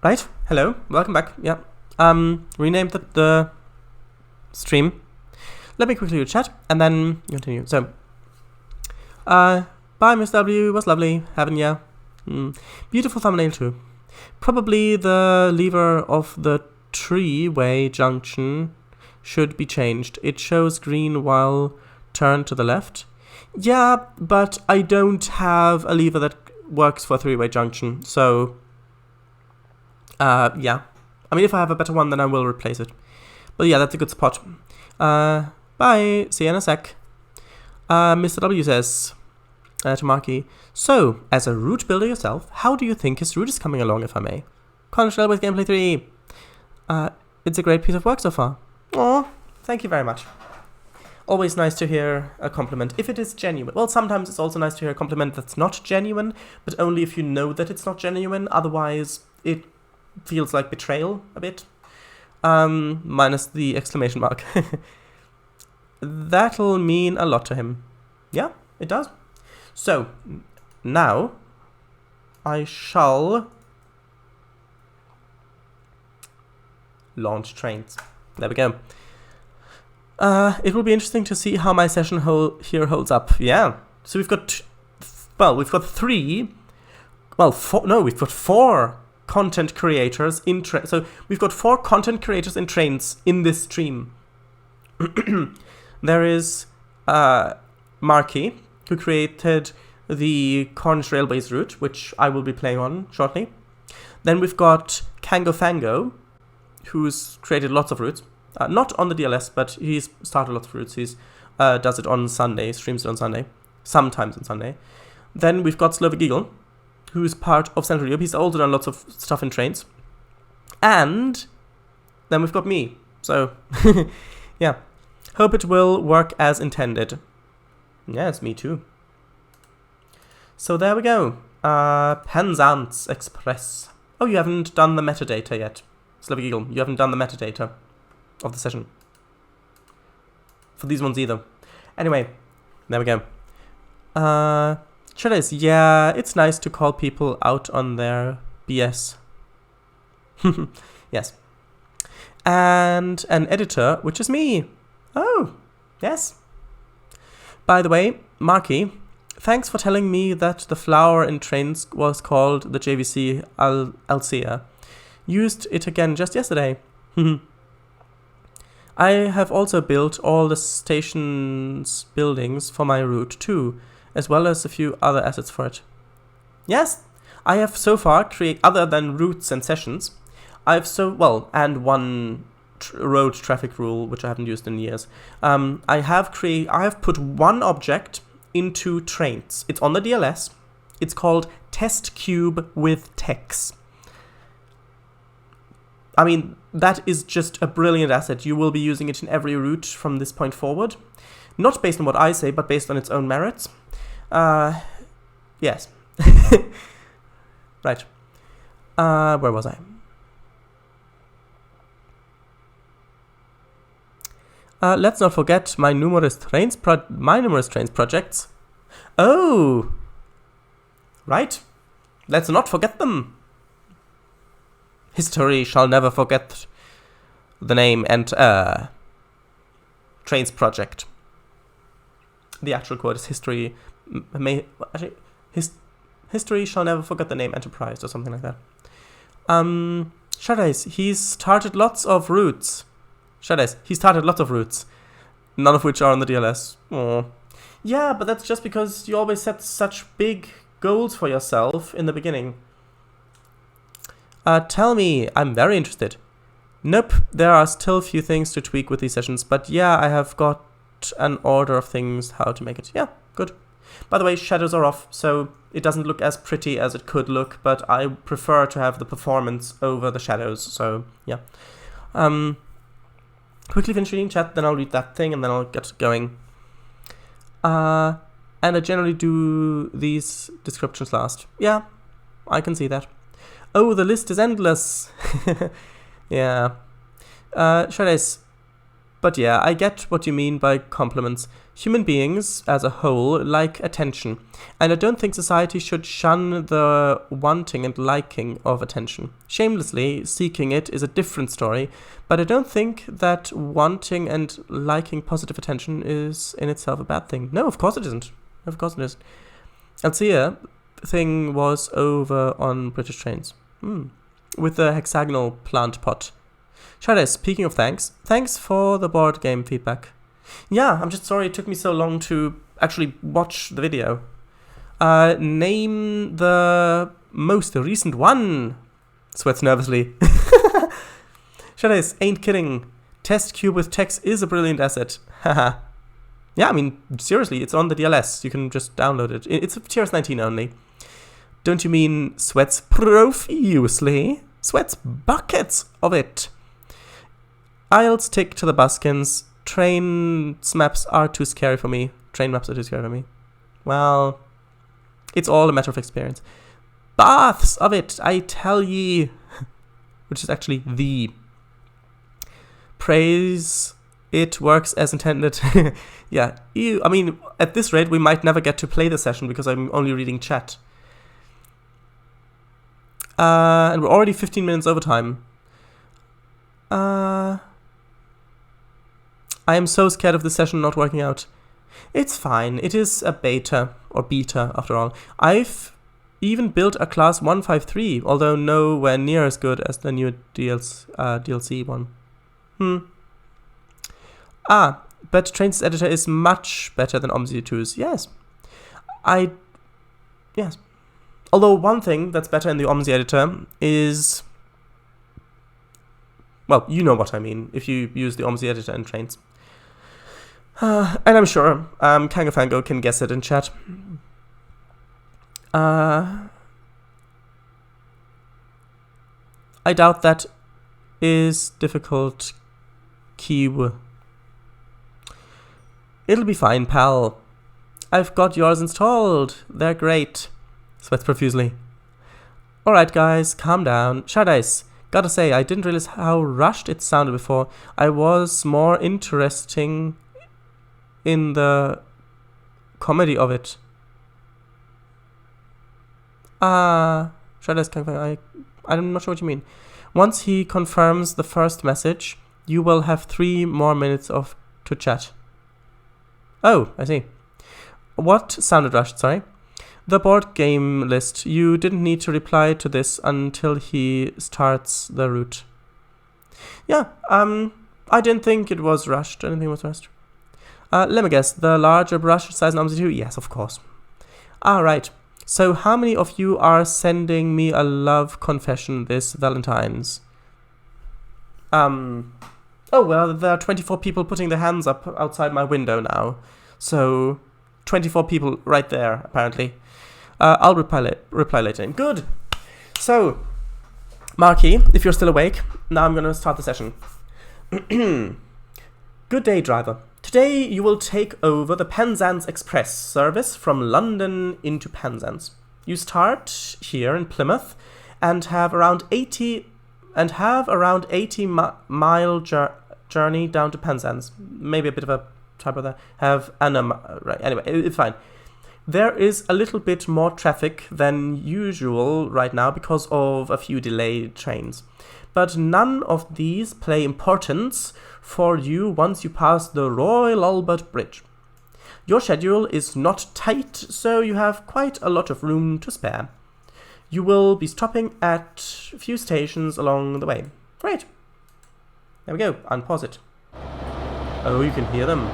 Right, hello, welcome back. Yeah. Renamed the stream. Let me quickly chat and then continue. So, bye, Miss W. Was lovely having ya. Beautiful thumbnail too. Probably the lever of the tree-way junction should be changed. It shows green while turned to the left. Yeah, but I don't have a lever that works for a three-way junction, so yeah. I mean, if I have a better one, then I will replace it. But yeah, that's a good spot. Bye. See you in a sec. Mr. W says to Marky, so, as a route builder yourself, how do you think his route is coming along, if I may? Cornish with Gameplay 3. It's a great piece of work so far. Aw, thank you very much. Always nice to hear a compliment, if it is genuine. Well, sometimes it's also nice to hear a compliment that's not genuine, but only if you know that it's not genuine. Otherwise, it feels like betrayal a bit. Minus the exclamation mark. That'll mean a lot to him. Yeah, it does. So, now I shall launch Trainz. There we go. It will be interesting to see how my session here holds up. Yeah. So we've got, we've got four content creators in Trainz. So we've got 4 content creators in Trainz in this stream. There is Marky, who created the Cornish Railways route, which I will be playing on shortly. Then we've got Kango Fango, who's created lots of routes. Not on the DLS, but he's started lots of routes. He's does it on Sunday, streams it on Sunday, sometimes on Sunday. Then we've got Slovak Eagle, who's part of Central Europe. He's also done lots of stuff in Trainz. And then we've got me. So, yeah. Hope it will work as intended. Yes, me too. So there we go. Penzance Express. Oh, you haven't done the metadata yet. Slovak Eagle, you haven't done the metadata of the session. For these ones either. Anyway, there we go. Shadows, yeah, it's nice to call people out on their BS. Yes. And an editor, which is me. Oh, yes. By the way, Marky, thanks for telling me that the flower in Trainz was called the JVC Alcea. Used it again just yesterday. I have also built all the station's buildings for my route too, as well as a few other assets for it. Yes, I have so far other than routes and sessions, and one road traffic rule, which I haven't used in years. I have put one object into Trainz. It's on the DLS. It's called Test Cube with Tex. I mean, that is just a brilliant asset. You will be using it in every route from this point forward. Not based on what I say, but based on its own merits. Yes. Right. Where was I? Let's not forget my numerous Trainz projects. Oh! Right. Let's not forget them. History shall never forget the name and Trainz project. The actual quote is history shall never forget the name Enterprise or something like that. Shadows, he's started lots of routes. None of which are on the DLS. Aww. Yeah, but that's just because you always set such big goals for yourself in the beginning. Tell me, I'm very interested. Nope, there are still a few things to tweak with these sessions, but yeah, I have got an order of things how to make it. Yeah, good. By the way, shadows are off, so it doesn't look as pretty as it could look, but I prefer to have the performance over the shadows, so yeah. Quickly finish reading chat, then I'll read that thing, and then I'll get going. And I generally do these descriptions last. Yeah, I can see that. Oh, the list is endless. Yeah. Shadows, But yeah, I get what you mean by compliments. Human beings, as a whole, like attention. And I don't think society should shun the wanting and liking of attention. Shamelessly seeking it is a different story, but I don't think that wanting and liking positive attention is in itself a bad thing. No, of course it isn't. Of course it isn't. Alcea thing was over on British Trainz. With the hexagonal plant pot. Shade, speaking of thanks for the board game feedback. Yeah, I'm just sorry it took me so long to actually watch the video. Name the most recent one. Sweats nervously. Shades, ain't kidding. Test cube with text is a brilliant asset. Haha. Yeah, I mean, seriously, it's on the DLS. You can just download it. It's a TRS-19 only. Don't you mean sweats profusely? Sweats buckets of it. I'll stick to the buskins. Trainz maps are too scary for me. Well, it's all a matter of experience. Baths of it, I tell ye. Which is actually the. Praise it works as intended. Yeah, I mean, at this rate, we might never get to play the session because I'm only reading chat. And we're already 15 minutes over time. I am so scared of this session not working out. It's fine. It is a beta, or beta after all. I've even built a class 153, although nowhere near as good as the new DLC one. But Trainz's editor is much better than OMSI2's. Yes. Yes. Although one thing that's better in the OMSI editor is... Well, you know what I mean, if you use the OMSI editor in Trainz. And I'm sure Kangafango can guess it in chat. I doubt that is difficult. Kiwi. It'll be fine, pal. I've got yours installed. They're great. Sweats profusely. Alright, guys, calm down. Shadice. Gotta say, I didn't realize how rushed it sounded before. I was more interesting in the comedy of it. Shadice, I'm not sure what you mean. Once he confirms the first message, you will have 3 more minutes to chat. Oh, I see. What sounded rushed, sorry? The board game list. You didn't need to reply to this until he starts the route. Yeah, I didn't think it was rushed. I didn't think it was rushed. Let me guess. The larger brush size in OMSI2? Yes, of course. Right. So how many of you are sending me a love confession this Valentine's? Oh, well, there are 24 people putting their hands up outside my window now. So, 24 people right there, apparently. I'll reply later. Good. So, Marky, if you're still awake, now I'm going to start the session. Good day, driver. Today you will take over the Penzance Express service from London into Penzance. You start here in Plymouth and have around 80 mile journey down to Penzance. Maybe a bit of a typo there. Right. Anyway, it's fine. There is a little bit more traffic than usual right now because of a few delayed trains. But none of these play importance for you once you pass the Royal Albert Bridge. Your schedule is not tight, so you have quite a lot of room to spare. You will be stopping at a few stations along the way. Great. There we go. Unpause it. Oh, you can hear them.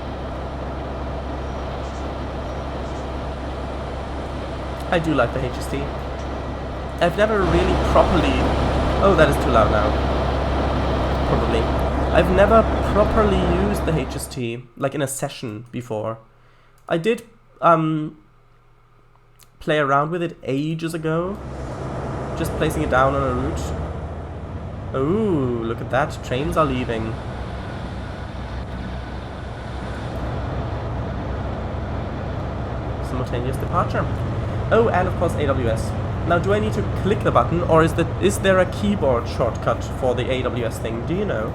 I do like the HST. I've never really properly... Oh, that is too loud now. Probably. I've never properly used the HST, like in a session before. I did play around with it ages ago. Just placing it down on a route. Oh, look at that. Trains are leaving. Simultaneous departure. Oh, and of course AWS. Now, do I need to click the button, or is there a keyboard shortcut for the AWS thing? Do you know?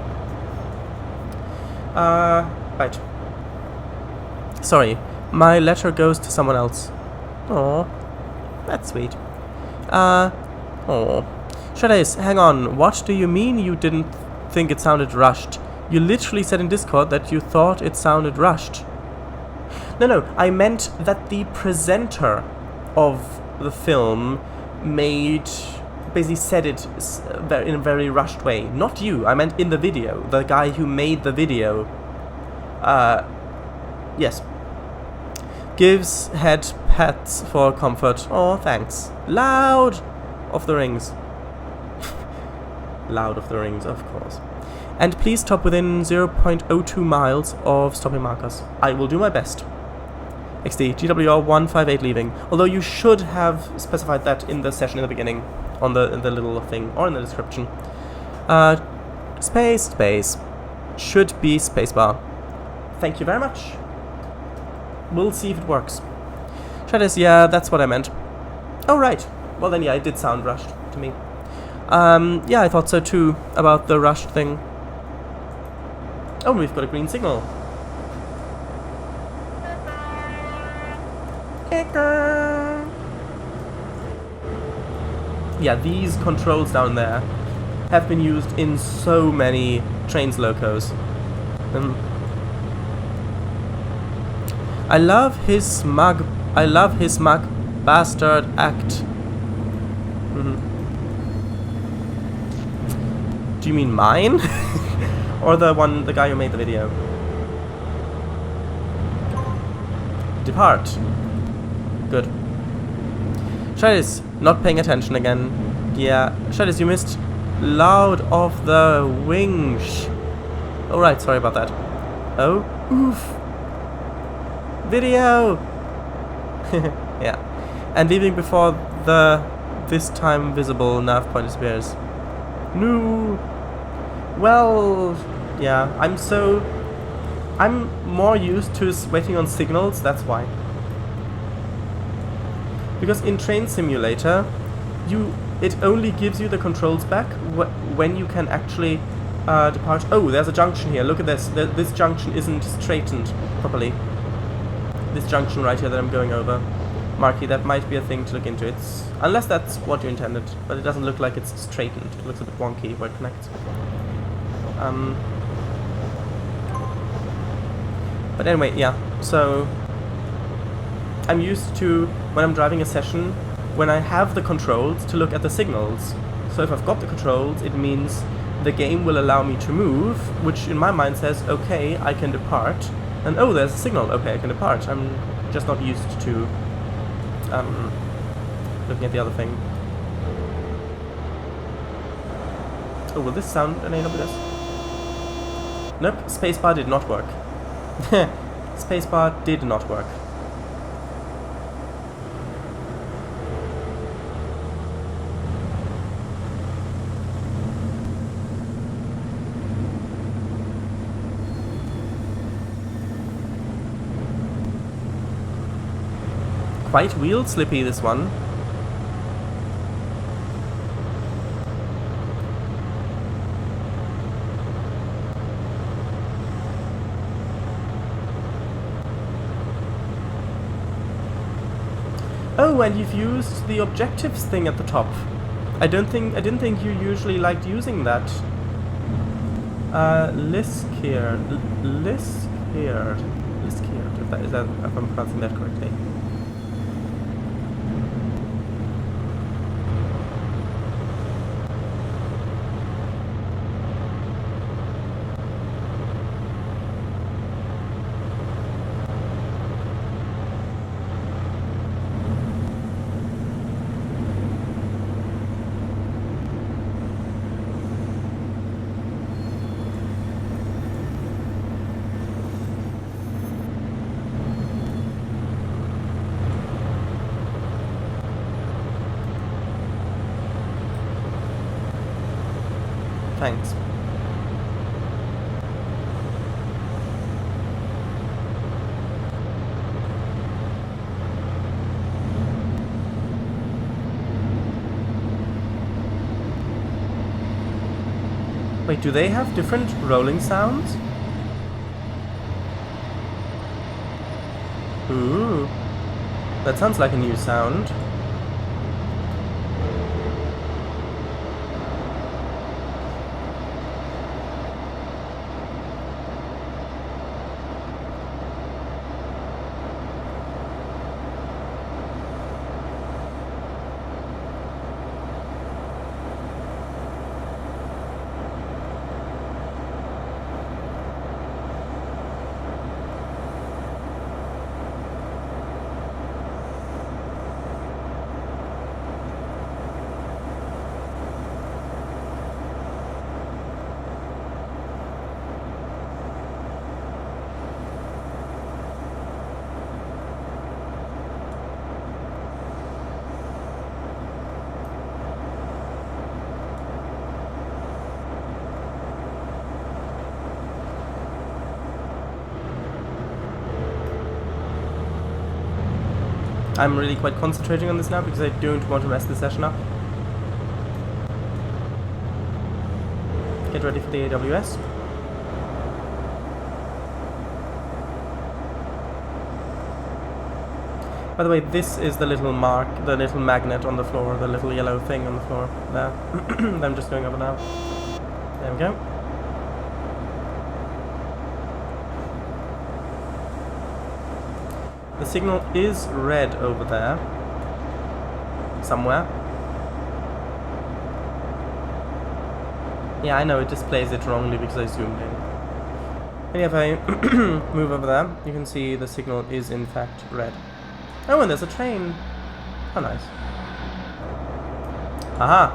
Right. Sorry, my letter goes to someone else. Oh, that's sweet. Oh. Trainz, hang on, what do you mean you didn't think it sounded rushed? You literally said in Discord that you thought it sounded rushed. No, I meant that the presenter of the film basically said it in a very rushed way. Not you, I meant in the video. The guy who made the video. Yes. Gives head pats for comfort. Oh, thanks. Loud of the Rings. Loud of the Rings, of course. And please stop within 0.02 miles of stopping markers. I will do my best. XD, GWR 158 leaving. Although you should have specified that in the session in the beginning, in the little thing, or in the description. Space. Should be spacebar. Thank you very much. We'll see if it works. Trainz, yeah, that's what I meant. Oh, right. Well then, yeah, it did sound rushed to me. Yeah, I thought so too, about the rushed thing. Oh, we've got a green signal. Yeah, these controls down there have been used in so many Trainz locos. I love his smug bastard act. Do you mean mine? Or the guy who made the video? Depart. Good. Trainz, not paying attention again. Yeah, Trainz, you missed loud of the wings. Oh right, sorry about that. Oh, oof. Video. Yeah, and leaving before the this time visible nav point disappears. No. Well, yeah, I'm more used to waiting on signals, that's why. Because in Train Simulator, it only gives you the controls back when you can actually depart. Oh, there's a junction here, look at this. This junction isn't straightened properly. This junction right here that I'm going over. Marky, that might be a thing to look into. Unless that's what you intended, but it doesn't look like it's straightened. It looks a bit wonky where it connects. But anyway, yeah, so I'm used to, when I'm driving a session, when I have the controls, to look at the signals. So if I've got the controls, it means the game will allow me to move, which in my mind says, okay, I can depart. And oh, there's a signal, okay, I can depart. I'm just not used to looking at the other thing. Oh, will this sound an AWS? Nope, spacebar did not work. Spacebar did not work. Quite wheel slippy, this one. Oh, and you've used the objectives thing at the top. I didn't think you usually liked using that. Liskird, if I'm pronouncing that correctly. Thanks. Wait, do they have different rolling sounds? Ooh. That sounds like a new sound. I'm really quite concentrating on this now because I don't want to mess the session up. Get ready for the AWS. By the way, this is the little mark, the little magnet on the floor, the little yellow thing on the floor there. I'm just going over now. There we go. The signal is red over there. Somewhere. Yeah, I know it displays it wrongly because I zoomed in. And if I move over there, you can see the signal is in fact red. Oh, and there's a train. How nice. Aha!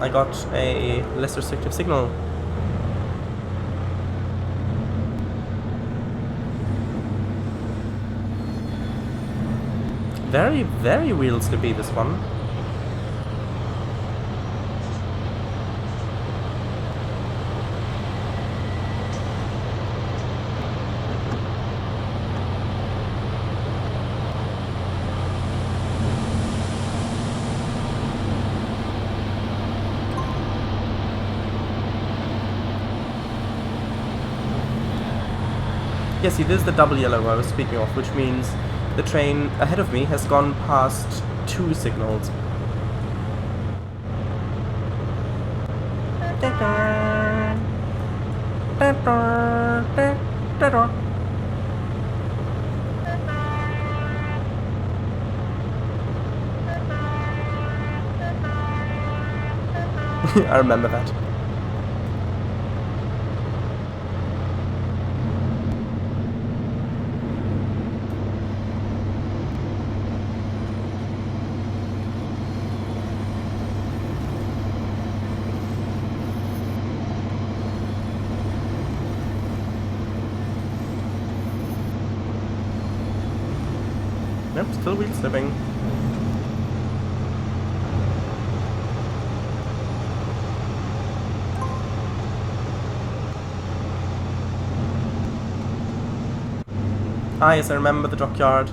I got a less restrictive signal. Very, very wheels to be this one. Yeah, see, this is the double yellow I was speaking of, which means the train ahead of me has gone past 2 signals. I remember that. Yep, still wheel slipping. Ah yes, I remember the dockyard.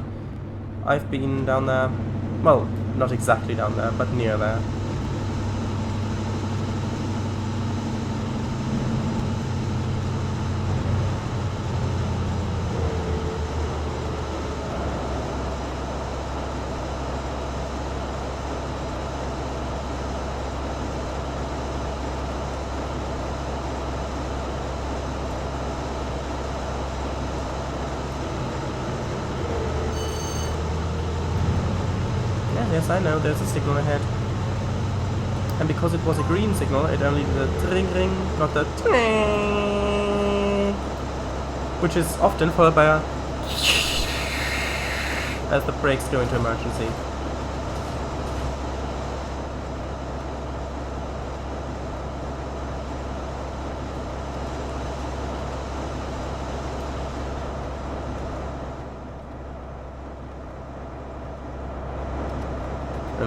I've been down there. Well, not exactly down there, but near there. Yes, I know, there's a signal ahead. And because it was a green signal, it only did a ring ring, not the twing, which is often followed by a as the brakes go into emergency.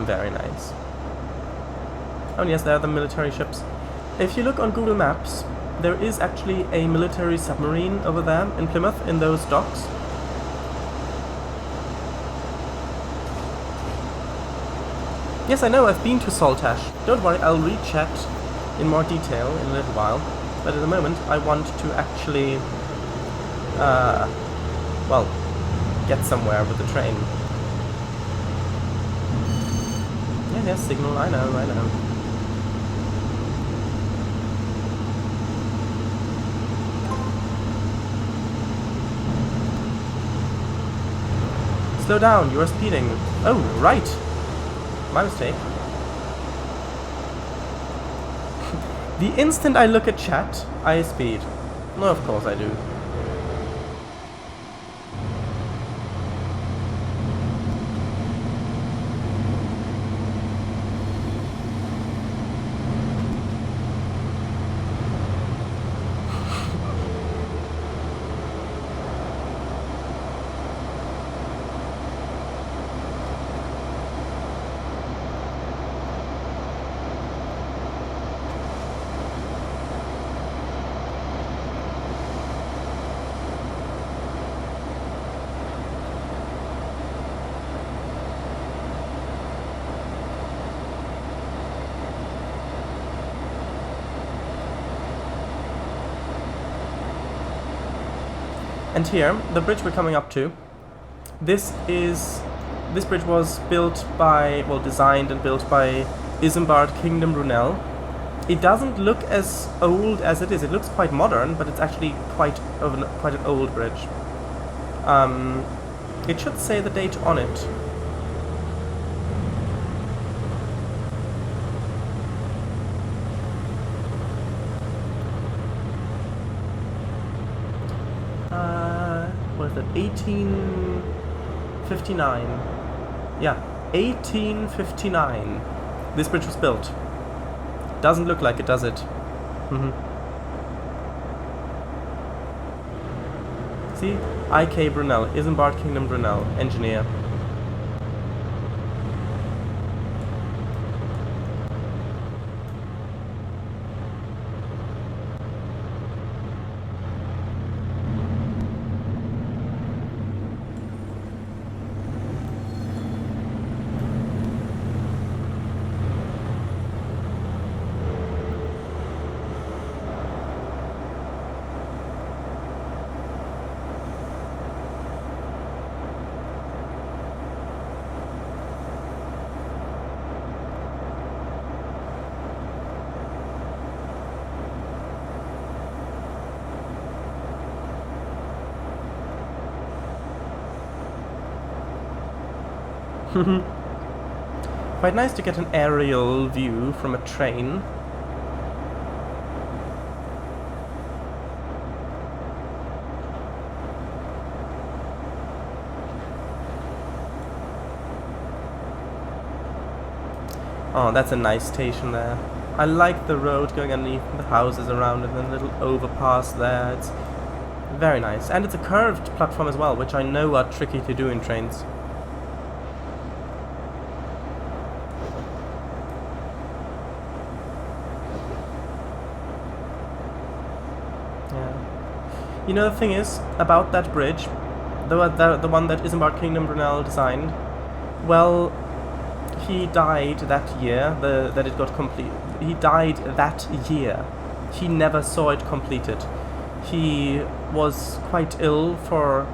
Very nice. Oh yes, there are the military ships. If you look on Google Maps, there is actually a military submarine over there in Plymouth, in those docks. Yes, I know, I've been to Saltash. Don't worry, I'll re-chat in more detail in a little while. But at the moment, I want to actually, well, get somewhere with the train. Yeah, there's signal, I know. Slow down, you are speeding. Oh, right. My mistake. The instant I look at chat, I speed. No, of course I do. And here, the bridge we're coming up to, this bridge was built by, well, designed and built by Isambard Kingdom Brunel. It doesn't look as old as it is. It looks quite modern, but it's actually quite an old bridge. It should say the date on it. What is it? 1859. Yeah, 1859. This bridge was built. Doesn't look like it, does it? See? I.K. Brunel, Isambard Kingdom Brunel, engineer. Quite nice to get an aerial view from a train. Oh, that's a nice station there. I like the road going underneath the houses around it and the little overpass there. It's very nice. And it's a curved platform as well, which I know are tricky to do in trains. You know, the thing is, about that bridge, the one that Isambard Kingdom Brunel designed, well, he died that year, that it got complete. He died that year. He never saw it completed. He was quite ill for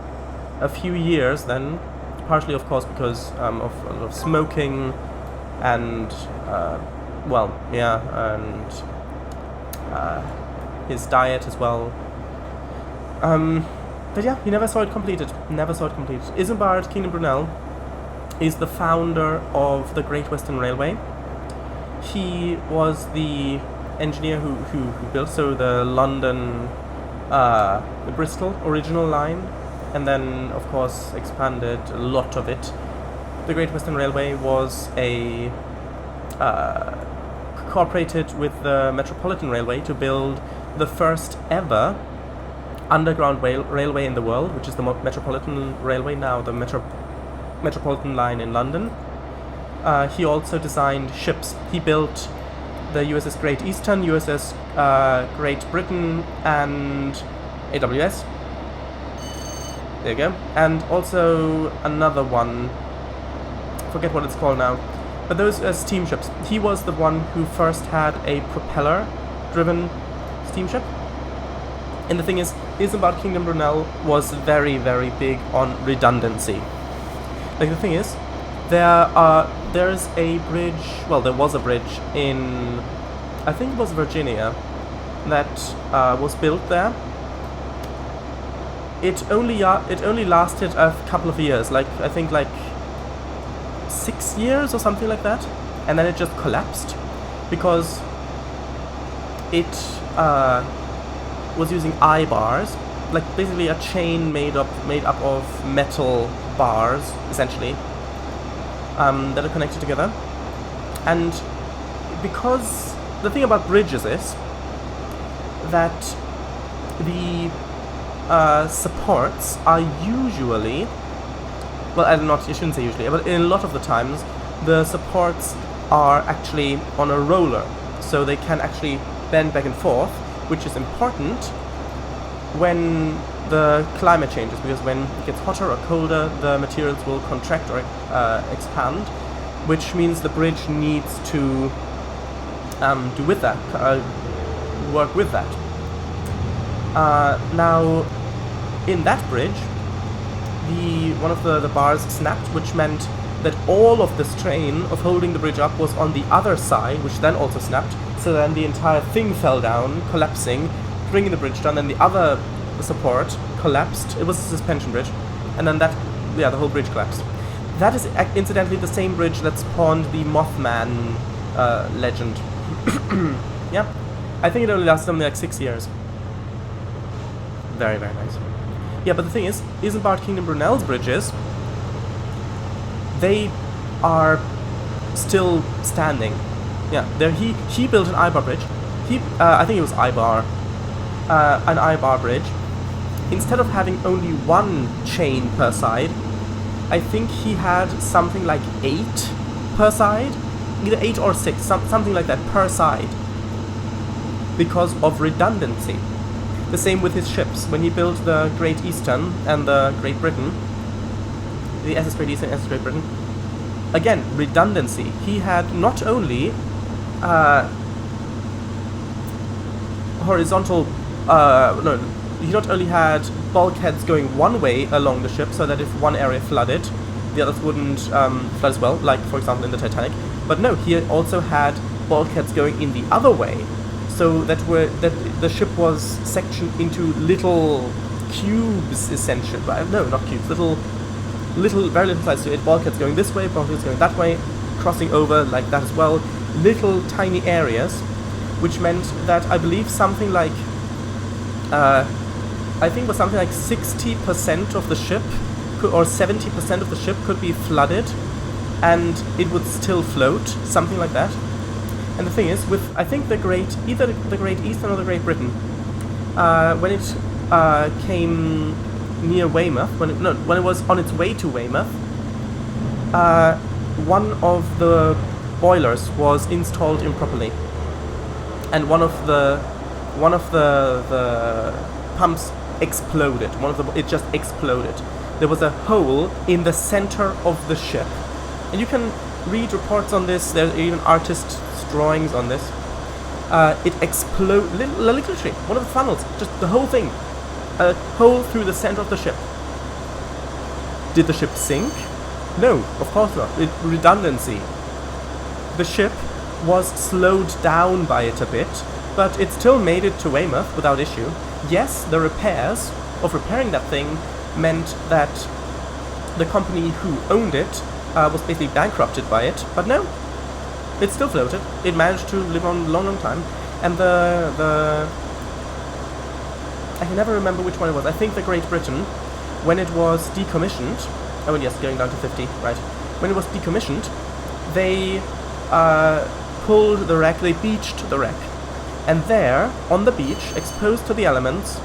a few years then, partially, of course, because of smoking and, well, yeah, and his diet as well. But yeah, he never saw it completed. Isambard Kingdom Brunel is the founder of the Great Western Railway. He was the engineer who built the London, the Bristol original line, and then of course expanded a lot of it. The Great Western Railway was cooperated with the Metropolitan Railway to build the first ever underground railway in the world, which is the Metropolitan Railway, now the Metropolitan line in London. He also designed ships. He built the USS Great Eastern, USS Great Britain, and AWS. There you go. And also another one, forget what it's called now, but those are steamships. He was the one who first had a propeller-driven steamship. And the thing is, Isambard Kingdom Brunel was very, very big on redundancy. Like, the thing is, there's a bridge, well, there was a bridge in, I think it was Virginia, that was built there. It only lasted a couple of years, like, I think like 6 years or something like that, and then it just collapsed because it was using eye bars, like basically a chain made up of metal bars, essentially, that are connected together. And because the thing about bridges is that the supports are usually, well, I shouldn't say usually, but in a lot of the times the supports are actually on a roller, so they can actually bend back and forth, which is important when the climate changes, because when it gets hotter or colder, the materials will contract or expand, which means the bridge needs to do with that, work with that. Now, in that bridge, one of the bars snapped, which meant that all of the strain of holding the bridge up was on the other side, which then also snapped. So then the entire thing fell down, collapsing, bringing the bridge down. Then the other support collapsed. It was a suspension bridge, and then the whole bridge collapsed. That is incidentally the same bridge that spawned the Mothman legend. Yeah, I think it only lasted something like 6 years. Very, very nice. Yeah, but the thing is, Isambard Kingdom Brunel's bridges, they are still standing. Yeah, he built an eye-bar bridge. I think it was an eye-bar bridge. Instead of having only one chain per side, I think he had something like 8 per side, either 8 or 6, something like that per side, because of redundancy. The same with his ships. When he built the Great Eastern and the Great Britain, the SS Great Eastern and SS Great Britain, again, redundancy. He had not only he not only had bulkheads going one way along the ship, so that if one area flooded, the others wouldn't flood as well, like for example in the Titanic, but no, he also had bulkheads going in the other way, so that the ship was sectioned into little cubes, essentially. No, not cubes. Very little size. So it bulkheads going this way, bulkheads going that way, crossing over like that as well. Little tiny areas, which meant that I believe something like, I think it was something like 60% of the ship, or 70% of the ship could be flooded, and it would still float, something like that. And the thing is, with I think either the Great Eastern or the Great Britain, when it came near Weymouth, when it was on its way to Weymouth, one of the boilers was installed improperly, and one of the pumps exploded. It just exploded. There was a hole in the center of the ship, and you can read reports on this. There's even artists' drawings on this. It exploded, literally, one of the funnels, just the whole thing, a hole through the center of the ship. Did the ship sink? No, of course not. Redundancy. The ship was slowed down by it a bit, but it still made it to Weymouth without issue. Yes, the repairs of repairing that thing meant that the company who owned it was basically bankrupted by it, but no, it still floated. It managed to live on a long, long time. And I can never remember which one it was. I think the Great Britain, when it was decommissioned, oh yes, going down to 50, right. When it was decommissioned, they pulled the wreck, they beached the wreck. And there, on the beach, exposed to the elements,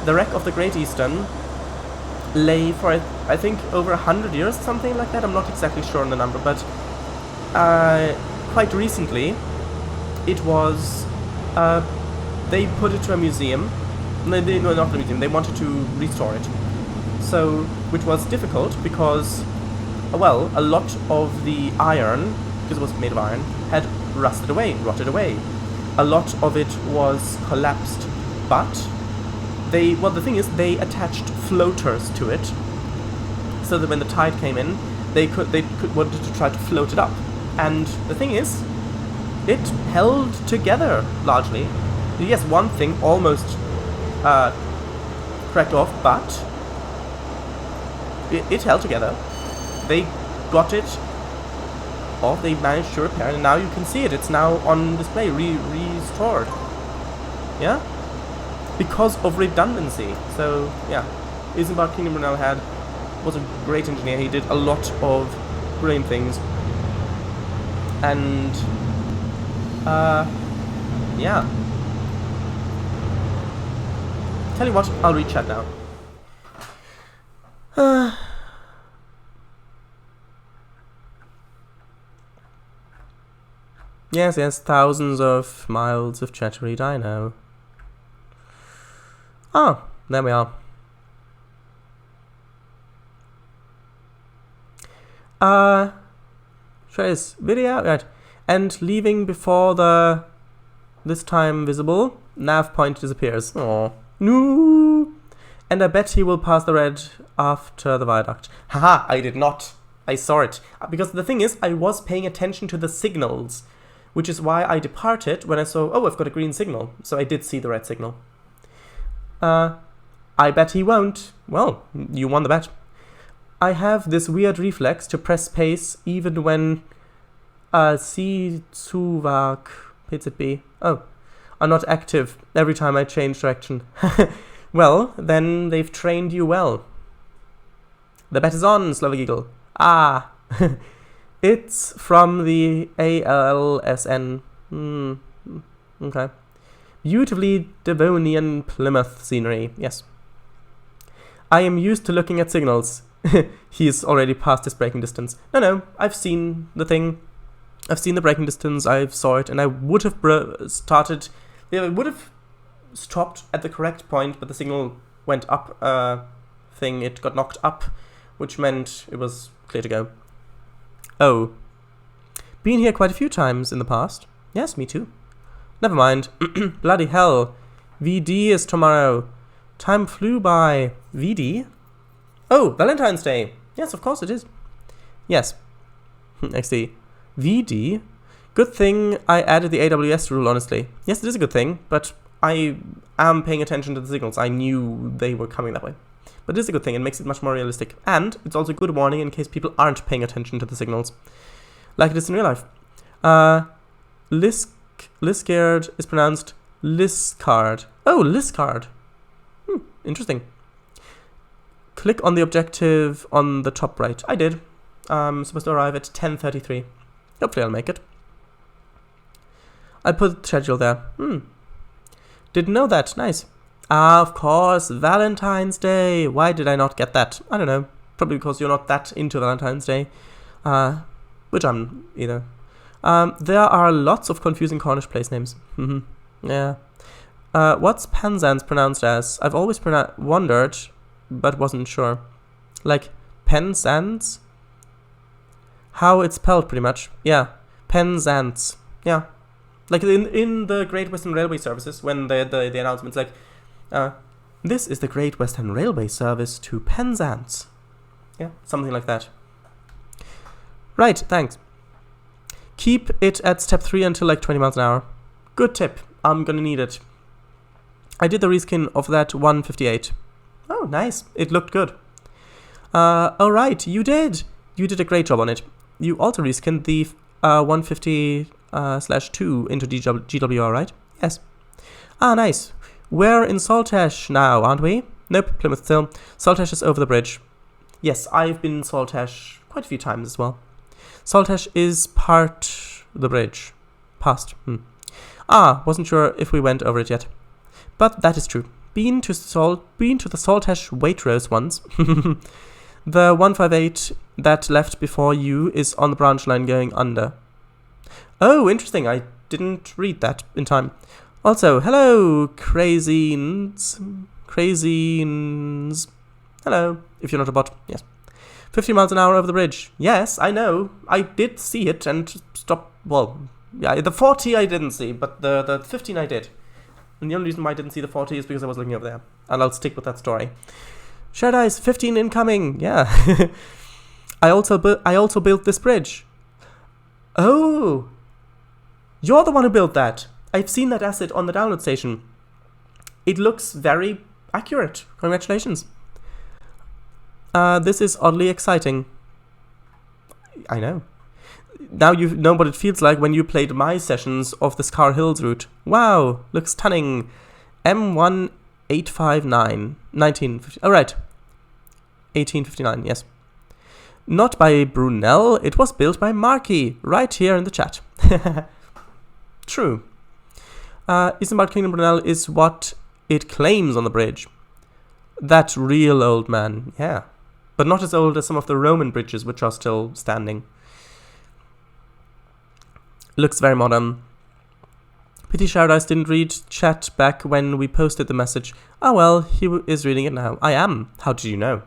the wreck of the Great Eastern lay for, I think, over 100 years, something like that. I'm not exactly sure on the number, but quite recently, it was, they put it to a museum. No, not a museum, they wanted to restore it. So, which was difficult because, well, a lot of the iron, because it was made of iron, had rotted away. A lot of it was collapsed, but well, the thing is, they attached floaters to it, so that when the tide came in, they wanted to try to float it up. And the thing is, it held together largely. Yes, one thing almost cracked off, but it held together. They got it off, they managed to repair it, and now you can see it. It's now on display, restored. Yeah? Because of redundancy. So, yeah. Isambard Kingdom Brunel was a great engineer. He did a lot of brilliant things. And, yeah. Tell you what, I'll read chat now. Yes, thousands of miles of chat to read, I know. Oh, there we are. Trace video, right. And leaving before this time visible, nav point disappears. Oh, no. And I bet he will pass the red after the viaduct. Haha, I did not. I saw it. Because the thing is, I was paying attention to the signals, which is why I departed when I saw, oh, I've got a green signal. So I did see the red signal. I bet he won't. Well, you won the bet. I have this weird reflex to press space even when C2VAC PZB are not active every time I change direction. Well, then they've trained you well. The bet is on, Slovak Eagle. Ah, it's from the ALSN. Okay. Beautifully Devonian Plymouth scenery, yes. I am used to looking at signals. He's already past his braking distance. No, I've seen the thing. I've seen the braking distance, I saw it, and I would have stopped at the correct point, but the signal went up it got knocked up, which meant it was clear to go. Oh. Been here quite a few times in the past. Yes, me too. Never mind. Bloody hell. VD is tomorrow. Time flew by. VD? Oh, Valentine's Day. Yes, of course it is. Yes. XD. VD? Good thing I added the AWS rule, honestly. Yes, it is a good thing, but I am paying attention to the signals. I knew they were coming that way. But it is a good thing. It makes it much more realistic. And it's also a good warning in case people aren't paying attention to the signals. Like it is in real life. Liscard is pronounced Liscard. Oh, Liscard. Interesting. Click on the objective on the top right. I did. I'm supposed to arrive at 10:33. Hopefully I'll make it. I put the schedule there. Didn't know that. Nice. Ah, of course. Valentine's Day. Why did I not get that? I don't know. Probably because you're not that into Valentine's Day. Which I'm either. There are lots of confusing Cornish place names. Yeah. What's Penzance pronounced as? I've always wondered, but wasn't sure. Like, Penzance? How it's spelled, pretty much. Yeah. Penzance. Yeah. Like, in the Great Western Railway Services, when the announcement's like, this is the Great Western Railway Service to Penzance. Yeah, something like that. Right, thanks. Keep it at step 3 until like 20 miles an hour. Good tip. I'm gonna need it. I did the reskin of that 158. Oh, nice. It looked good. Alright, you did. You did a great job on it. You also reskinned the 150/2 into GWR, right? Yes. Ah, nice. We're in Saltash now, aren't we? Nope, Plymouth still. Saltash is over the bridge. Yes, I've been in Saltash quite a few times as well. Saltash is part the bridge. Past. Ah, wasn't sure if we went over it yet. But that is true. Been to the Saltash Waitrose once. The 158 that left before you is on the branch line going under. Oh, interesting. I didn't read that in time. Also, hello, Crazines. Hello, if you're not a bot. Yes. 50 miles an hour over the bridge. Yes, I know. I did see it and stop. Well, yeah, the 40 I didn't see, but the 15 I did. And the only reason why I didn't see the 40 is because I was looking over there. And I'll stick with that story. Shared ice, 15 incoming. Yeah. I also built this bridge. Oh. You're the one who built that. I've seen that asset on the download station. It looks very accurate. Congratulations. This is oddly exciting. I know. Now you know what it feels like when you played my sessions of the Scar Hills route. Wow, looks stunning. M1859, 1950. Oh, right. 1859, yes. Not by Brunel, it was built by Marky, right here in the chat. True. Isambard Kingdom Brunel is what it claims on the bridge. That real old man, yeah. But not as old as some of the Roman bridges, which are still standing. Looks very modern. Pity Shardise didn't read chat back when we posted the message. Oh well, he is reading it now. I am. How did you know?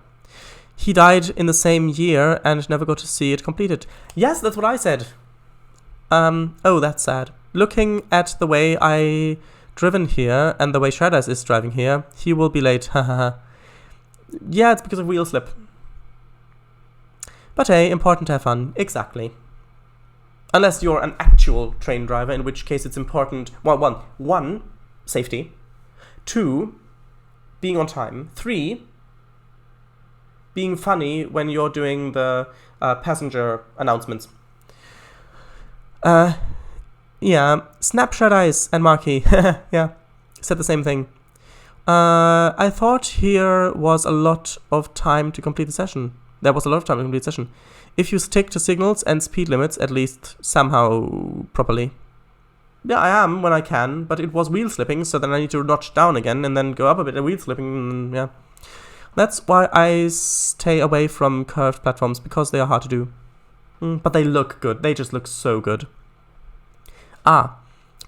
He died in the same year and never got to see it completed. Yes, that's what I said. Oh, that's sad. Looking at the way I driven here and the way Shardise is driving here, he will be late. Hahaha. Yeah, it's because of wheel slip. But hey, important to have fun. Exactly. Unless you're an actual train driver, in which case it's important. One, safety. 2, being on time. 3, being funny when you're doing the passenger announcements. Yeah, Snapshot Ice and Marky. Yeah, said the same thing. I thought here was a lot of time to complete the session. There was a lot of time to complete the session. If you stick to signals and speed limits, at least somehow properly. Yeah, I am when I can, but it was wheel slipping, so then I need to notch down again and then go up a bit and wheel slipping, yeah. That's why I stay away from curved platforms, because they are hard to do. But they look good. They just look so good. Ah,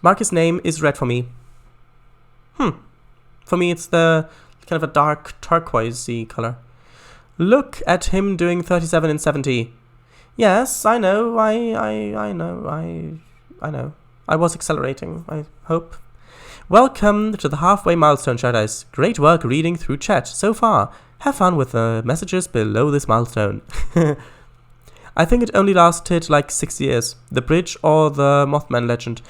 Marcus' name is red for me. For me, it's the kind of a dark turquoisey color. Look at him doing 37 and 70. Yes, I know. I know. I was accelerating, I hope. Welcome to the halfway milestone, Shardise. Great work reading through chat so far. Have fun with the messages below this milestone. I think it only lasted like 6 years. The bridge or the Mothman legend?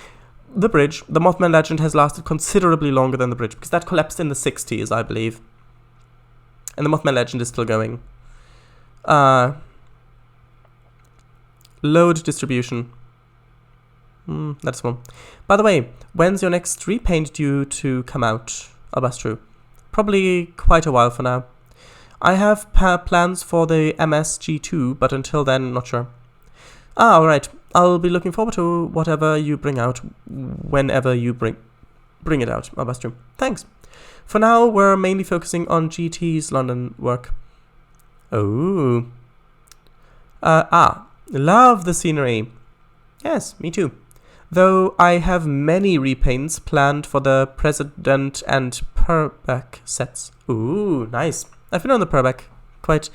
The bridge. The Mothman legend has lasted considerably longer than the bridge, because that collapsed in the 60s, I believe. And the Mothman legend is still going. Load distribution. That's one. By the way, when's your next repaint due to come out, Albastru? Probably quite a while for now. I have plans for the MSG2, but until then, not sure. Alright. I'll be looking forward to whatever you bring out, whenever you bring it out, Albastru. Thanks. For now, we're mainly focusing on GT's London work. Oh. Love the scenery. Yes, me too. Though I have many repaints planned for the President and Purbeck sets. Ooh, nice. I've been on the Purbeck quite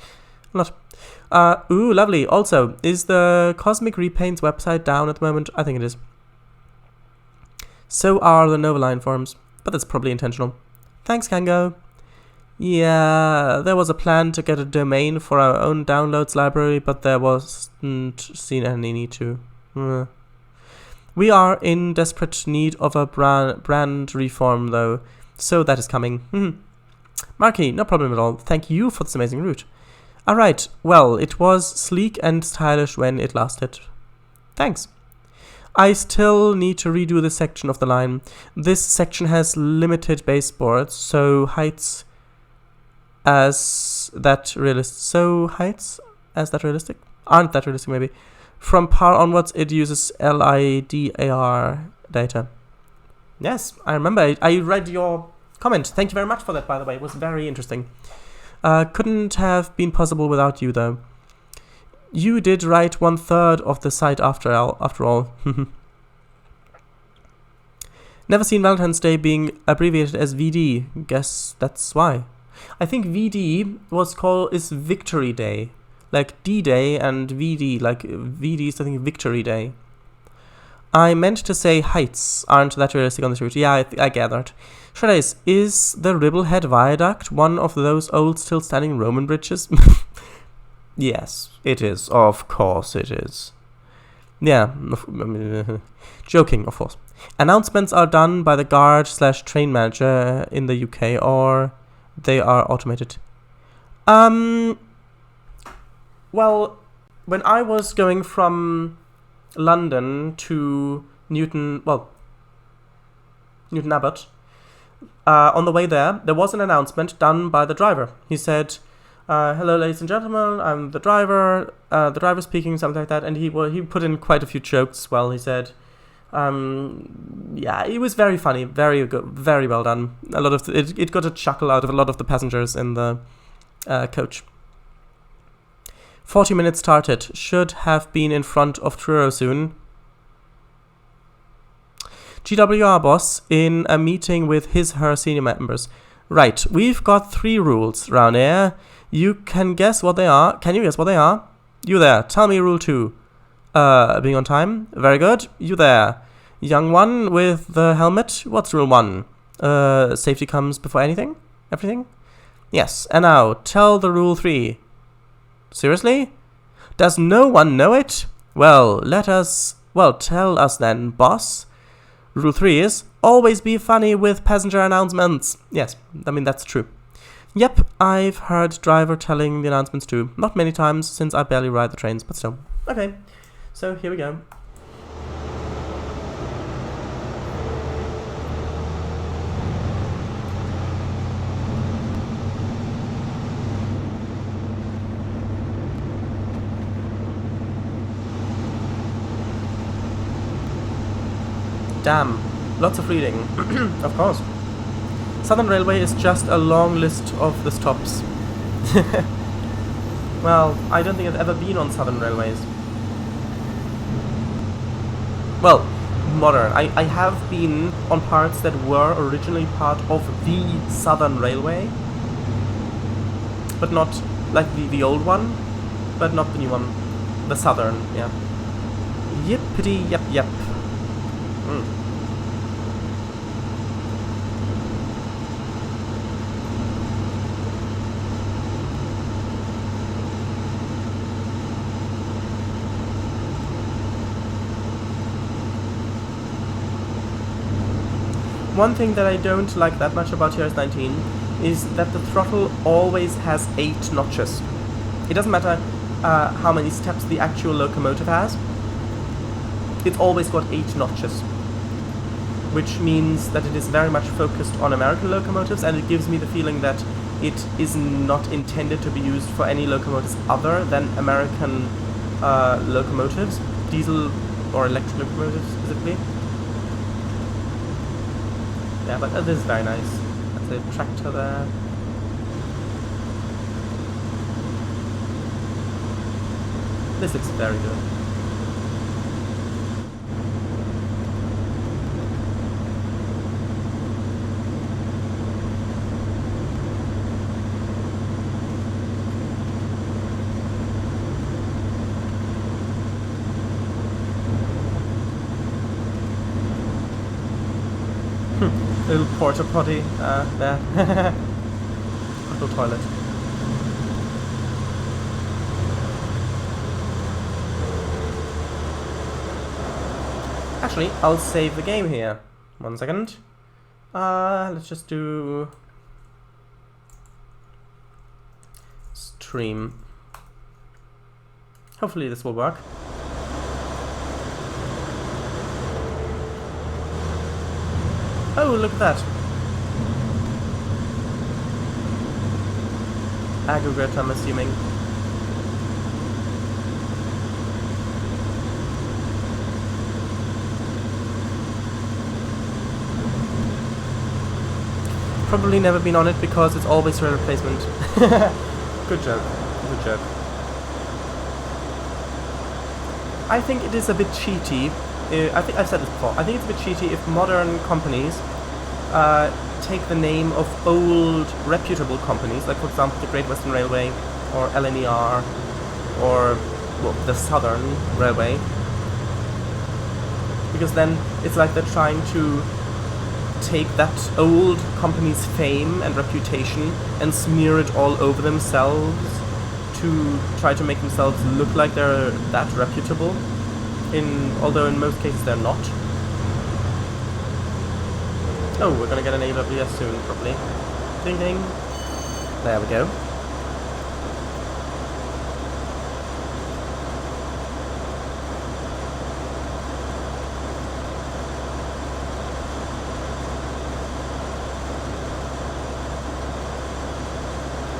a lot. Ooh, lovely. Also, is the Cosmic Repaints website down at the moment? I think it is. So are the Novaline forums, but that's probably intentional. Thanks, Kango. Yeah, there was a plan to get a domain for our own downloads library, but there wasn't seen any need to. We are in desperate need of a brand reform, though, so that is coming. Marky, no problem at all. Thank you for this amazing route. Alright, well, it was sleek and stylish when it lasted. Thanks. I still need to redo this section of the line. This section has limited baseboards, so heights as that realistic? Aren't that realistic, maybe. From par onwards, it uses LIDAR data. Yes, I remember. I read your comment. Thank you very much for that, by the way. It was very interesting. Couldn't have been possible without you, though. You did write 1/3 of the site after all. Never seen Valentine's Day being abbreviated as VD. Guess that's why. I think VD is Victory Day. Like D-Day and VD, like VD is I think Victory Day. I meant to say heights aren't that realistic on this route. Yeah, I gathered. Trainz, is the Ribblehead Viaduct one of those old still standing Roman bridges? Yes, it is. Of course it is. Yeah, joking, of course. Announcements are done by the guard/train manager in the UK, or they are automated. Well, when I was going from London to Newton Abbot, on the way there was an announcement done by the driver. He said, hello, ladies and gentlemen, I'm the driver speaking, something like that, and he put in quite a few jokes. Well, he said, yeah, it was very funny, very good, very well done. A lot of it got a chuckle out of a lot of the passengers in the coach. 40 minutes started. Should have been in front of Truro soon. GWR boss in a meeting with her senior members. Right, we've got 3 rules around here. You can guess what they are. Can you guess what they are? You there, tell me rule 2. Being on time. Very good. You there, young one with the helmet. What's rule 1? Safety comes before anything? Everything? Yes, and now, tell the rule 3. Seriously? Does no one know it? Well, tell us then, boss. Rule 3 is, always be funny with passenger announcements. Yes, I mean, that's true. Yep, I've heard driver telling the announcements too. Not many times, since I barely ride the trains, but still. Okay, so here we go. Damn, lots of reading. Of course. Southern Railway is just a long list of the stops. Well, I don't think I've ever been on Southern Railways. Well, modern. I have been on parts that were originally part of the Southern Railway. But not, like, the old one. But not the new one. The Southern, yeah. Yippity yep yep. One thing that I don't like that much about TRS-19 is that the throttle always has 8 notches. It doesn't matter how many steps the actual locomotive has, it's always got 8 notches. Which means that it is very much focused on American locomotives, and it gives me the feeling that it is not intended to be used for any locomotives other than American locomotives, diesel or electric locomotives specifically. Yeah, but this is very nice. That's a tractor there. This looks very good. Little porta potty there. Little toilet. Actually, I'll save the game here. 1 second. Let's just do stream. Hopefully this will work. Oh, look at that. Aggregate, I'm assuming. Probably never been on it because it's always rail replacement. Good joke. Good joke. I think it is a bit cheaty. I think I've said this before. I think it's a bit cheaty if modern companies take the name of old, reputable companies, like for example the Great Western Railway, or LNER, or well, the Southern Railway, because then it's like they're trying to take that old company's fame and reputation and smear it all over themselves to try to make themselves look like they're that reputable, although in most cases they're not. Oh, we're gonna get an AWS soon, probably. Ding ding. There we go.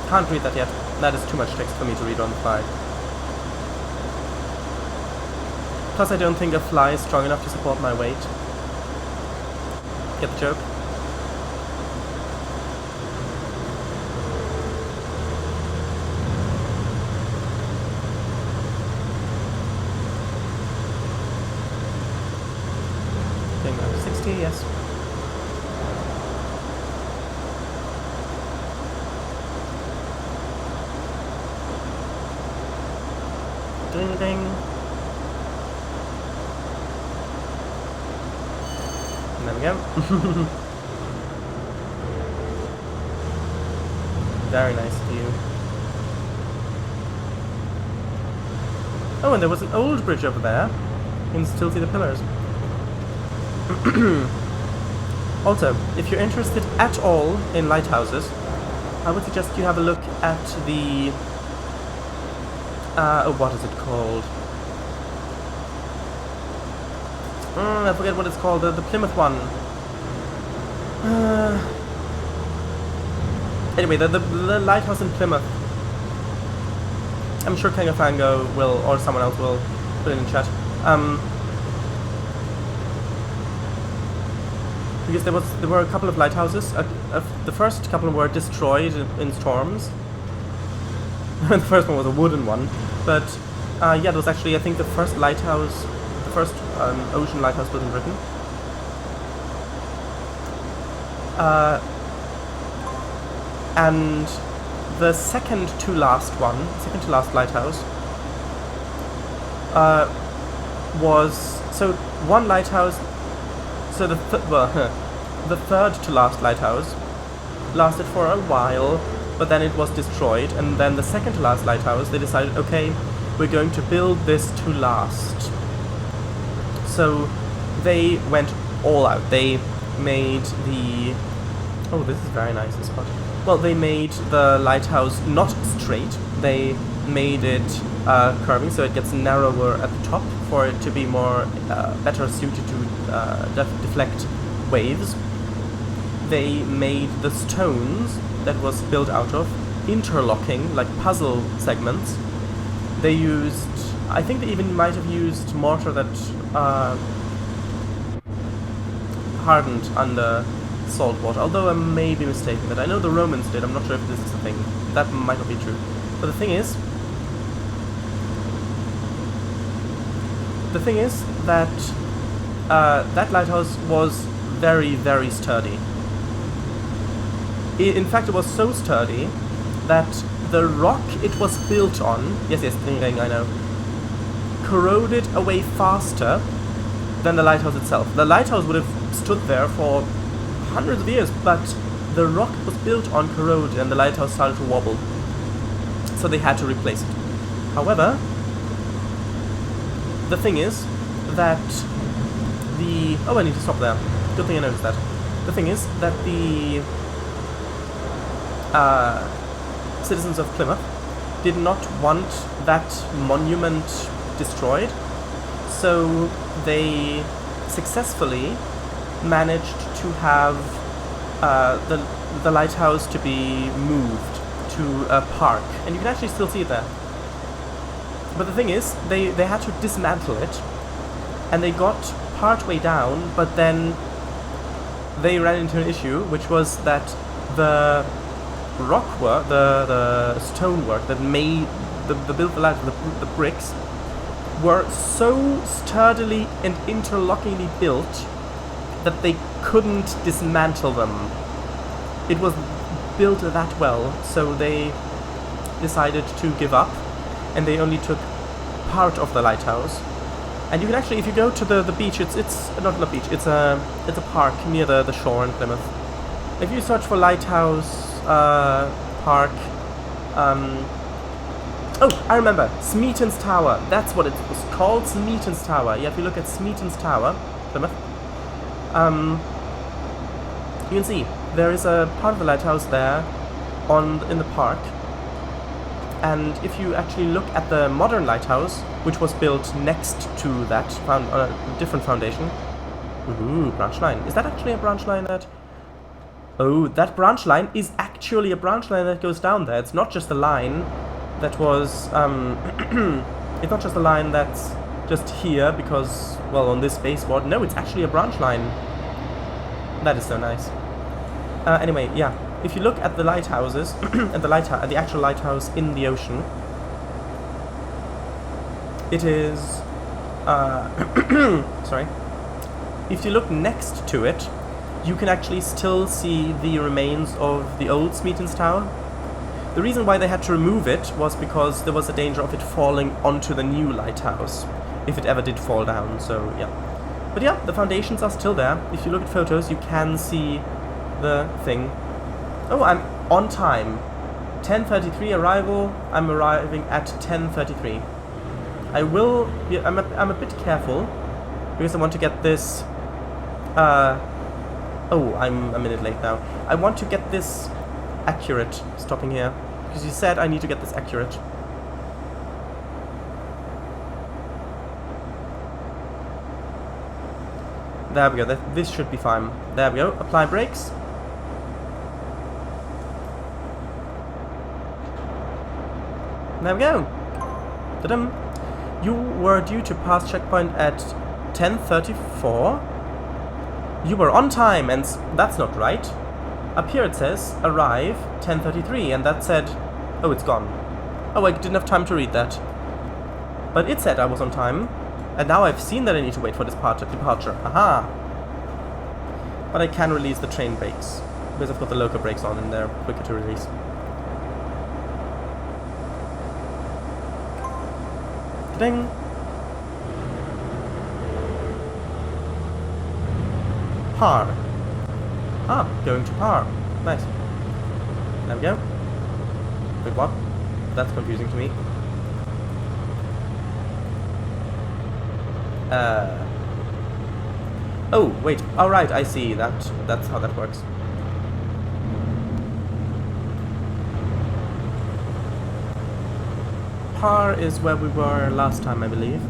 Can't read that yet. That is too much text for me to read on the fly. Plus, I don't think a fly is strong enough to support my weight. Get the joke? Getting around 60, yes. Ding ding. And there we go. Very nice view. Oh, and there was an old bridge over there. You can still see the pillars. Also, if you're interested at all in lighthouses, I would suggest you have a look at the what is it called? I forget what it's called, the Plymouth one. Anyway, the lighthouse in Plymouth. I'm sure Kangafango will, or someone else will, put it in chat. Because there were a couple of lighthouses. The first couple were destroyed in storms. The first one was a wooden one, but yeah, it was actually, I think, the first lighthouse, the first ocean lighthouse built in Britain. And the second to last lighthouse was, so one lighthouse, so the third to last lighthouse lasted for a while, but then it was destroyed, and then the second to last lighthouse, they decided, okay, we're going to build this to last. So they went all out. They made the... Oh, this is very nice, this spot. Well, they made the lighthouse not straight. They made it curving, so it gets narrower at the top for it to be more better suited to deflect waves. They made the stones that was built out of interlocking, like puzzle segments. They used, I think they even might have used mortar that hardened under salt water, although I may be mistaken. That I know the Romans did. I'm not sure if this is a thing. That might not be true. But the thing is that that lighthouse was very, very sturdy. In fact, it was so sturdy that the rock it was built on, yes, I know, corroded away faster than the lighthouse itself. The lighthouse would have stood there for hundreds of years, but the rock it was built on corroded and the lighthouse started to wobble. So they had to replace it. However, the thing is that the... Oh, I need to stop there. Good thing I noticed that. The thing is that the citizens of Plymouth did not want that monument destroyed, so they successfully managed to have the lighthouse to be moved to a park, and you can actually still see it there. But the thing is, they had to dismantle it, and they got part way down, but then they ran into an issue, which was that the rock work, the stone work that made the built the lighthouse, the bricks, were so sturdily and interlockingly built that they couldn't dismantle them. It was built that well, so they decided to give up, and they only took part of the lighthouse And you can actually, if you go to the beach, it's not a beach, it's a park near the shore in Plymouth. If you search for Lighthouse Park, oh, I remember, Smeaton's Tower. That's what it was called, Smeaton's Tower. Yeah, if you look at Smeaton's Tower, Plymouth, you can see there is a part of the lighthouse there in the park. And if you actually look at the modern lighthouse, which was built next to that, different foundation. Ooh, branch line. Is that actually a branch line that... Oh, that branch line is actually a branch line that goes down there. It's not just a line that was... it's not just a line that's just here because, well, on this baseboard. No, it's actually a branch line. That is so nice. Anyway, yeah. If you look at the lighthouses, and the actual lighthouse in the ocean, it is, sorry. If you look next to it, you can actually still see the remains of the old Smeaton's Tower. The reason why they had to remove it was because there was a danger of it falling onto the new lighthouse, if it ever did fall down, so yeah. But yeah, the foundations are still there. If you look at photos, you can see the thing. Oh, I'm on time. 10:33 arrival. I'm arriving at 10:33. I will... Yeah, I'm a bit careful because I want to get this... oh, I'm a minute late now. I want to get this accurate, stopping here. Because you said I need to get this accurate. There we go. This should be fine. There we go. Apply brakes. There we go. Ta-dum. You were due to pass checkpoint at 10:34. You were on time, and that's not right. Up here it says arrive 10:33, and that said, oh, it's gone. Oh, I didn't have time to read that. But it said I was on time, and now I've seen that I need to wait for this departure. Aha! But I can release the train brakes because I've got the local brakes on, and they're quicker to release. Ding. Par. Ah, going to par. Nice. There we go. Wait, what? That's confusing to me. Oh, wait. Alright, I see. That's how that works. Par is where we were last time, I believe.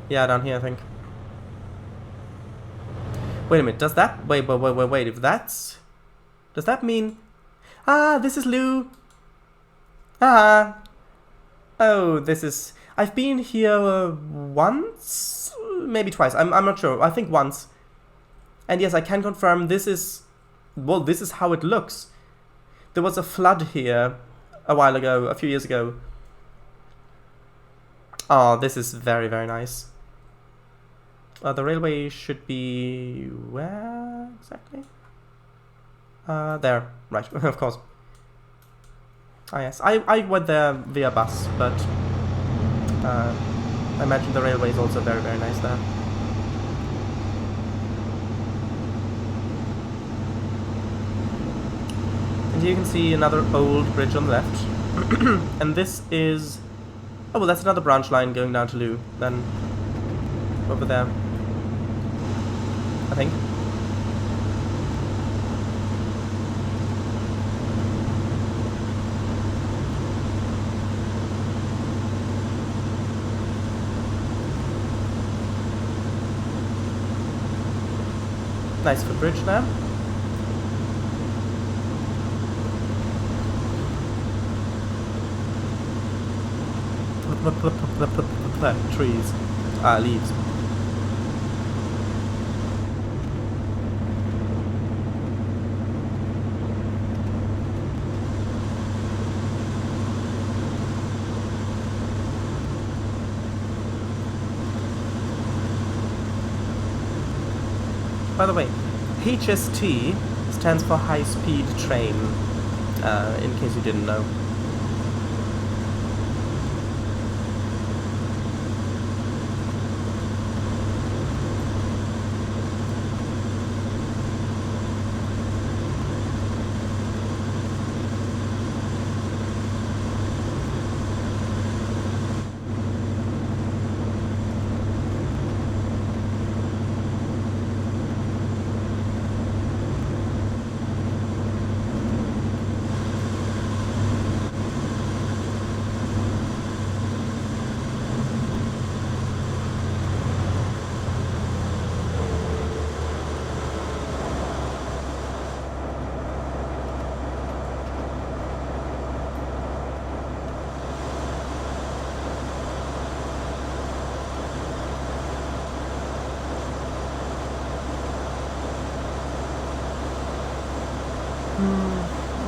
Yeah, down here, I think. Wait a minute, does that... Wait, if that's... Does that mean... Ah, this is Lou! Ah! Oh, this is... I've been here once? Maybe twice. I'm not sure. I think once. And yes, I can confirm this is... Well, this is how it looks. There was a flood here a while ago, a few years ago. Oh, this is very, very nice. The railway should be... Where exactly? There. Right, of course. Ah, yes. I went there via bus, but I imagine the railway is also very, very nice there. And here you can see another old bridge on the left. And this is... Oh, well, that's another branch line going down to Lou, then over there, I think. Nice footbridge there. Trees. Leaves. By the way, HST stands for High Speed Train, in case you didn't know.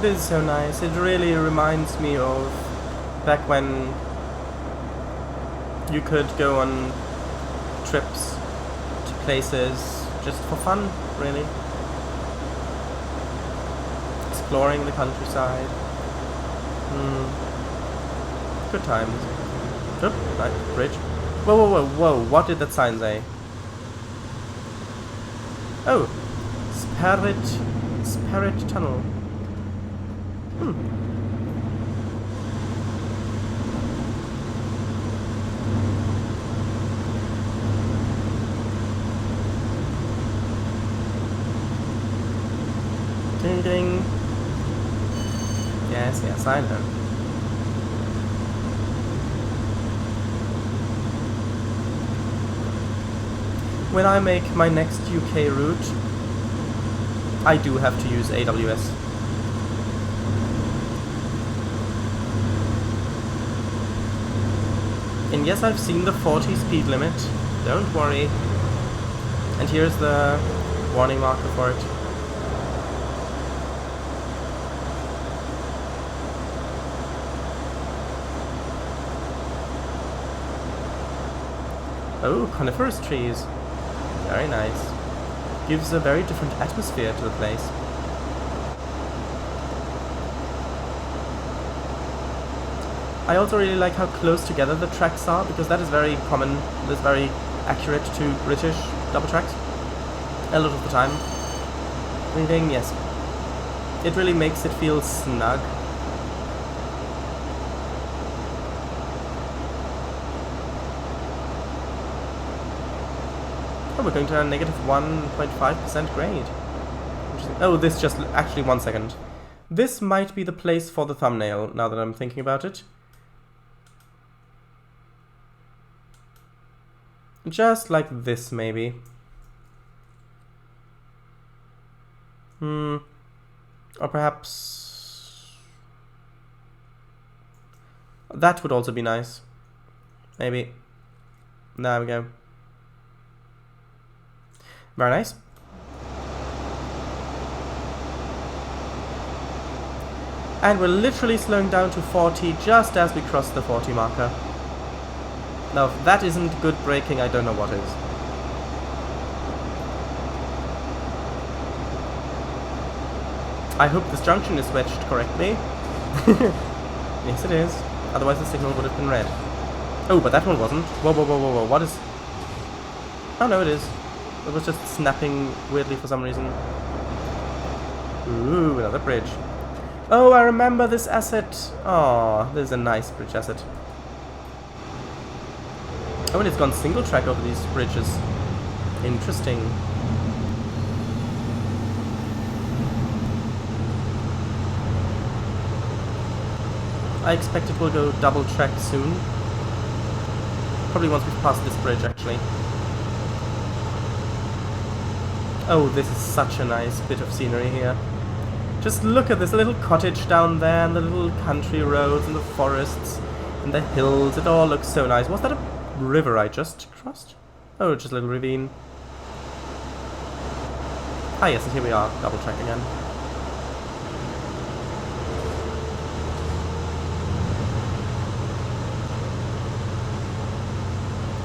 This is so nice. It really reminds me of back when you could go on trips to places just for fun, really. Exploring the countryside. Good times. Oh, nice bridge. Whoa, whoa, whoa, whoa. What did that sign say? Oh. Spirit Tunnel. Ding ding. Yes, yes, I know. When I make my next UK route, I do have to use AWS. And yes, I've seen the 40 speed limit, don't worry. And here's the warning marker for it. Oh, coniferous trees. Very nice. Gives a very different atmosphere to the place. I also really like how close together the tracks are, because that is very common, that's very accurate to British double tracks. A lot of the time. Ding, yes. It really makes it feel snug. Oh, we're going to a negative 1.5% grade. Oh, this just... actually, 1 second. This might be the place for the thumbnail, now that I'm thinking about it. Just like this, maybe. Or perhaps... that would also be nice. Maybe. There we go. Very nice. And we're literally slowing down to 40 just as we cross the 40 marker. Now, if that isn't good braking, I don't know what is. I hope this junction is wedged correctly. Yes, it is. Otherwise the signal would have been red. Oh, but that one wasn't. Whoa, whoa, whoa, whoa, whoa. What is... oh, no, it is. It was just snapping weirdly for some reason. Ooh, another bridge. Oh, I remember this asset. Oh, this is a nice bridge asset. Oh, and it's gone single track over these bridges. Interesting. I expect it will go double track soon. Probably once we've passed this bridge, actually. Oh, this is such a nice bit of scenery here. Just look at this little cottage down there, and the little country roads, and the forests, and the hills. It all looks so nice. Was that a river I just crossed? Oh, just a little ravine. Ah yes, and here we are, double track again.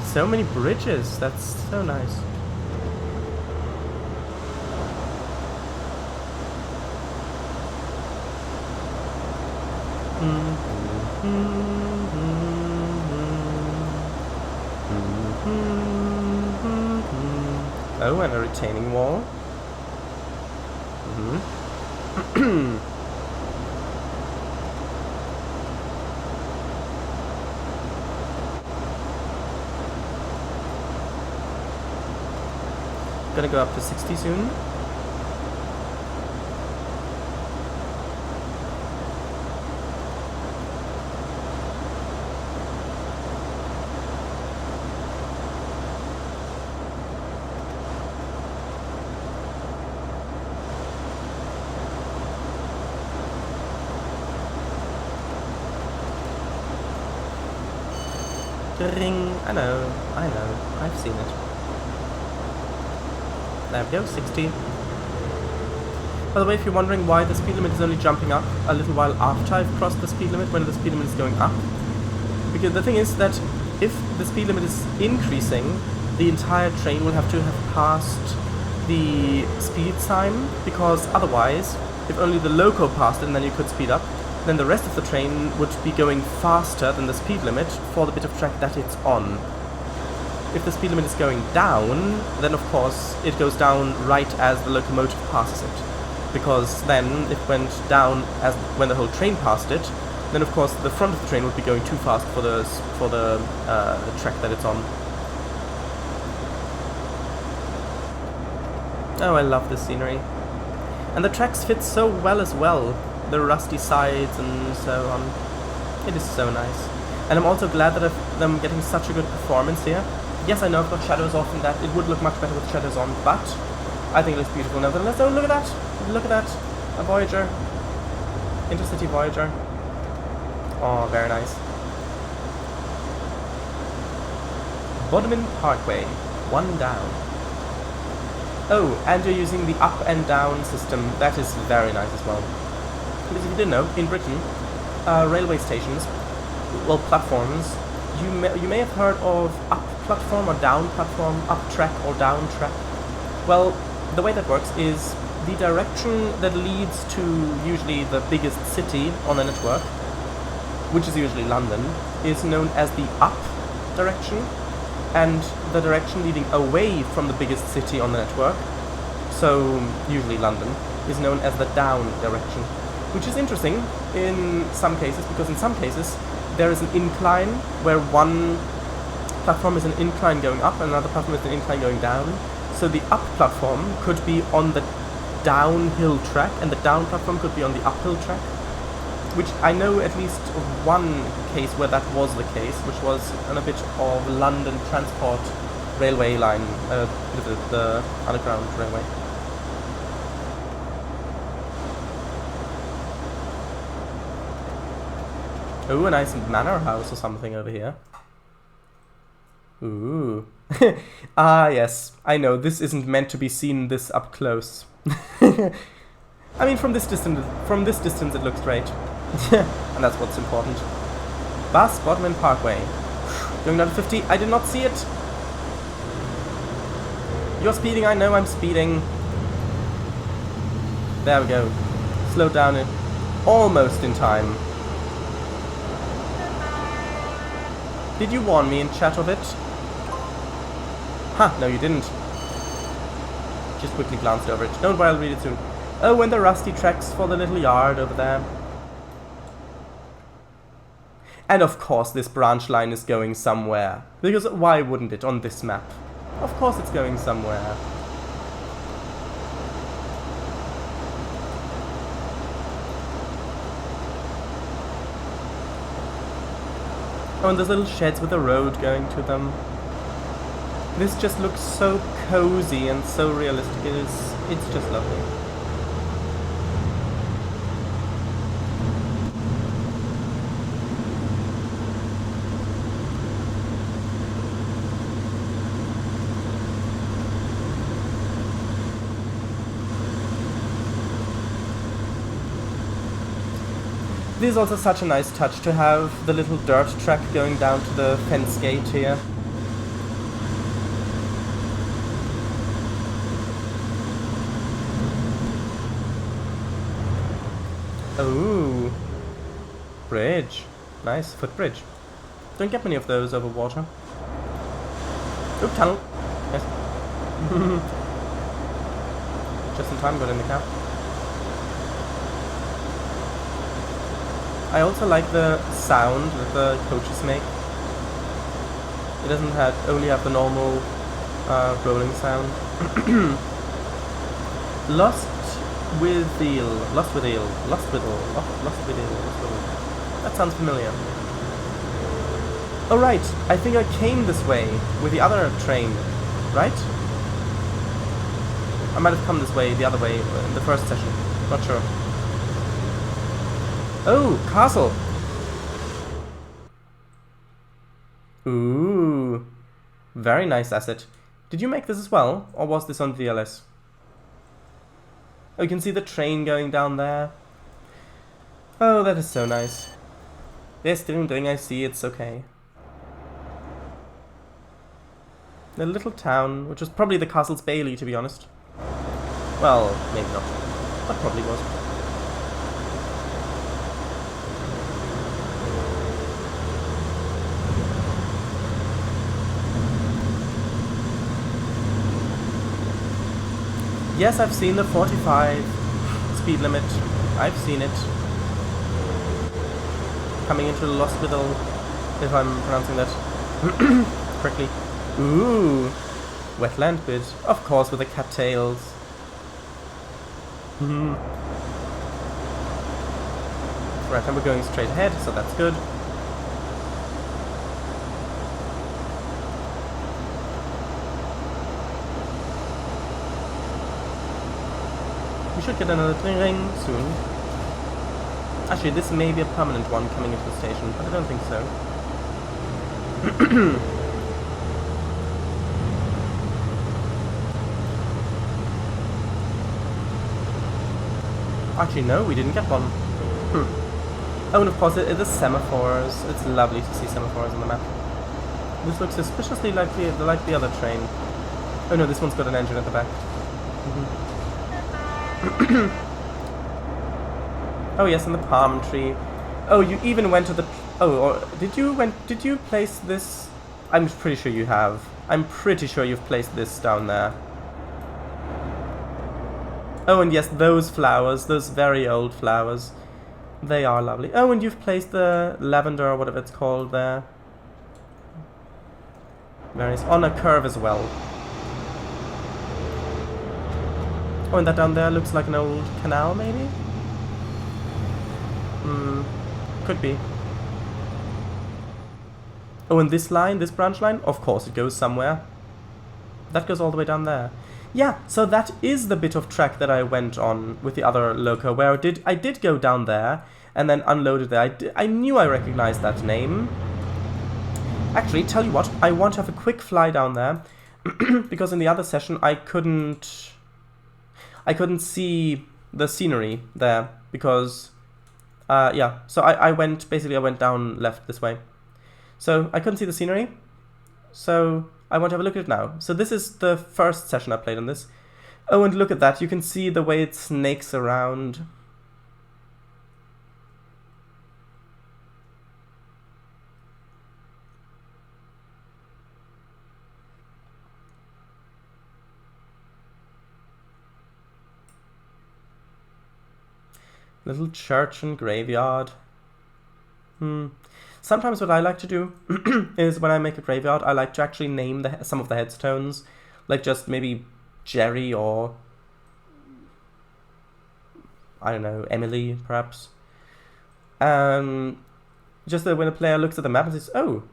So many bridges, that's so nice. Oh, and a retaining wall. Gonna go up to 60 soon. Ring. I know, I've seen it. There we go, 60. By the way, if you're wondering why the speed limit is only jumping up a little while after I've crossed the speed limit, when the speed limit is going up, because the thing is that if the speed limit is increasing, the entire train will have to have passed the speed sign, because otherwise, if only the loco passed it and then you could speed up, then the rest of the train would be going faster than the speed limit for the bit of track that it's on. If the speed limit is going down, then of course it goes down right as the locomotive passes it. Because then it went down as when the whole train passed it, then of course the front of the train would be going too fast for the track that it's on. Oh, I love this scenery. And the tracks fit so well as well. The rusty sides and so on. It is so nice. And I'm also glad that I'm getting such a good performance here. Yes, I know I've got shadows off and that it would look much better with shadows on, but I think it looks beautiful nevertheless. Oh, look at that! Look at that! A Voyager. Intercity Voyager. Oh, very nice. Bodmin Parkway. One down. Oh, and you're using the up and down system. That is very nice as well. Because if you didn't know, in Britain, railway stations, well, platforms, you may have heard of up platform or down platform, up track or down track. Well, the way that works is the direction that leads to usually the biggest city on the network, which is usually London, is known as the up direction, and the direction leading away from the biggest city on the network, so usually London, is known as the down direction. Which is interesting in some cases, because in some cases there is an incline where one platform is an incline going up and another platform is an incline going down. So the up platform could be on the downhill track and the down platform could be on the uphill track. Which I know at least one case where that was the case, which was on a bit of London Transport railway line, the underground railway. Oh, a nice manor house or something over here. Ooh. Ah, yes. I know, this isn't meant to be seen this up close. I mean, from this distance it looks great. And that's what's important. Bus Bodmin Parkway. Going down to 50. I did not see it. You're speeding, I know I'm speeding. There we go. Slow down it. Almost in time. Did you warn me in chat of it? Ha, no you didn't. Just quickly glanced over it. Don't worry, I'll read it soon. Oh, and the rusty tracks for the little yard over there. And of course this branch line is going somewhere. Because why wouldn't it on this map? Of course it's going somewhere. Oh, and there's little sheds with a road going to them. This just looks so cozy and so realistic. It's just lovely. This is also such a nice touch to have the little dirt track going down to the fence gate here. Ooh. bridge. Nice, footbridge. Don't get many of those over water. Oop, tunnel. Yes. Just in time, got in the cab. I also like the sound that the coaches make. It doesn't only have the normal rolling sound. Lost with eel. That sounds familiar. Oh right, I think I came this way with the other train, right? I might have come this way, the other way, in the first session. Not sure. Oh, castle! Ooh, very nice asset. Did you make this as well, or was this on DLS? Oh, you can see the train going down there. Oh, that is so nice. There's still doing, I see, it's okay. The little town, which was probably the castle's bailey, to be honest. Well, maybe not, but probably was. Yes, I've seen the 45 speed limit. I've seen it. Coming into the hospital, if I'm pronouncing that correctly. Ooh, wetland bit. Of course, with the cattails. Right, and we're going straight ahead, so that's good. We should get another ring soon. Actually, this may be a permanent one coming into the station, but I don't think so. Actually, no, we didn't get one. Oh, and of course, it is semaphores. It's lovely to see semaphores on the map. This looks suspiciously like the other train. Oh no, this one's got an engine at the back. Oh yes, and the palm tree. Oh, you even went to the... Oh, or did you place this? I'm pretty sure you have. I'm pretty sure you've placed this down there. Oh, and yes, those flowers, those very old flowers. They are lovely. Oh, and you've placed the lavender or whatever it's called there. Very nice. On a curve as well. Oh, and that down there looks like an old canal, maybe? Could be. Oh, and this line, this branch line? Of course, it goes somewhere. That goes all the way down there. Yeah, so that is the bit of track that I went on with the other loco, where I did go down there and then unloaded there. I knew I recognized that name. Actually, tell you what, I want to have a quick fly down there because in the other session I couldn't see the scenery there because yeah, so I went down left this way. So I couldn't see the scenery. So I want to have a look at it now. So this is the first session I played on this. Oh, and look at that. You can see the way it snakes around. Little church and graveyard. Sometimes what I like to do is when I make a graveyard, I like to actually name some of the headstones. Like just maybe Jerry or, I don't know, Emily, perhaps. Just that when a player looks at the map and says, oh,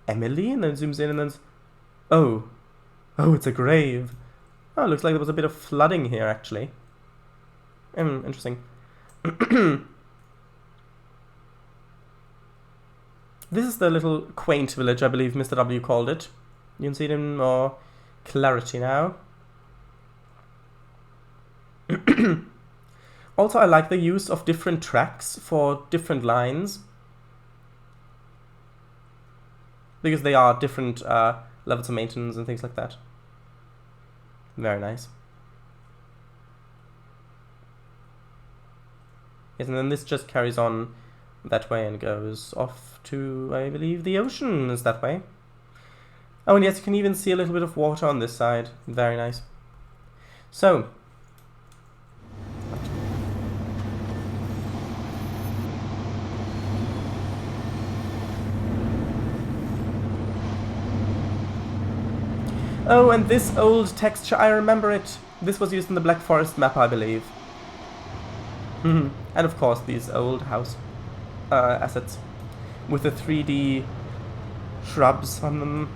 Emily, and then zooms in and then, oh, it's a grave. Oh, it looks like there was a bit of flooding here, actually. Interesting. This is the little quaint village, I believe Mr. W called it. You can see it in more clarity now. Also, I like the use of different tracks for different lines, because they are different levels of maintenance and things like that. Very nice. Yes, and then this just carries on that way and goes off to, I believe, the ocean is that way. Oh, and yes, you can even see a little bit of water on this side. Very nice. So, oh, and this old texture, I remember it. This was used in the Black Forest map, I believe. And of course, these old house assets with the 3D shrubs on them.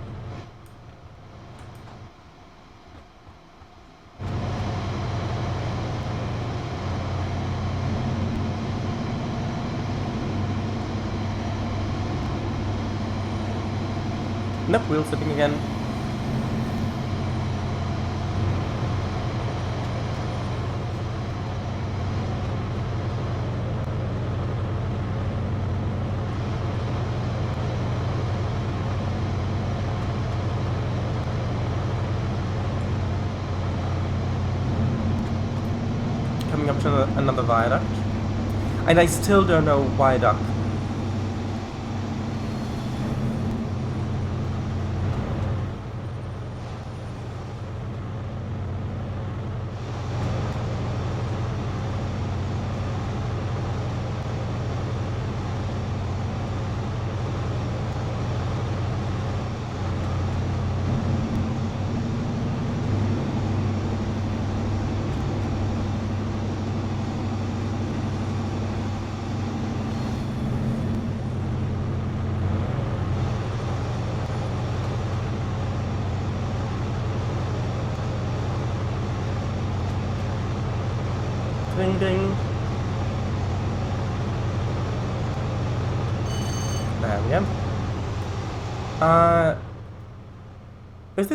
Nope, wheel slipping again. Coming up to another viaduct. And I still don't know why duck. Ding ding. There we go. Is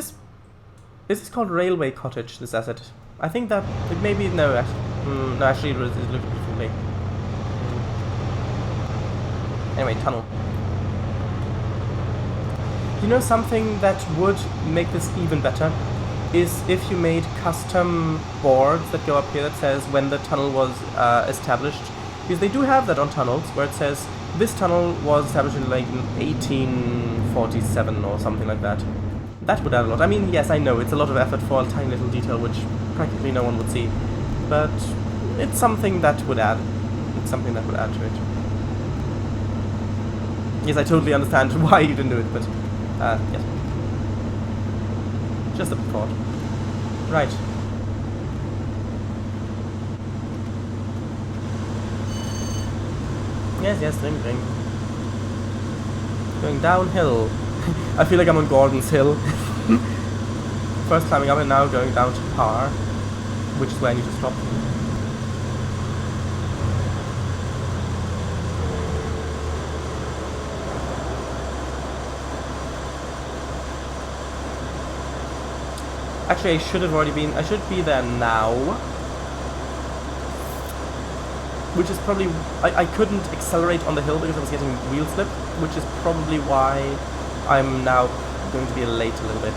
this called Railway Cottage, this asset? I think that it may be, no, actually it looked differently. Anyway, tunnel. You know, something that would make this even better is if you made custom boards that go up here that says when the tunnel was established. Because they do have that on tunnels, where it says this tunnel was established in like 1847 or something like that. That would add a lot. I mean, yes, I know, it's a lot of effort for a tiny little detail which practically no one would see. But it's something that would add. It's something that would add to it. Yes, I totally understand why you didn't do it, but yes. Just a thought. Right. Yes, ring. Going downhill. I feel like I'm on Gordon's Hill. First climbing up and now going down to par, which is where I need to stop. Actually, I should have already been. I should be there now. Which is probably. I couldn't accelerate on the hill because I was getting wheel slip, which is probably why I'm now going to be late a little bit.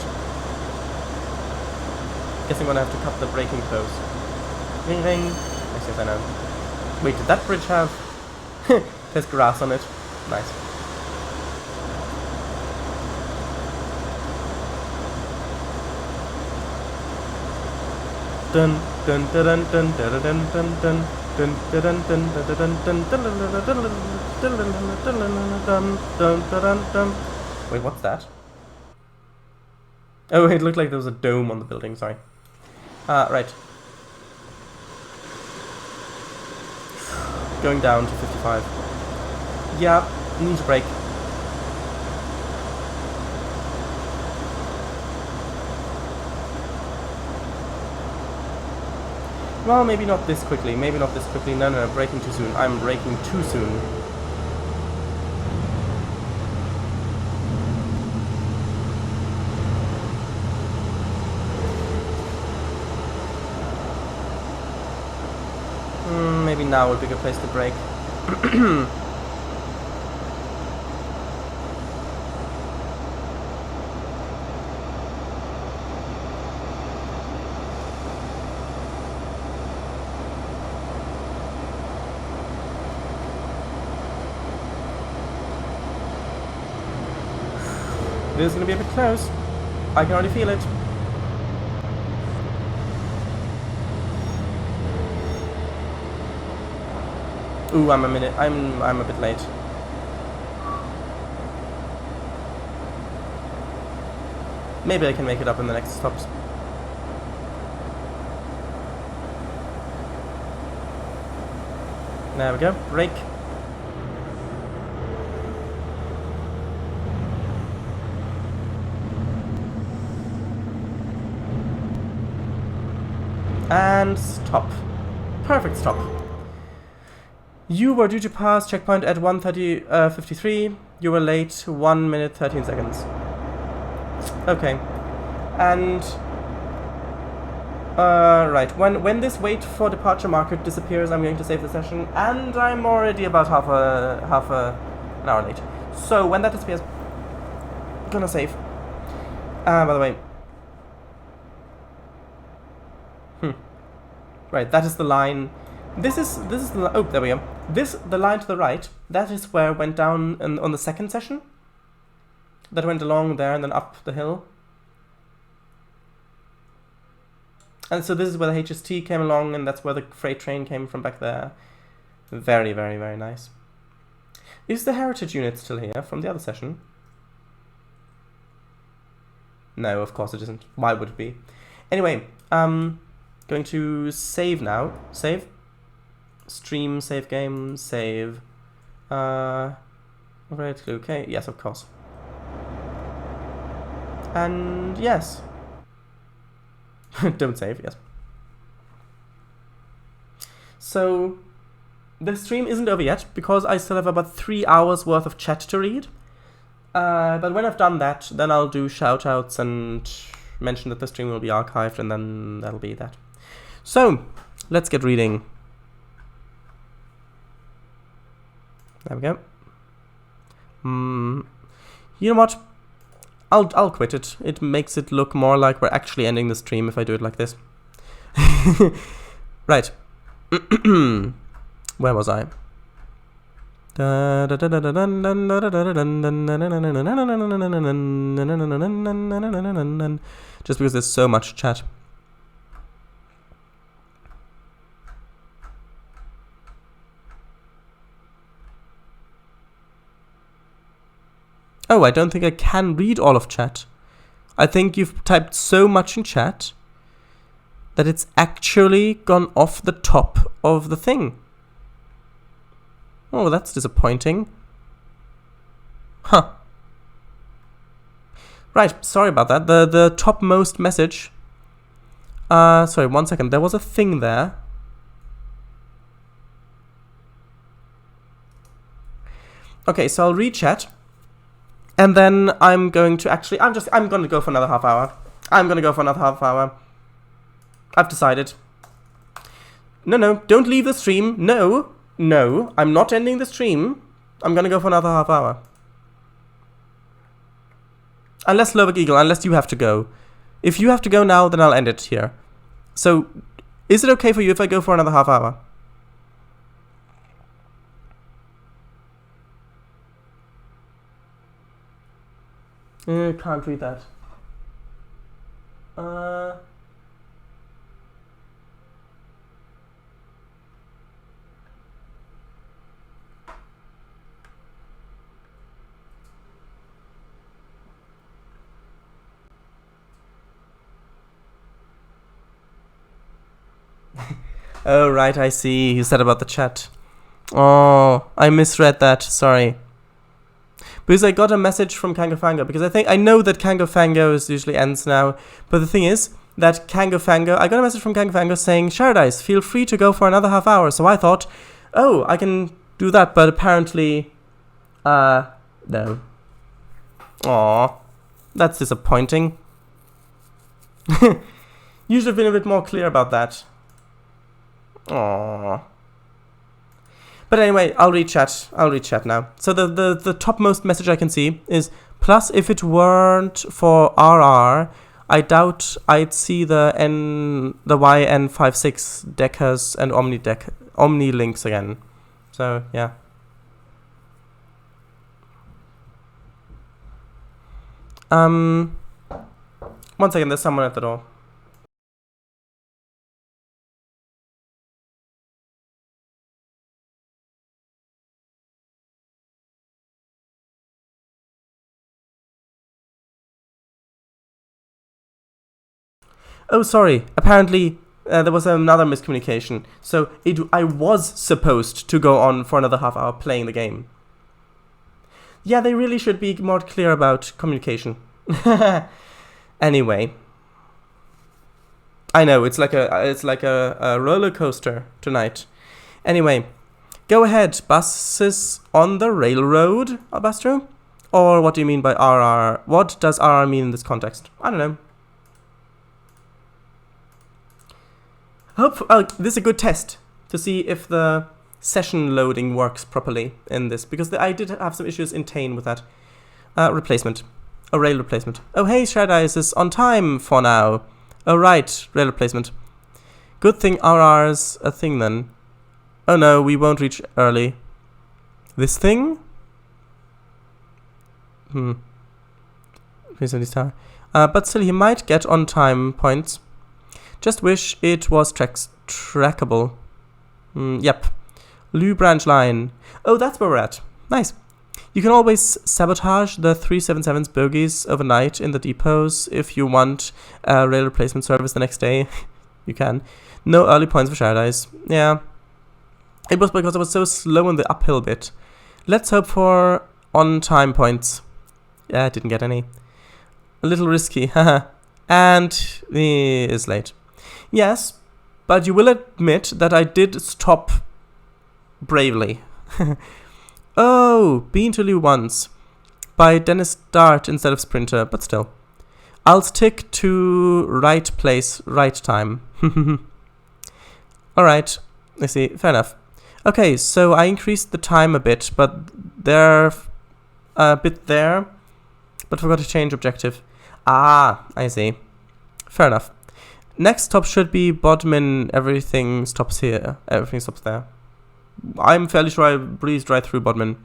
Guessing when I have to cut the braking close. Ring ring. Yes, I know. Wait, did that bridge have. There's grass on it. Nice. Dun dun dun dun dun dun dun dun dun dun dun dun dun dun. Wait, what's that? Oh, it looked like there was a dome on the building, sorry. Right. Going down to 55. Yeah, need to brake. Well, maybe not this quickly, maybe not this quickly. No, braking too soon. I'm braking too soon. Maybe now would be a good place to brake. is going to be a bit close. I can already feel it. Ooh, I'm a bit late. Maybe I can make it up in the next stops. There we go. Brake. And stop. Perfect stop. You were due to pass checkpoint at 1:53. You were late 1 minute 13 seconds. Okay. And right. When this wait for departure marker disappears, I'm going to save the session, and I'm already about half an hour late. So when that disappears, I'm gonna save. By the way. Right, that is the line. This is the, oh, there we go. The line to the right, that is where it went down on the second session. That went along there and then up the hill. And so this is where the HST came along, and that's where the freight train came from back there. Very, very, very nice. Is the heritage unit still here from the other session? No, of course it isn't. Why would it be? Anyway, going to save now. Save. Stream, save game, save. Right, okay, yes, of course. And yes. Don't save, yes. So, the stream isn't over yet, because I still have about 3 hours worth of chat to read. But when I've done that, then I'll do shoutouts and mention that the stream will be archived, and then that'll be that. So, let's get reading. There we go. You know what? I'll quit it. It makes it look more like we're actually ending the stream if I do it like this. Right. Where was I? Just because there's so much chat. Oh, I don't think I can read all of chat. I think you've typed so much in chat that it's actually gone off the top of the thing. Oh, that's disappointing. Huh. Right, sorry about that. The topmost message. Sorry, 1 second. There was a thing there. Okay, so I'll read chat. And then I'm going to actually, I'm going to go for another half hour. I've decided. No, don't leave the stream. No, I'm not ending the stream. I'm going to go for another half hour. Unless Lovik Eagle, unless you have to go. If you have to go now, then I'll end it here. So, is it okay for you if I go for another half hour? Can't read that. Oh, right, I see. You said about the chat. Oh, I misread that. Sorry. Because I got a message from Kango Fango, because I know that Kango Fango usually ends now, but the thing is that Kango Fango, I got a message from Kango Fango saying, Shardice, feel free to go for another half hour. So I thought, oh, I can do that, but apparently, no. Aw, that's disappointing. You should have been a bit more clear about that. Aww. But anyway, I'll read chat now. So the topmost message I can see is, plus if it weren't for RR, I doubt I'd see the YN56 deckers and Omni links again. So yeah. One second, there's someone at the door. Oh, sorry. Apparently, there was another miscommunication. So I was supposed to go on for another half hour playing the game. Yeah, they really should be more clear about communication. Anyway, I know it's like a roller coaster tonight. Anyway, go ahead. Buses on the railroad, Albastro? Or what do you mean by RR? What does RR mean in this context? I don't know. This is a good test to see if the session loading works properly in this, because I did have some issues in Tane with that. Replacement. A rail replacement. Oh, hey, Shared Eyes is on time for now. Oh, right, rail replacement. Good thing RR's a thing then. Oh no, we won't reach early. This thing? But still, he might get on time points. Just wish it was trackable. Yep. Lou branch line. Oh, that's where we're at. Nice. You can always sabotage the 377's bogies overnight in the depots if you want a rail replacement service the next day. You can. No early points for Shared Eyes. Yeah. It was because I was so slow in the uphill bit. Let's hope for on-time points. Yeah, I didn't get any. A little risky, haha. And he is late. Yes, but you will admit that I did stop bravely. Oh, been to Lou once. By Dennis Dart instead of Sprinter, but still. I'll stick to right place, right time. Alright, I see, fair enough. Okay, so I increased the time a bit, but but forgot to change objective. Ah, I see. Fair enough. Next stop should be Bodmin. Everything stops here. Everything stops there. I'm fairly sure I breezed right through Bodmin.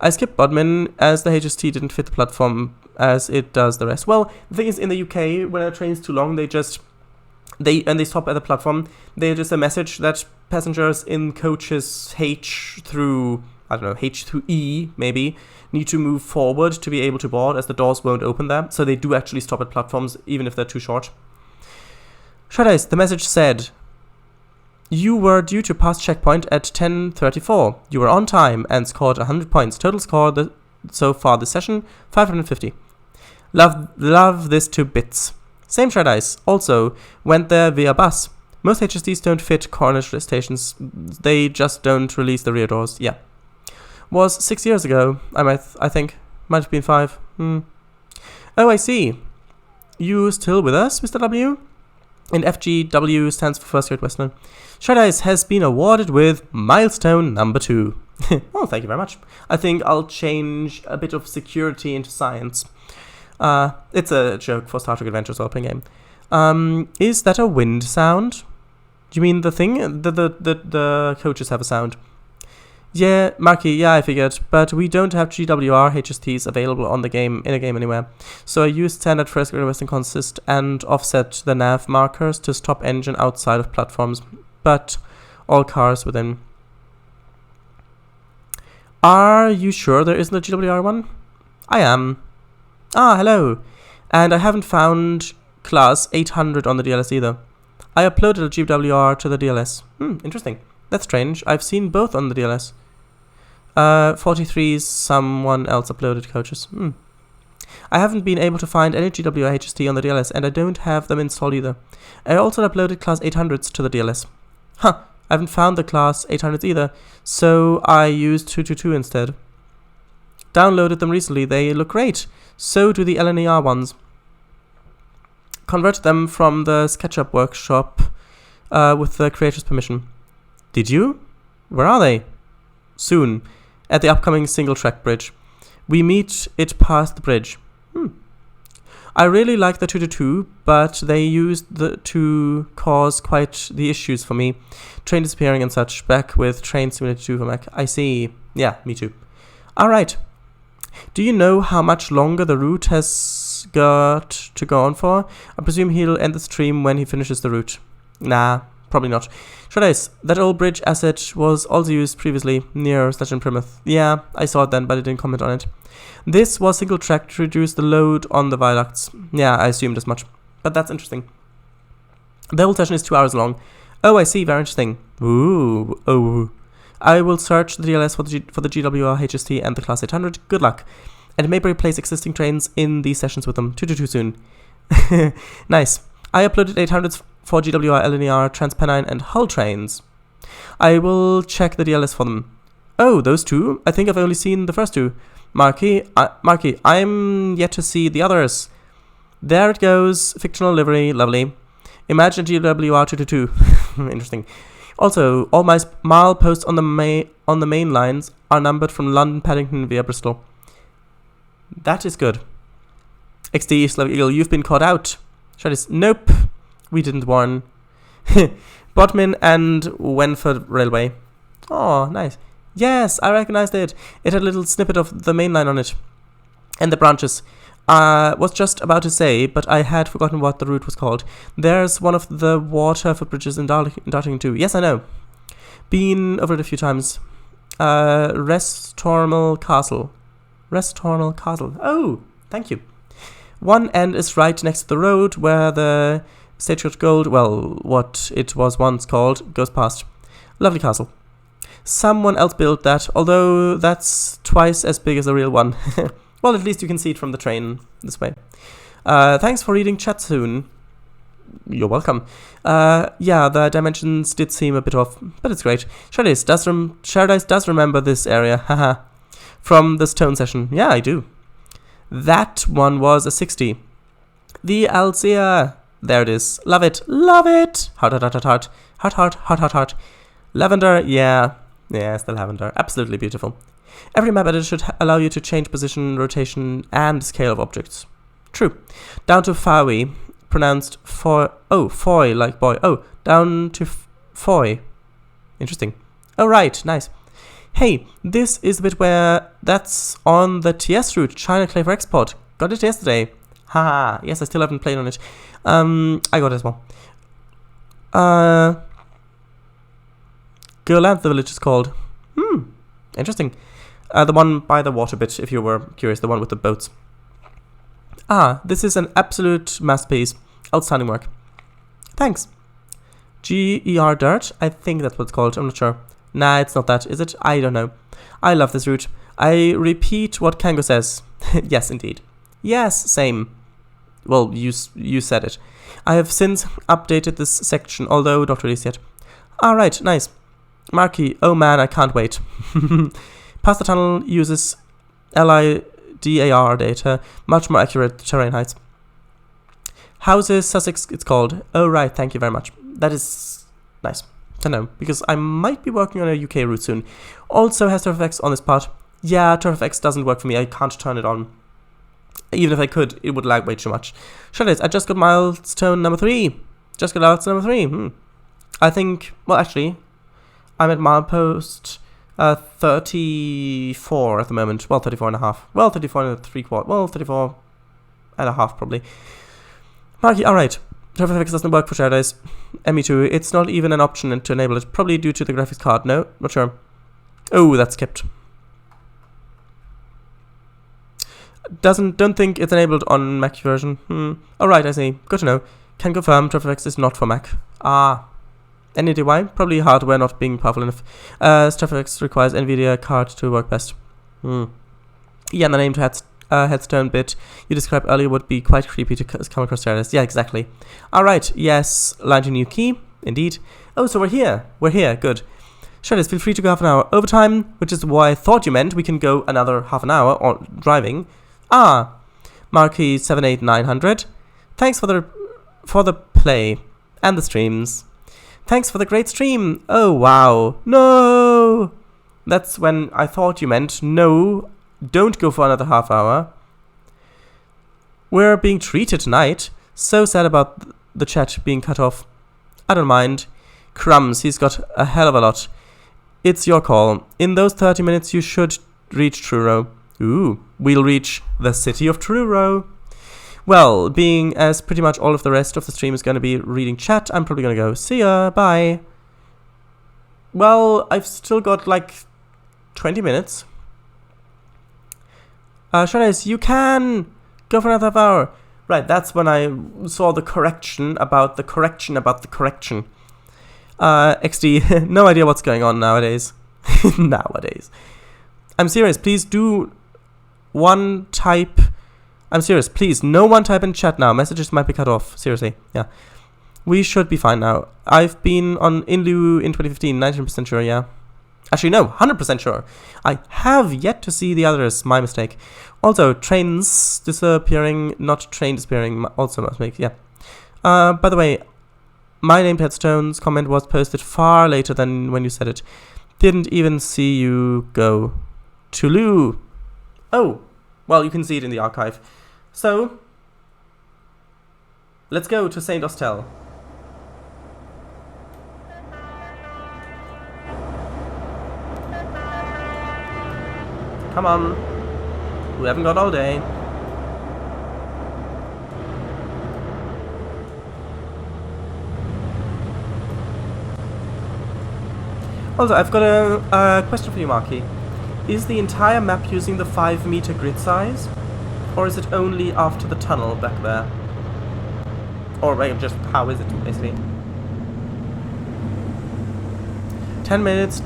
I skipped Bodmin as the HST didn't fit the platform as it does the rest. Well, the thing is, in the UK, when a train's too long, they stop at the platform. They just a message that passengers in coaches H through, I don't know, H through E, maybe, need to move forward to be able to board, as the doors won't open there. So they do actually stop at platforms, even if they're too short. Shared Eyes, the message said, you were due to pass checkpoint at 10:34. You were on time and scored 100 points. Total score so far this session, 550. Love this to bits. Same Shared Eyes. Also, went there via bus. Most HSDs don't fit Cornish stations. They just don't release the rear doors. Yeah. Was 6 years ago, I think. Might have been 5. Oh, I see. You still with us, Mr. W? And FGW stands for First Great Western. Shared Eyes has been awarded with milestone number 2. Oh, thank you very much. I think I'll change a bit of security into science. It's a joke for Star Trek Adventures role-playing game. Is that a wind sound? Do you mean the thing? The coaches have a sound. Yeah, Marky, yeah, I figured. But we don't have GWR HSTs available in a game anywhere. So I used standard First Great Western consist and offset the nav markers to stop engine outside of platforms, but all cars within. Are you sure there isn't a GWR one? I am. Ah, hello. And I haven't found class 800 on the DLS either. I uploaded a GWR to the DLS. Interesting. That's strange. I've seen both on the DLS. 43's someone else uploaded coaches. I haven't been able to find any GWR HST on the DLS, and I don't have them installed either. I also uploaded class 800s to the DLS. I haven't found the class 800s either, so I used 222 instead. Downloaded them recently. They look great. So do the LNER ones. Converted them from the SketchUp workshop with the creator's permission. Did you? Where are they? Soon. At the upcoming single-track bridge. We meet it past the bridge. I really like the 222, but they used to cause quite the issues for me. Train disappearing and such, back with Train Simulator 2 for Mac. I see. Yeah, me too. Alright. Do you know how much longer the route has got to go on for? I presume he'll end the stream when he finishes the route. Nah, probably not. Trainz, that old bridge asset was also used previously near Station Plymouth. Yeah, I saw it then, but I didn't comment on it. This was single track to reduce the load on the viaducts. Yeah, I assumed as much. But that's interesting. The whole session is 2 hours long. Oh, I see. Very interesting. Ooh. Oh. I will search the DLS for the GWR HST and the Class 800. Good luck. And maybe replace existing trains in these sessions with them. Too soon. Nice. I uploaded 800s for GWR, LNER, Transpennine, and Hull trains. I will check the DLS for them. Oh, those two? I think I've only seen the first two. Marky, I'm yet to see the others. There it goes. Fictional livery. Lovely. Imagine GWR 222. Interesting. Also, all my mile posts on the main lines are numbered from London Paddington via Bristol. That is good. XD Slav Eagle, you've been caught out. Trainz, nope, we didn't warn. Bodmin and Wenford Railway. Oh, nice. Yes, I recognized it. It had a little snippet of the main line on it. And the branches. Was just about to say, but I had forgotten what the route was called. There's one of the water footbridges in Dartington too. Yes, I know. Been over it a few times. Restormal Castle. Restormal Castle. Oh, thank you. One end is right next to the road where the Stagecoach Gold, well, what it was once called, goes past. Lovely castle. Someone else built that, although that's twice as big as the real one. Well, at least you can see it from the train this way. Thanks for reading chat soon. You're welcome. Yeah, the dimensions did seem a bit off, but it's great. Paradise does remember this area, haha. From the stone session. Yeah, I do. That one was a 60. The Alzea. There it is. Love it. Love it. Heart, heart, heart, heart. Heart, heart, heart, heart, heart. Lavender, yeah. Yeah, it's the lavender. Absolutely beautiful. Every map editor should allow you to change position, rotation, and scale of objects. True. Down to Fawi, pronounced foy. Oh, foy, like boy. Oh, down to foy. Interesting. Oh, right, nice. Hey, this is the bit where that's on the TS route, China Clay for Export. Got it yesterday. Haha, yes, I still haven't played on it. I got it as well. Girland, the village is called. Interesting. The one by the water bit, if you were curious, the one with the boats. Ah, this is an absolute masterpiece. Outstanding work. Thanks. GER Dirt? I think that's what it's called. I'm not sure. Nah, it's not that, is it? I don't know. I love this route. I repeat what Kango says. Yes, indeed. Yes, same. Well, you said it. I have since updated this section, although not released yet. Alright, nice. Marky, oh man, I can't wait. Past the tunnel uses LIDAR data, much more accurate terrain heights. Houses Sussex, it's called. Oh right, thank you very much. That is nice to know, because I might be working on a UK route soon. Also has TurfX on this part. Yeah, TurfX doesn't work for me, I can't turn it on. Even if I could, it would lag way too much. Trainz, I just got milestone number 3. Just got milestone number 3. I think, well actually, I'm at milepost 34 at the moment. Well, 34 and a half. Well, 34 and 3/4. Well, 34 and a half probably. Marky, alright. TurfX doesn't work for Paradise. Me too. It's not even an option to enable it. Probably due to the graphics card. No, not sure. Oh, that's skipped. Don't think it's enabled on Mac version. Alright, I see. Good to know. Can confirm TurfX is not for Mac. Ah. NVDY? Probably hardware not being powerful enough. TurfX requires NVIDIA card to work best. Yeah, and the name to headstone bit you described earlier would be quite creepy to come across Trainz. Yeah, exactly. Alright, yes, line to new key. Indeed. Oh, so we're here. We're here, good. Trainz, feel free to go half an hour overtime, which is why I thought you meant we can go another half an hour on driving. Ah, Marky 78900. Thanks for the play and the streams. Thanks for the great stream. Oh wow. No. That's when I thought you meant no. Don't go for another half hour. We're being treated tonight. So sad about the chat being cut off. I don't mind. Crumbs, he's got a hell of a lot. It's your call. In those 30 minutes you should reach Truro. Ooh, we'll reach the city of Truro. Well, being as pretty much all of the rest of the stream is going to be reading chat, I'm probably going to go, see ya, bye. Well, I've still got like 20 minutes. Trainz, you can go for another hour. Right, that's when I saw the correction about the correction about the correction. XD, no idea what's going on nowadays. Nowadays. I'm serious, please do one type. I'm serious, please, no one type in chat now. Messages might be cut off. Seriously, yeah. We should be fine now. I've been on Inlu in 2015, 19% sure, yeah. Actually, no, 100% sure. I have yet to see the others, my mistake. Also, trains disappearing, not train disappearing, also my mistake, yeah. By the way, my named Headstone's comment was posted far later than when you said it. Didn't even see you go. Tulu. Oh, well, you can see it in the archive. So, let's go to Saint Ostel. Come on. We haven't got all day. Also, I've got a question for you, Marky. Is the entire map using the 5-meter grid size? Or is it only after the tunnel back there? Or just how is it, basically? 10 minutes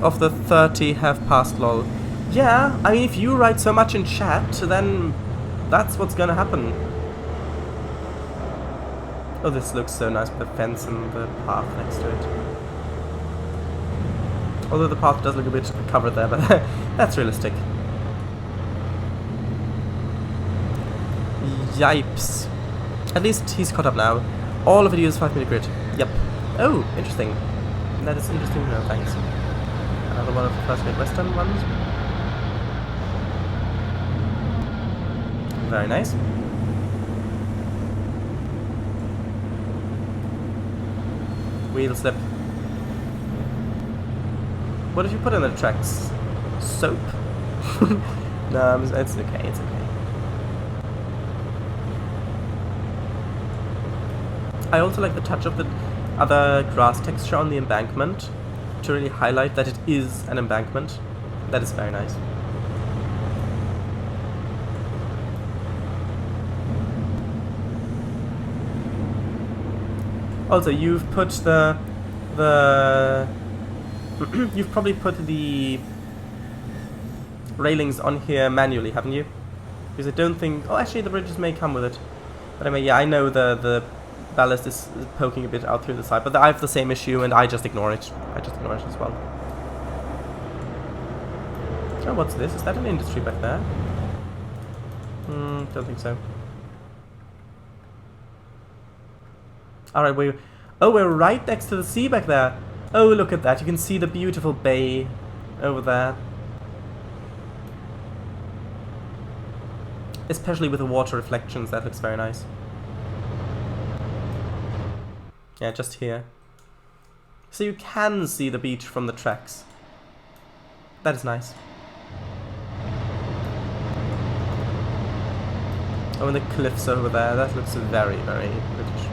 of the 30 have passed, lol. Yeah, I mean, if you write so much in chat, then that's what's gonna happen. Oh, this looks so nice with the fence and the path next to it. Although the path does look a bit covered there, but that's realistic. Yipes. At least he's caught up now. All of it uses 5-meter grid. Yep. Oh, interesting. That is interesting to know, thanks. Another one of the first Great Western ones. Very nice. Wheel slip. What did you put in the tracks? Soap? No, it's okay, it's okay. I also like the touch of the other grass texture on the embankment to really highlight that it is an embankment. That is very nice. Also, you've put you've probably put the railings on here manually, haven't you? Because I don't think... Oh, actually, the bridges may come with it. But I mean, yeah, I know the ballast is poking a bit out through the side, but I have the same issue, and I just ignore it. I just ignore it as well. Oh, what's this? Is that an industry back there? Don't think so. Alright, we're right next to the sea back there. Oh, look at that. You can see the beautiful bay over there. Especially with the water reflections, that looks very nice. Yeah, just here. So you can see the beach from the tracks. That is nice. Oh, and the cliffs over there. That looks very, very British.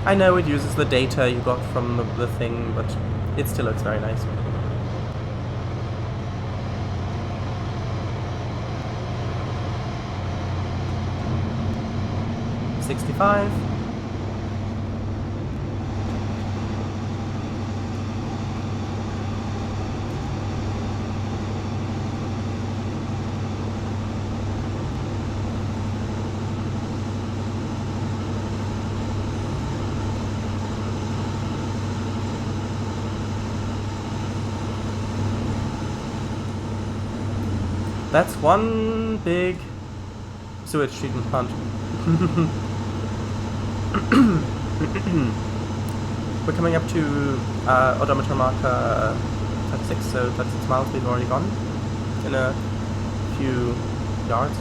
I know it uses the data you got from the thing, but it still looks very nice. $65. That's one big sewage treatment plant. We're coming up to odometer marker 36, so 36 miles we've already gone in a few yards.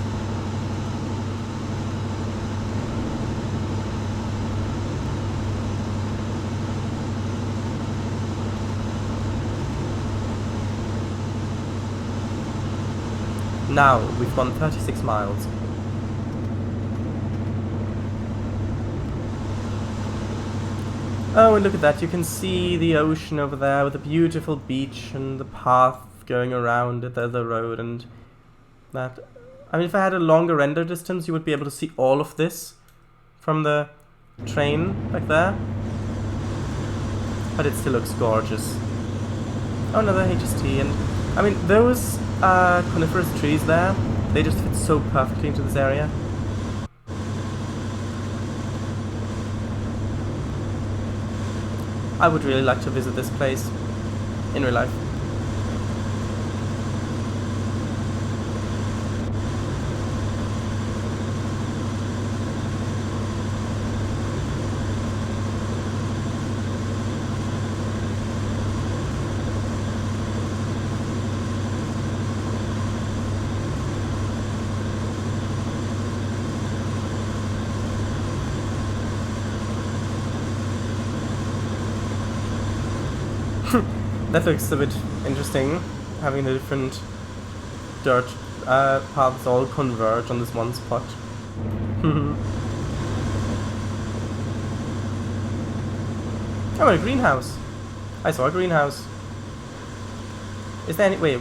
Now, we've gone 36 miles. Oh, and look at that, you can see the ocean over there with the beautiful beach and the path going around it, the road and that. I mean, if I had a longer render distance, you would be able to see all of this from the train back there. But it still looks gorgeous. Oh, another HST, and I mean, those coniferous trees there, they just fit so perfectly into this area. I would really like to visit this place in real life. That looks a bit interesting, having the different dirt paths all converge on this one spot. Oh, a greenhouse! I saw a greenhouse. Is there any— wait.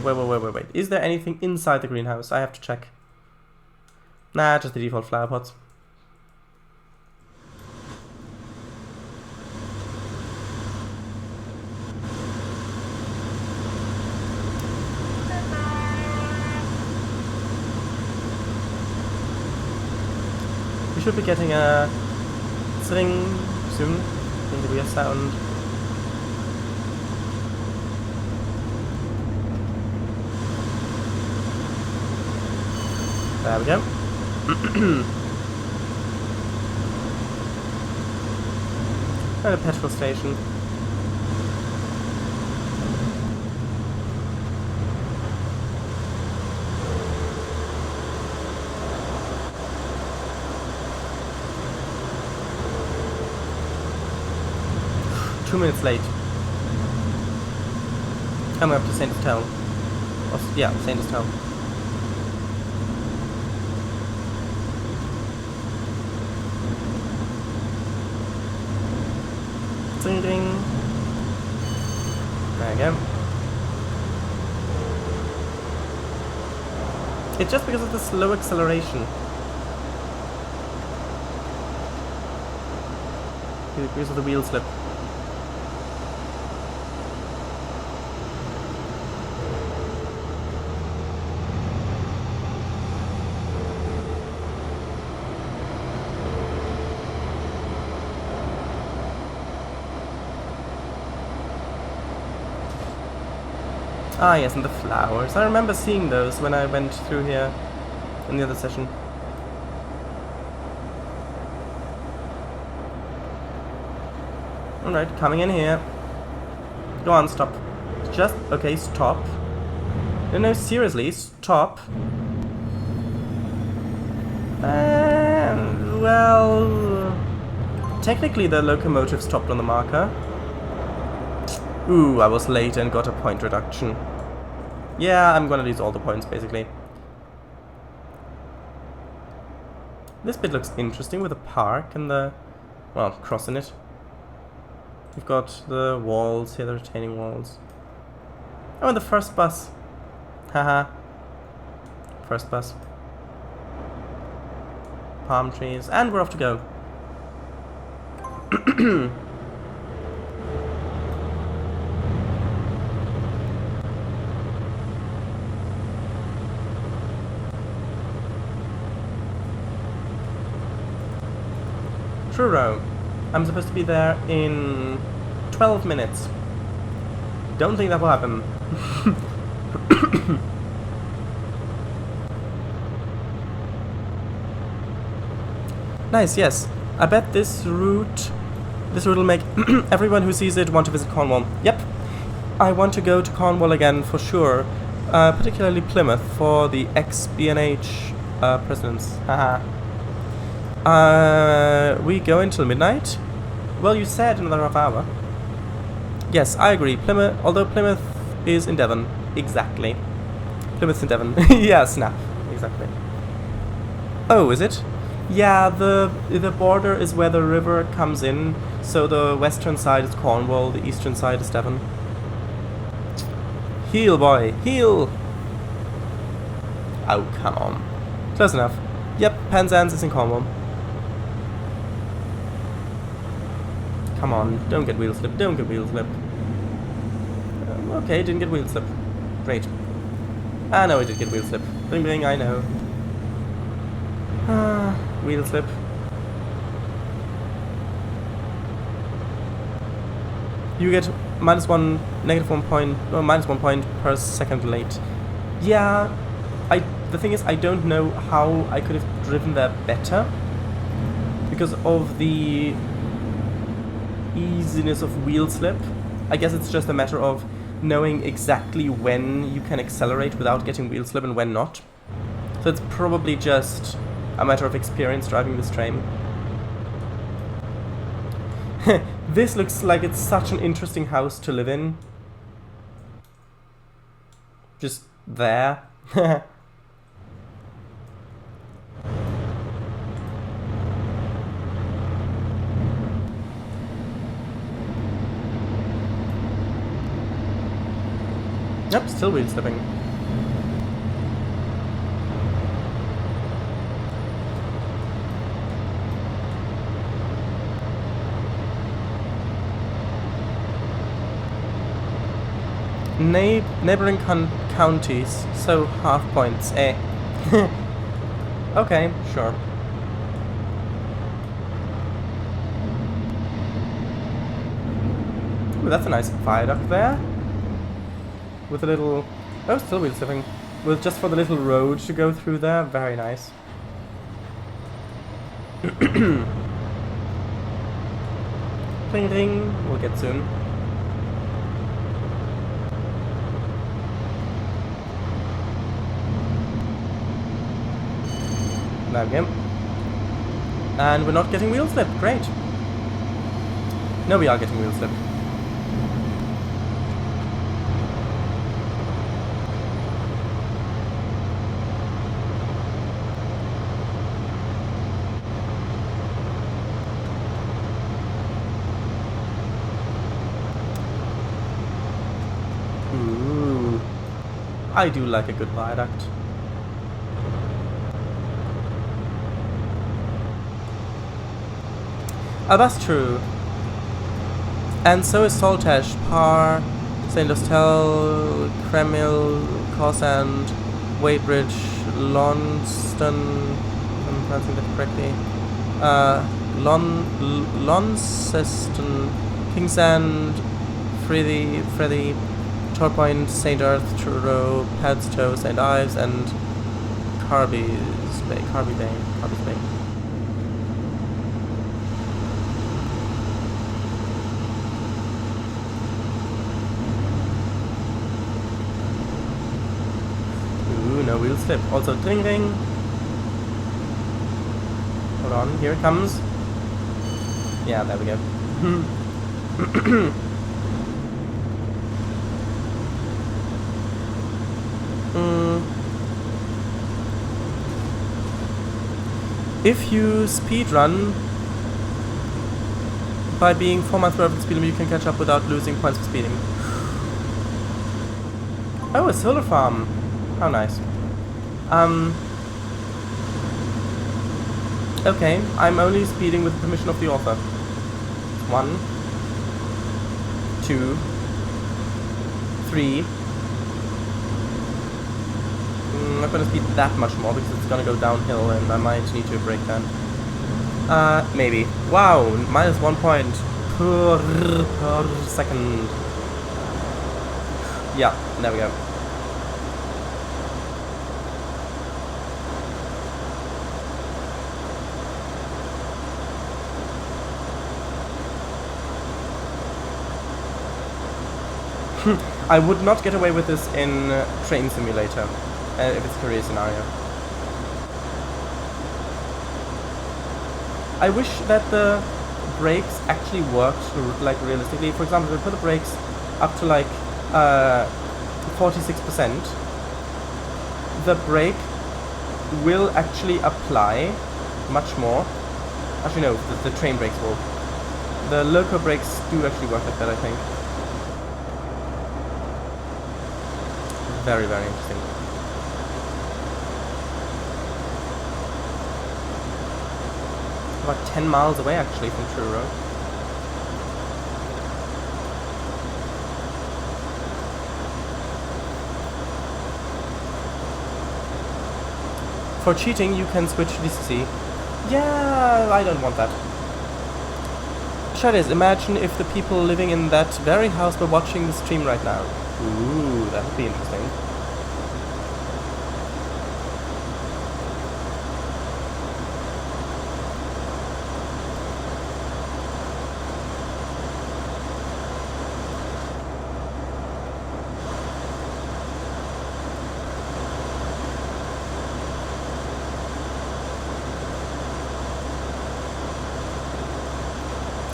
Is there anything inside the greenhouse? I have to check. Nah, just the default flower pots. We should be getting a string soon. I think it'll be a sound. There we go. And a petrol station. Two minutes late. Coming up to Saint Estelle. Oh, yeah, Saint Estelle. Ding ding. There we go. It's just because of the slow acceleration. Because of the wheel slip. Ah yes, and the flowers. I remember seeing those when I went through here in the other session. Alright, coming in here. Go on, stop. Just— okay, stop. No, seriously, stop. Well... technically the locomotive stopped on the marker. Ooh, I was late and got a point reduction. Yeah, I'm gonna lose all the points, basically. This bit looks interesting with the park and the— well, crossing it. We've got the walls here, the retaining walls. Oh, and the first bus. Haha. First bus. Palm trees. And we're off to go. Truro. I'm supposed to be there in 12 minutes. Don't think that will happen. Nice, yes. I bet this route will make everyone who sees it want to visit Cornwall. Yep. I want to go to Cornwall again for sure. Particularly Plymouth for the ex-B&H presidents. Haha. We go until midnight? Well, you said another half hour. Yes, I agree. Plymouth, although Plymouth is in Devon. Exactly. Plymouth's in Devon. Yeah, snap. exactly. Oh, is it? Yeah, the border is where the river comes in, so the western side is Cornwall, the eastern side is Devon. Heal, boy, heal! Oh, come on. Close enough. Yep, Penzance is in Cornwall. Come on, don't get wheel slip, don't get wheel slip. Okay, didn't get wheel slip. Great. Ah, no, I did get wheel slip. Bling bling, I know. Ah, wheel slip. You get -1, -1 point, or -1 point per second late. Yeah, the thing is, I don't know how I could have driven there better because of the easiness of wheel slip. I guess it's just a matter of knowing exactly when you can accelerate without getting wheel slip and when not. So it's probably just a matter of experience driving this train. This looks like it's such an interesting house to live in. Just there. Yep, still wheel slipping. Neighboring counties, so half points, eh? Okay, sure. Ooh, that's a nice viaduct there. With a little... Oh, still wheel slipping. With just for the little road to go through there, very nice. Ring ring, we'll get soon. There we go. And we're not getting wheel slip, great. No, we are getting wheel slip. Ooh. I do like a good viaduct. Oh, that's true. And so is Saltash, Par, St. Austell, Kremil, Corsand, Weybridge, Lonston, if I'm pronouncing that correctly, Launceston, Kingsand, Freddy, Torpoint, St. Earth, Truro, Padstow, St. Ives, and Carby's Bay. No wheel slip. Also ding ring. Hold on, here it comes. Yeah, there we go. If you speedrun by being 4 months below speed limit, you can catch up without losing points for speeding. Oh, a solar farm. How nice. Okay, I'm only speeding with permission of the author. 1, 2, 3. I'm not gonna speed that much more because it's gonna go downhill and I might need to brake then. Maybe. Wow, -1 point per second. Yeah, there we go. I would not get away with this in Train Simulator, if it's a career scenario. I wish that the brakes actually worked, like, realistically. For example, if we put the brakes up to, like, 46%, the brake will actually apply much more. Actually no, the train brakes will. The loco brakes do actually work like that, I think. Very, very interesting. About 10 miles away actually from Truro. For cheating, you can switch to DCC. Yeah, I don't want that. Shadows, imagine if the people living in that very house were watching the stream right now. Ooh, that would be interesting.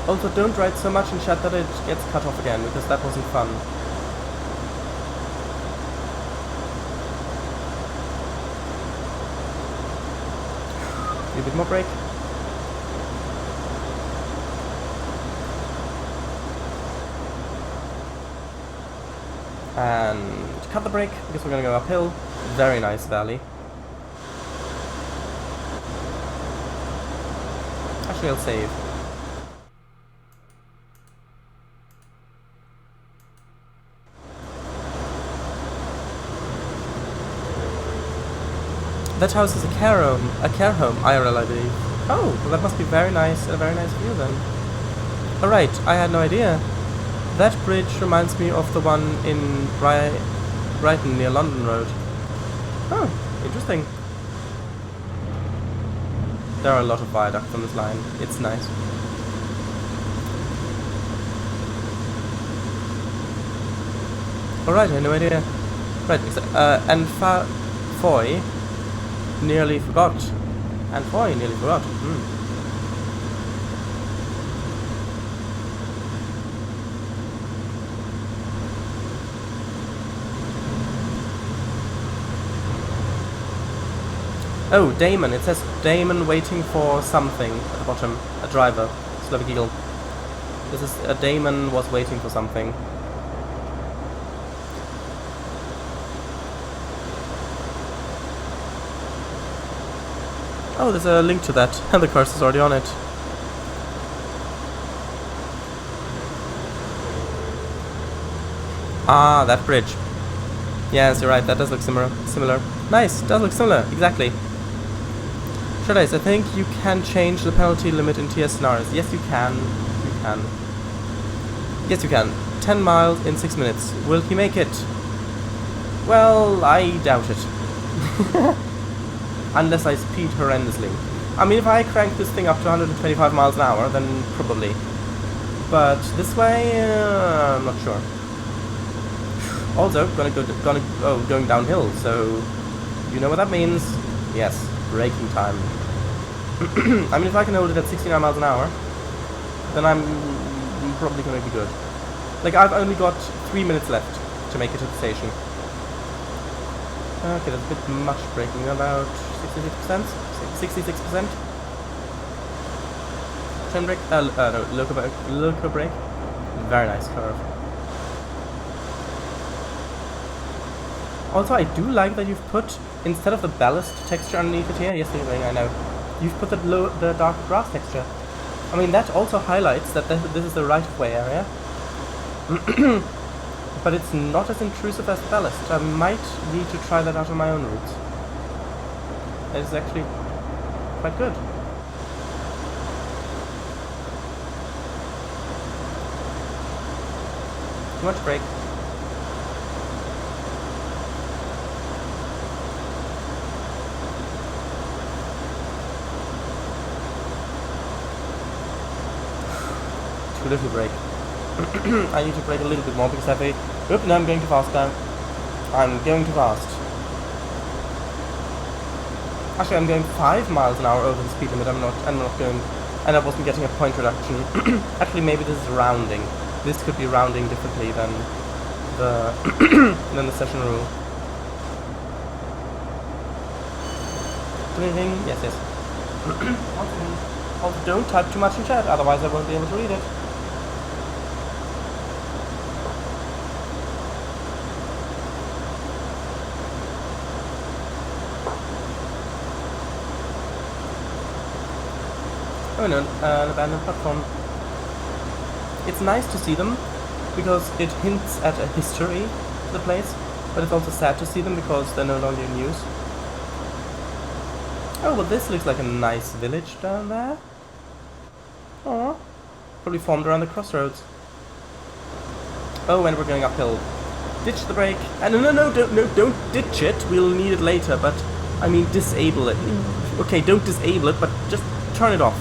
Also, don't write so much in chat that it gets cut off again, because that wasn't fun. A bit more brake. And cut the brake, because we're gonna go uphill. Very nice valley. Actually, I'll save. That house is a care home, IRL, I believe. Oh, well that must be very nice, a very nice view then. Alright, I had no idea. That bridge reminds me of the one in Brighton near London Road. Oh, interesting. There are a lot of viaducts on this line. It's nice. Alright, I had no idea. Right, and Foy nearly forgot. And Foy nearly forgot. Oh, Damon. It says Damon waiting for something at the bottom. A driver. Slavic Eagle. This is Damon was waiting for something. Oh, there's a link to that, and the cursor's already on it. Ah, that bridge. Yes, you're right, that does look similar. Nice, does look similar, exactly. Shadows, I think you can change the penalty limit in TS scenarios. Yes, you can. You can. Yes, you can. 10 miles in 6 minutes. Will he make it? Well, I doubt it. Unless I speed horrendously. I mean, if I crank this thing up to 125 miles an hour, then probably. But this way, I'm not sure. Also, going downhill, so you know what that means? Yes, braking time. I mean, if I can hold it at 69 miles an hour, then I'm probably going to be good. Like, I've only got 3 minutes left to make it to the station. Okay, that's a bit much braking, about 66%? 66%? Train brake? No, loco brake. Very nice curve. Also, I do like that you've put, instead of the ballast texture underneath it here, yes, I know, you've put the dark grass texture. I mean, that also highlights that this is the right-of-way area. But it's not as intrusive as the ballast. I might need to try that out on my own routes. It is actually quite good. Too much brake. Too little brake. I need to brake a little bit more because I have a... Oop, no, I'm going too fast now. I'm going too fast. Actually, I'm going 5 miles an hour over the speed limit. I'm not going... And I wasn't getting a point reduction. Actually, maybe this is rounding. This could be rounding differently than the... than the session rule. Yes, yes. Also, don't type too much in chat, otherwise I won't be able to read it. Oh no, an abandoned platform. It's nice to see them, because it hints at a history to the place, but it's also sad to see them because they're no longer in use. Oh, well this looks like a nice village down there. Aww. Probably formed around the crossroads. Oh, and we're going uphill. Ditch the brake. No, don't ditch it. We'll need it later, but I mean disable it. Okay, don't disable it, but just turn it off.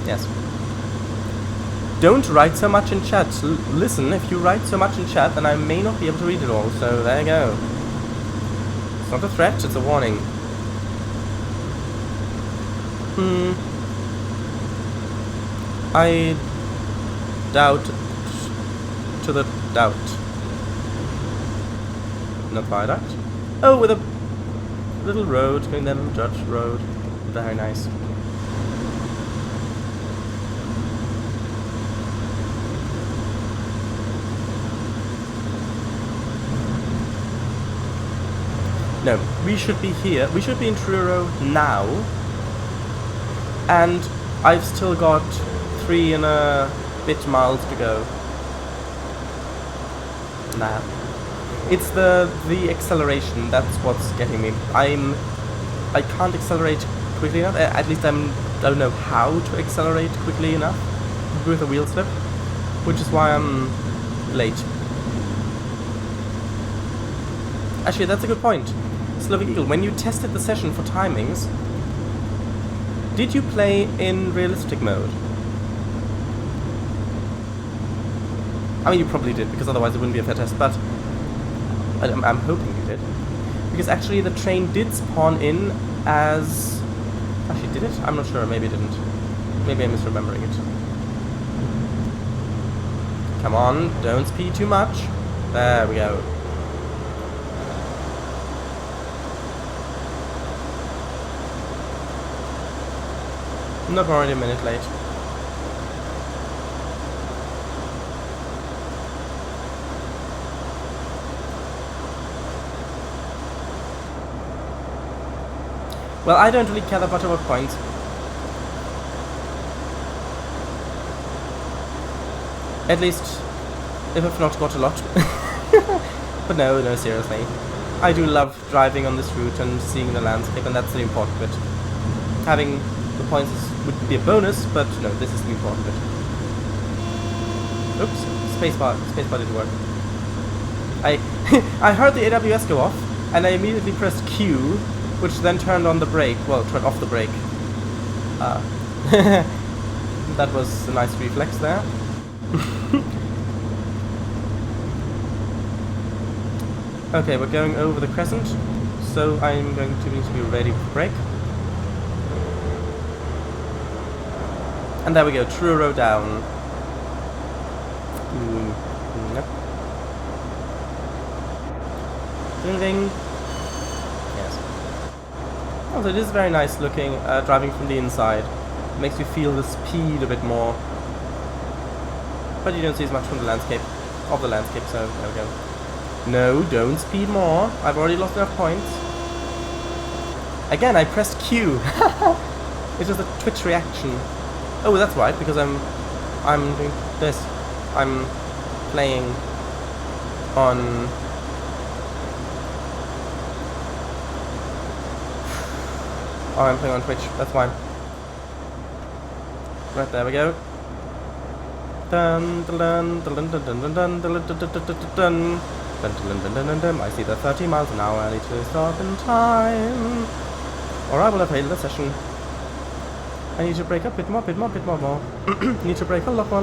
Yes. Don't write so much in chat. Listen, if you write so much in chat, then I may not be able to read it all, so there you go. It's not a threat, it's a warning. I doubt to the doubt. Not viaduct. Oh, with a little road, going down the Judge Road. Very nice. No, we should be here. We should be in Truro now. And I've still got 3 and a bit miles to go. Nah. It's the acceleration, that's what's getting me. I can't accelerate quickly enough. At least I don't know how to accelerate quickly enough with a wheel slip, which is why I'm late. Actually, that's a good point. Slavic Eagle, when you tested the session for timings, did you play in realistic mode? I mean, you probably did, because otherwise it wouldn't be a fair test, but I'm hoping you did. Because actually the train did spawn in as... Actually, did it? I'm not sure, maybe it didn't. Maybe I'm misremembering it. Come on, don't speed too much. There we go. Not already a minute late. Well, I don't really care about our points. At least, if I've not got a lot. But no, seriously. I do love driving on this route and seeing the landscape, and that's the important bit. Having the points would be a bonus, but no, this is the important bit. Oops, spacebar didn't work. I heard the AWS go off, and I immediately pressed Q, which then turned on the brake. Well, turned off the brake. That was a nice reflex there. Okay, we're going over the crescent, so I'm going to need to be ready for brake. And there we go, Truro down. Yep. Ding ding. Yes. Also, it is very nice looking, driving from the inside. It makes you feel the speed a bit more. But you don't see as much from the landscape, so there we go. No, don't speed more. I've already lost enough points. Again, I pressed Q. It's just a Twitch reaction. Oh, that's right, because I'm doing this. I'm playing on... Oh, I'm playing on Twitch. That's why. Right, there we go. Dun dun dun dun dun dun dun dun dun dun. I see that 30 miles an hour. I need to stop in time. Or I will have failed the session. I need to brake a bit more. Need to brake a lot more.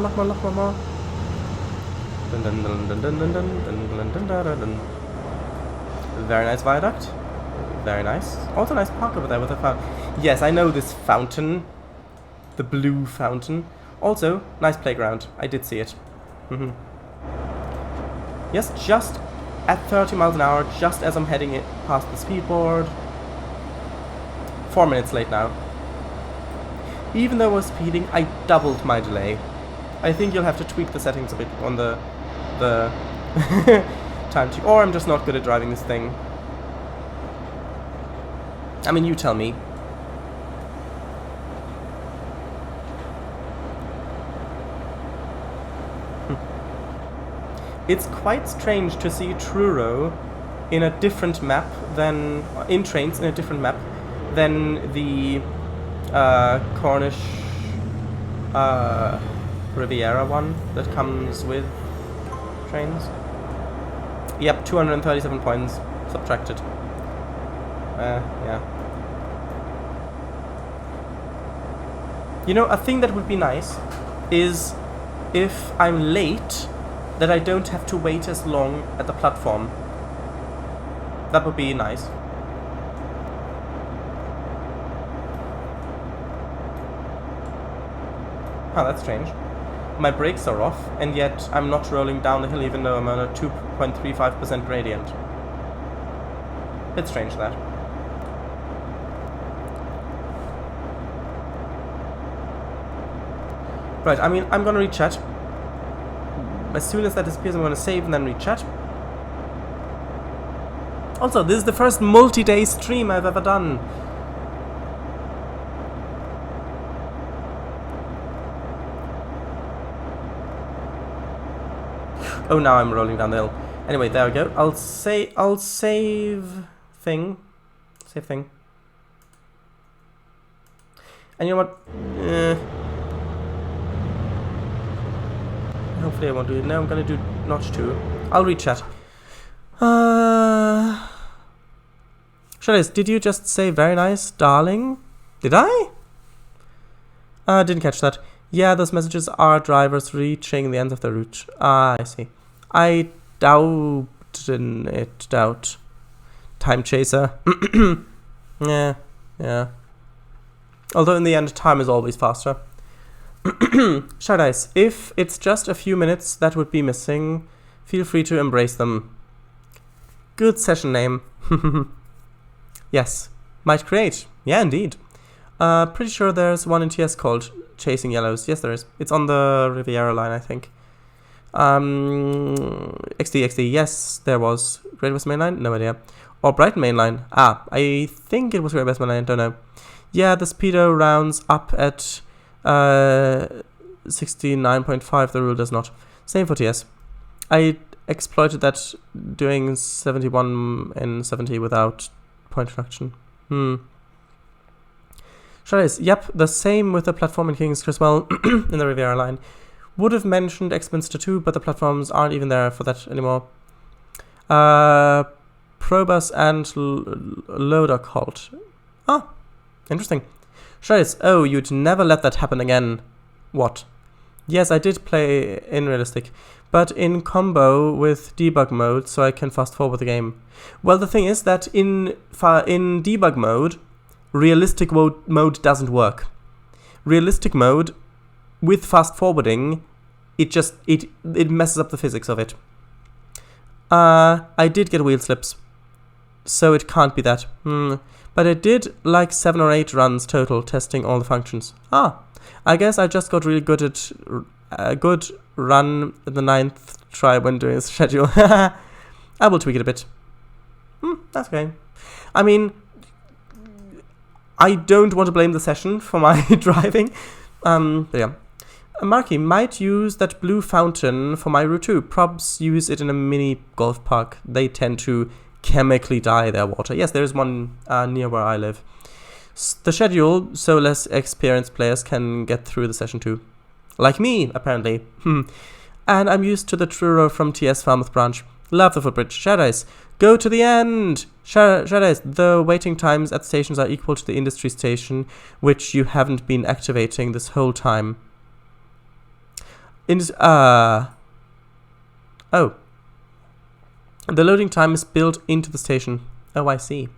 Dun dun dun dun dun dun dun dun dun dun. Very nice viaduct. Very nice. Also nice park over there with a fountain. Yes, I know this fountain. The blue fountain. Also, nice playground. I did see it. Yes, just at 30 miles an hour, just as I'm heading it past the speedboard. 4 minutes late now. Even though I was speeding, I doubled my delay. I think you'll have to tweak the settings a bit on the time to, or I'm just not good at driving this thing. I mean, you tell me. It's quite strange to see Truro in a different map than in Trainz in a different map than the Cornish Riviera one that comes with Trainz. Yep, 237 points subtracted. Yeah. You know, a thing that would be nice is if I'm late, that I don't have to wait as long at the platform. That would be nice. Oh, that's strange. My brakes are off, and yet I'm not rolling down the hill even though I'm on a 2.35% gradient. Bit strange, that. Right, I mean, I'm gonna read chat. As soon as that disappears, I'm gonna save and then read chat. Also, this is the first multi-day stream I've ever done. Oh, now I'm rolling down the hill. Anyway, there we go. I'll save thing. Save thing. And you know what? Hopefully I won't do it. No, I'm gonna do notch 2. I'll read chat. Shadows, did you just say very nice, darling? Did I? Didn't catch that. Yeah, those messages are drivers reaching the ends of the route. Ah, I see. I doubt it. Doubt. Time chaser. Yeah. Although in the end, time is always faster. Shadows, if it's just a few minutes that would be missing, feel free to embrace them. Good session name. Yes. Might create. Yeah, indeed. Pretty sure there's one in TS called Chasing Yellows. Yes, there is. It's on the Riviera line, I think. XD. Yes, there was. Great West Main Line? No idea. Or Brighton Main Line. Ah, I think it was Great West Main Line. Don't know. Yeah, the speedo rounds up at 69.5. The rule does not. Same for TS. I exploited that doing 71 and 70 without point reduction. Shadows, yep, the same with the platform in King's Criswell in the Riviera line. Would have mentioned Exminster too, but the platforms aren't even there for that anymore. Probus and Loader Cult. Ah, interesting. Shadows, oh, you'd never let that happen again. What? Yes, I did play in realistic, but in combo with debug mode, so I can fast forward the game. Well, the thing is that in debug mode, realistic mode doesn't work. Realistic mode with fast forwarding, it messes up the physics of it. I did get wheel slips, so it can't be that. But I did like 7 or 8 runs total, testing all the functions. I guess I just got really good at a good run in the 9th try when doing this schedule. I will tweak it a bit. That's okay. I mean, I don't want to blame the session for my driving. But yeah. Marky might use that blue fountain for my route too. Probs use it in a mini golf park. They tend to chemically dye their water. Yes, there is one near where I live. The schedule, so less experienced players can get through the session too. Like me, apparently. And I'm used to the Truro from TS Falmouth branch. Love the footbridge. Shadows, go to the end! Shadows, the waiting times at stations are equal to the industry station, which you haven't been activating this whole time. Oh. The loading time is built into the station. Oh, I see.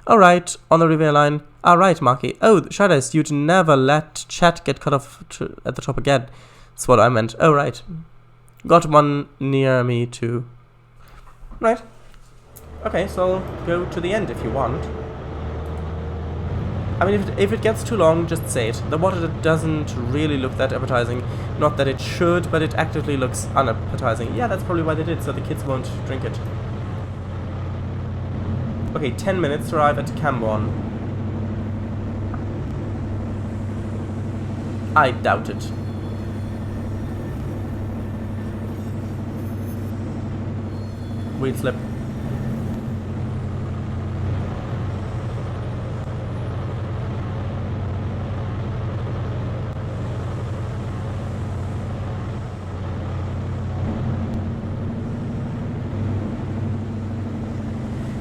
Alright, on the reveal line. Alright, Marky. Oh, Shadows, you'd never let chat get cut off at the top again. That's what I meant. Oh, right. Got one near me too. Right. Okay, so I'll go to the end if you want. I mean, if it gets too long, just say it. The water doesn't really look that appetizing. Not that it should, but it actively looks unappetizing. Yeah, that's probably why they did, so the kids won't drink it. Okay, 10 minutes to arrive at Camborne. I doubt it. Wheel slip.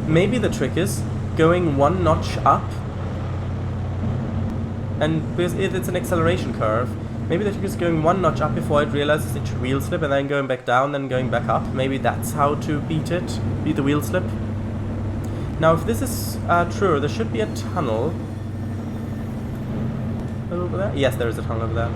Maybe the trick is going one notch up, and because it's an acceleration curve, maybe the trick is going one notch up before it realizes it should wheel slip, and then going back down, then going back up. Maybe that's how to beat the wheel slip. Now, if this is true, there should be a tunnel over there. Yes, there is a tunnel over there.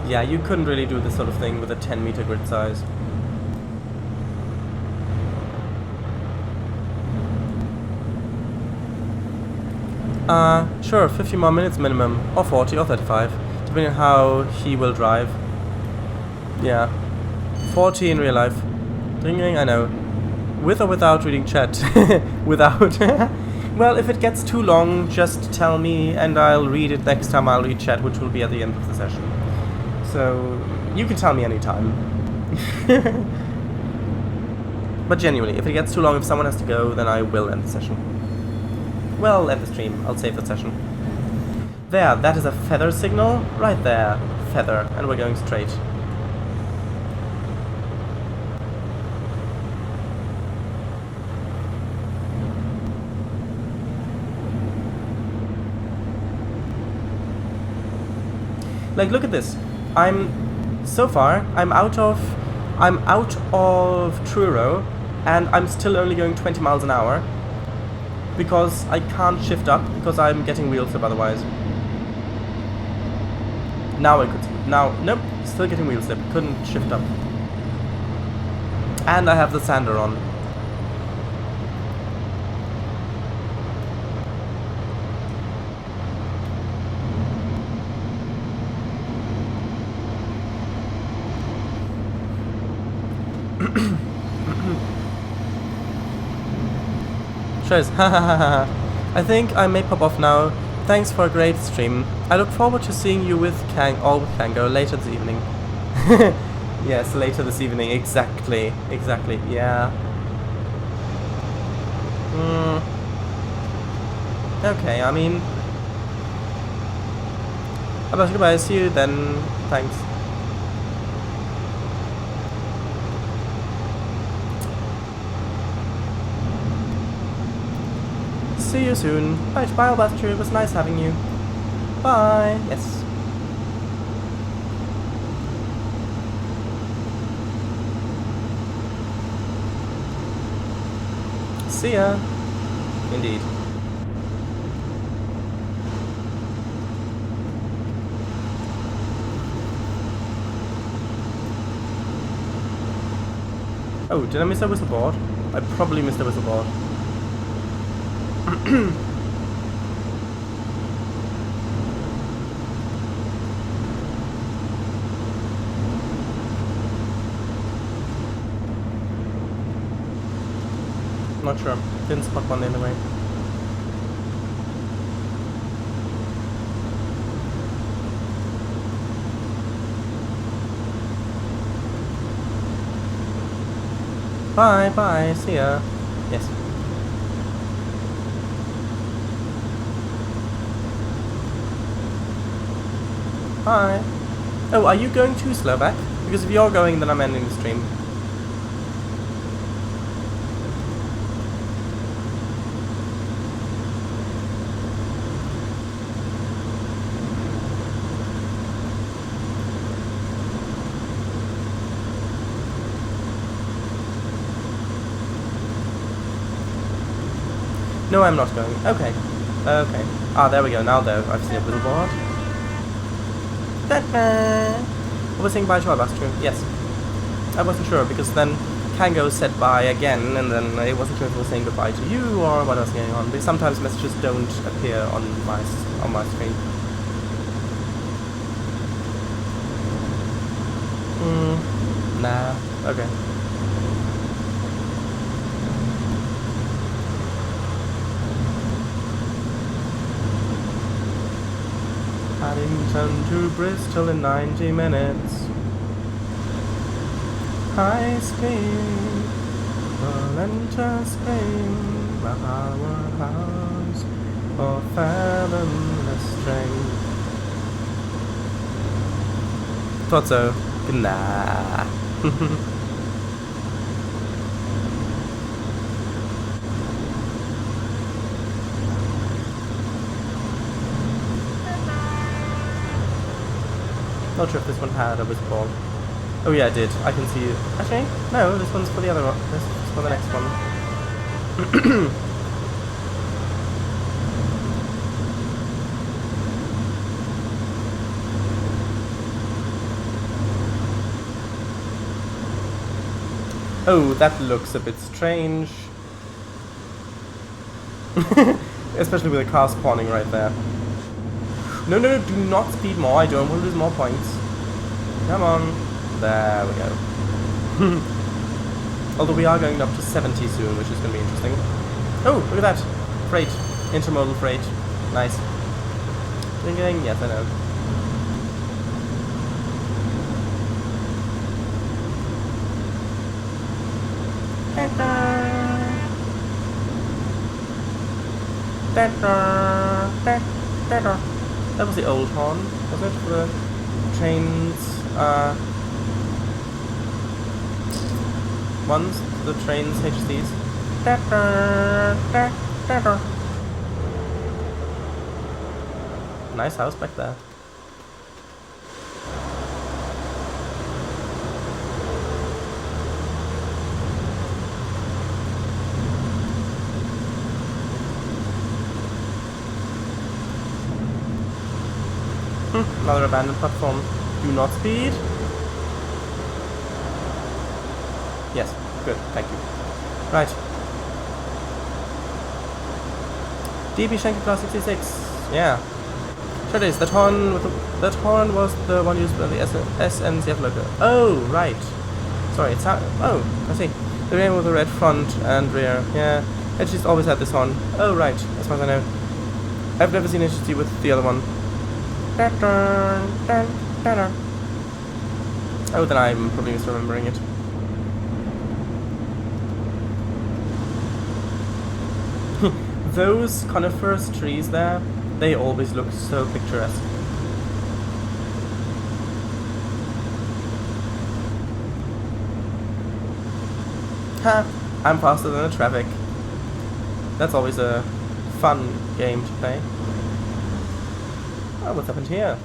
Yeah, you couldn't really do this sort of thing with a 10-meter grid size. Sure, 50 more minutes minimum, or 40, or 35, depending on how he will drive. Yeah, 40 in real life. Ring, I know. With or without reading chat? Without. Well, if it gets too long, just tell me, and I'll read it next time I'll read chat, which will be at the end of the session. So, you can tell me anytime. But genuinely, if it gets too long, if someone has to go, then I will end the session. Well, end the stream. I'll save the session. There, that is a feather signal. Right there. Feather. And we're going straight. Like, look at this. So far, I'm out of Truro, and I'm still only going 20 miles an hour, because I can't shift up, because I'm getting wheel slip otherwise. Now I could, nope, still getting wheel slip, couldn't shift up. And I have the sander on. I think I may pop off now. Thanks for a great stream. I look forward to seeing you with Kango later this evening. Yes, later this evening. Exactly. Yeah. Okay, I mean... Goodbye, see you then. Thanks. See you soon. Bye, Albatru. It was nice having you. Bye. Yes. See ya. Indeed. Oh, did I miss a whistle board? I probably missed a whistle board. Not sure. Didn't spot one anyway. Bye, see ya. Yes. Hi. Oh, are you going to Slovak? Because if you're going, then I'm ending the stream. No, I'm not going. Okay. Okay. Ah, there we go. Now though, I've seen a billboard. We're saying bye to our bus too. Yes. I wasn't sure because then Kango said bye again, and then I wasn't sure if it was saying goodbye to you or what was going on. Because sometimes messages don't appear on my screen. Nah. Okay. Paddington to Bristol in 90 minutes. High speed, relentless scream, a powerhouse for fathomless strength. Thought so. Nah. Not sure if this one had a whistle ball. Oh yeah, I did. I can see it. Actually, no, this one's for the other one. This is for the next one. Oh, that looks a bit strange. Especially with a car spawning right there. No, no, no, do not speed more. I don't want to lose more points. Come on. There we go. Although we are going up to 70 soon, which is going to be interesting. Oh, look at that. Freight. Intermodal freight. Nice. Ding ding. Yes, I know. That was the old horn, wasn't it? For the trains, ones, the trains, HCs. Nice house back there. Another abandoned platform. Do not speed. Yes, good, thank you. Right. DB Schenker Class 66. Yeah. Sure it is. That horn was the one used by the SNCF logo. Oh, right. Sorry, it's out. Oh, I see. The rear with the red front and rear. Yeah. HG's always had this horn. Oh, right. As far as I know. I've never seen HG with the other one. Oh, then I'm probably misremembering it. Those coniferous trees there, they always look so picturesque. Ha! I'm faster than the traffic. That's always a fun game to play. Oh, what's happened here?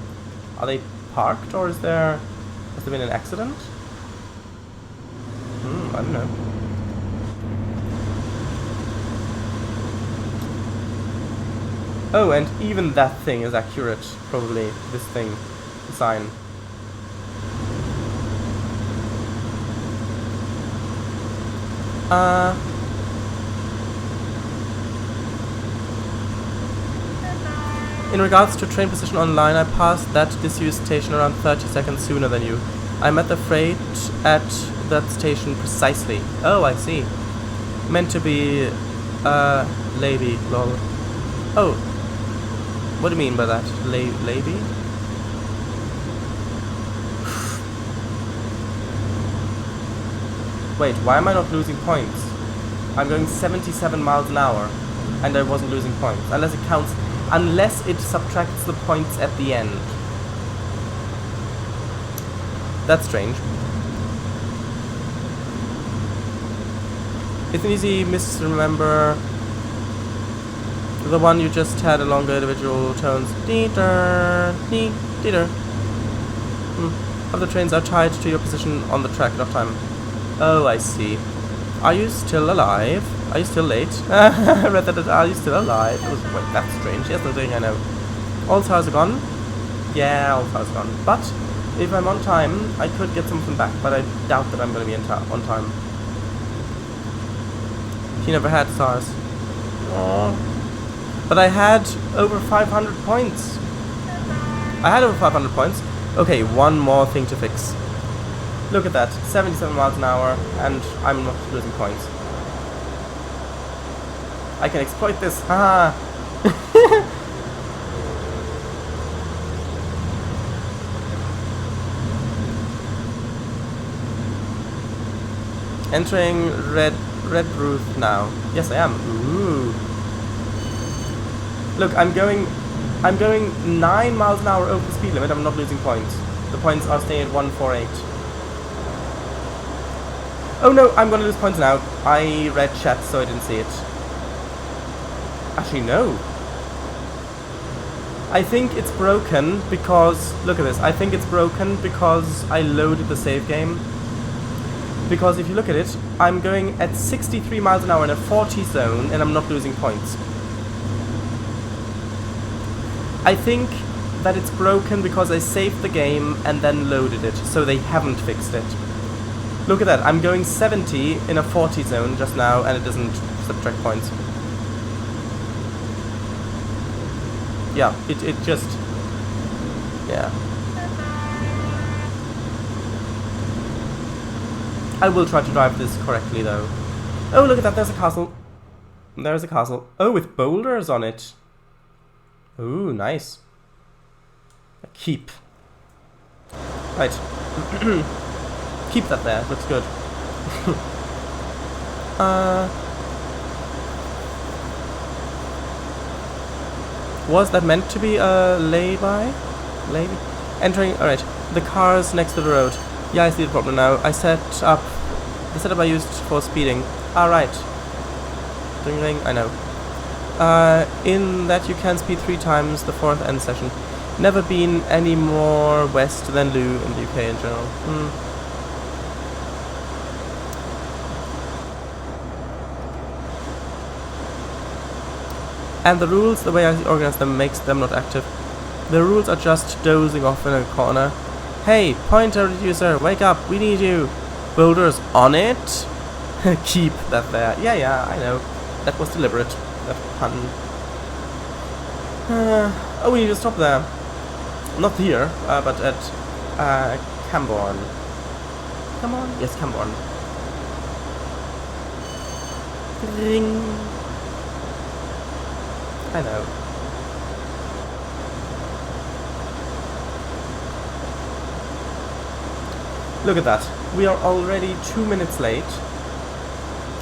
Are they parked or has there been an accident? I don't know. Oh, and even that thing is accurate, probably, this thing, the sign. In regards to train position online, I passed that disused station around 30 seconds sooner than you. I met the freight at that station precisely. Oh, I see. Meant to be, lady, lol. Oh. What do you mean by that? Lady? Wait, why am I not losing points? I'm going 77 miles an hour, and I wasn't losing points. Unless it counts, unless it subtracts the points at the end. That's strange. It's an easy misremember. The one you just had a longer individual tones. Deeter, deeter. Other trains are tied to your position on the track enough time. Oh, I see. Are you still alive? Are you still late? Are you still alive? Wait, that's strange. Yes, no thing, I know. All tires are gone? Yeah, all tires are gone. But if I'm on time, I could get something back, but I doubt that I'm going to be on time. She never had stars. Aww. But I had over 500 points. I had over 500 points. Okay, one more thing to fix. Look at that, 77 miles an hour, and I'm not losing points. I can exploit this, haha! Entering red roof now. Yes, I am. Ooh. Look, I'm going 9 miles an hour over the speed limit. I'm not losing points. The points are staying at 148. Oh no, I'm gonna lose points now. I read chat, so I didn't see it. Actually, no. I think it's broken because... Look at this. I think it's broken because I loaded the save game. Because if you look at it, I'm going at 63 miles an hour in a 40 zone and I'm not losing points. I think that it's broken because I saved the game and then loaded it, so they haven't fixed it. Look at that, I'm going 70 in a 40 zone just now and it doesn't subtract points. Yeah, it just... yeah. I will try to drive this correctly though. Oh, look at that, there's a castle. There's a castle. Oh, with boulders on it. Ooh, nice. A keep. Right. Keep that there, looks good. Was that meant to be a lay-by? Lay-by? Entering, alright. The car's next to the road. Yeah, I see the problem now. The setup I used for speeding. Alright. Ding ding, I know. In that you can speed 3 times the 4th end session. Never been any more west than Lou in the UK in general. And the rules, the way I organize them, makes them not active. The rules are just dozing off in a corner. Hey, pointer user, wake up, we need you. Boulders on it? Keep that there. Yeah, I know. That was deliberate. That pun. Oh, we need to stop there. Not here, but at Camborne. Come on. Yes, Camborne. Ring. I know. Look at that. We are already 2 minutes late.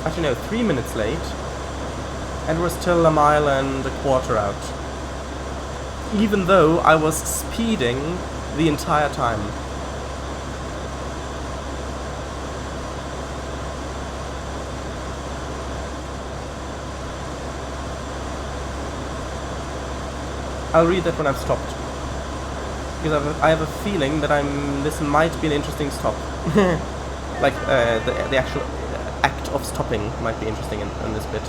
Actually, no, 3 minutes late. And we're still 1.25 miles out. Even though I was speeding the entire time. I'll read that when I've stopped. Because I have a feeling that this might be an interesting stop. Like, the actual act of stopping might be interesting in this bit.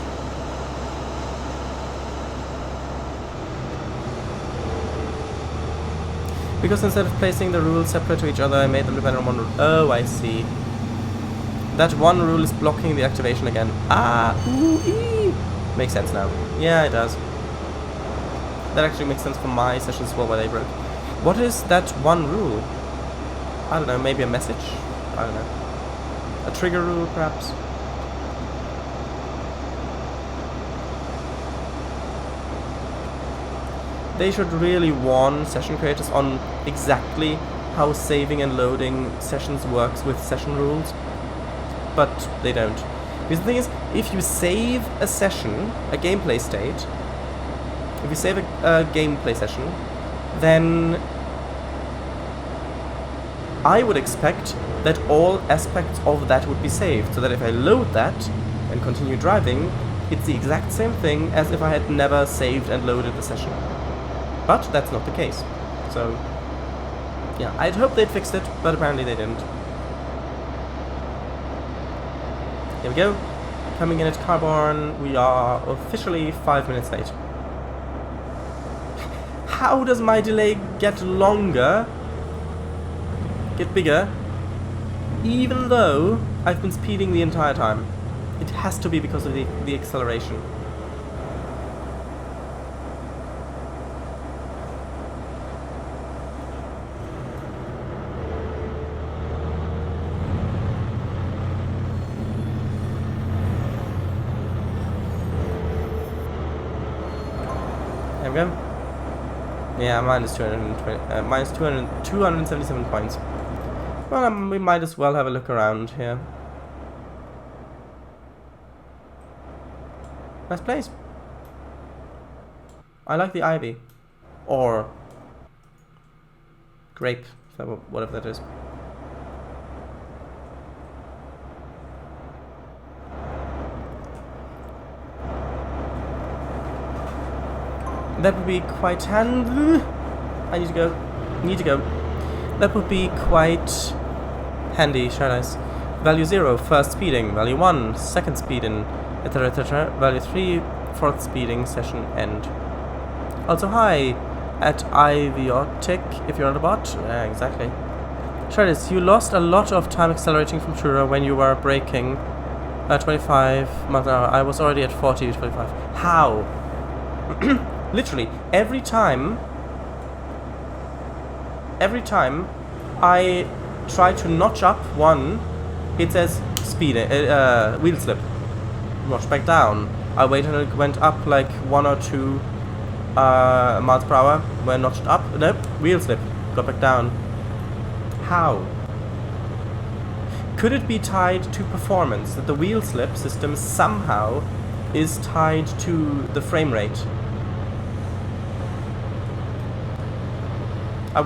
Because instead of placing the rules separate to each other, I made them depend on one rule. Oh, I see. That one rule is blocking the activation again. Ah! Ooh, ee. Makes sense now. Yeah, it does. That actually makes sense for my sessions as well, where they broke. What is that one rule? I don't know, maybe a message? I don't know. A trigger rule, perhaps? They should really warn session creators on exactly how saving and loading sessions works with session rules. But they don't. Because the thing is, if you save a session, a gameplay state, if you save a gameplay session, then I would expect that all aspects of that would be saved, so that if I load that and continue driving, it's the exact same thing as if I had never saved and loaded the session. But that's not the case. So, yeah, I'd hoped they'd fixed it, but apparently they didn't. Here we go. Coming in at Carbon, we are officially 5 minutes late. How does my delay get longer, get bigger, even though I've been speeding the entire time? It has to be because of the acceleration. There we go. Yeah, minus 220, minus 277 points. Well, we might as well have a look around here. Nice place. I like the ivy. Or grape, whatever that is. That would be quite handy. I need to go. That would be quite handy, shall I say. Value 0, first speeding. Value 1, second speeding, etc, etc. Value 3, fourth speeding, session end. Also, hi at Iviotic, if you're on the bot. Exactly. Trainz, you lost a lot of time accelerating from Truro when you were braking at 25 miles an hour. I was already at 40 to 25. How? Literally, every time I try to notch up one, it says speed, wheel slip. Notch back down. I wait until it went up like 1 or 2 miles per hour. When notched up, nope, wheel slip. Got back down. How? Could it be tied to performance, that the wheel slip system somehow is tied to the frame rate?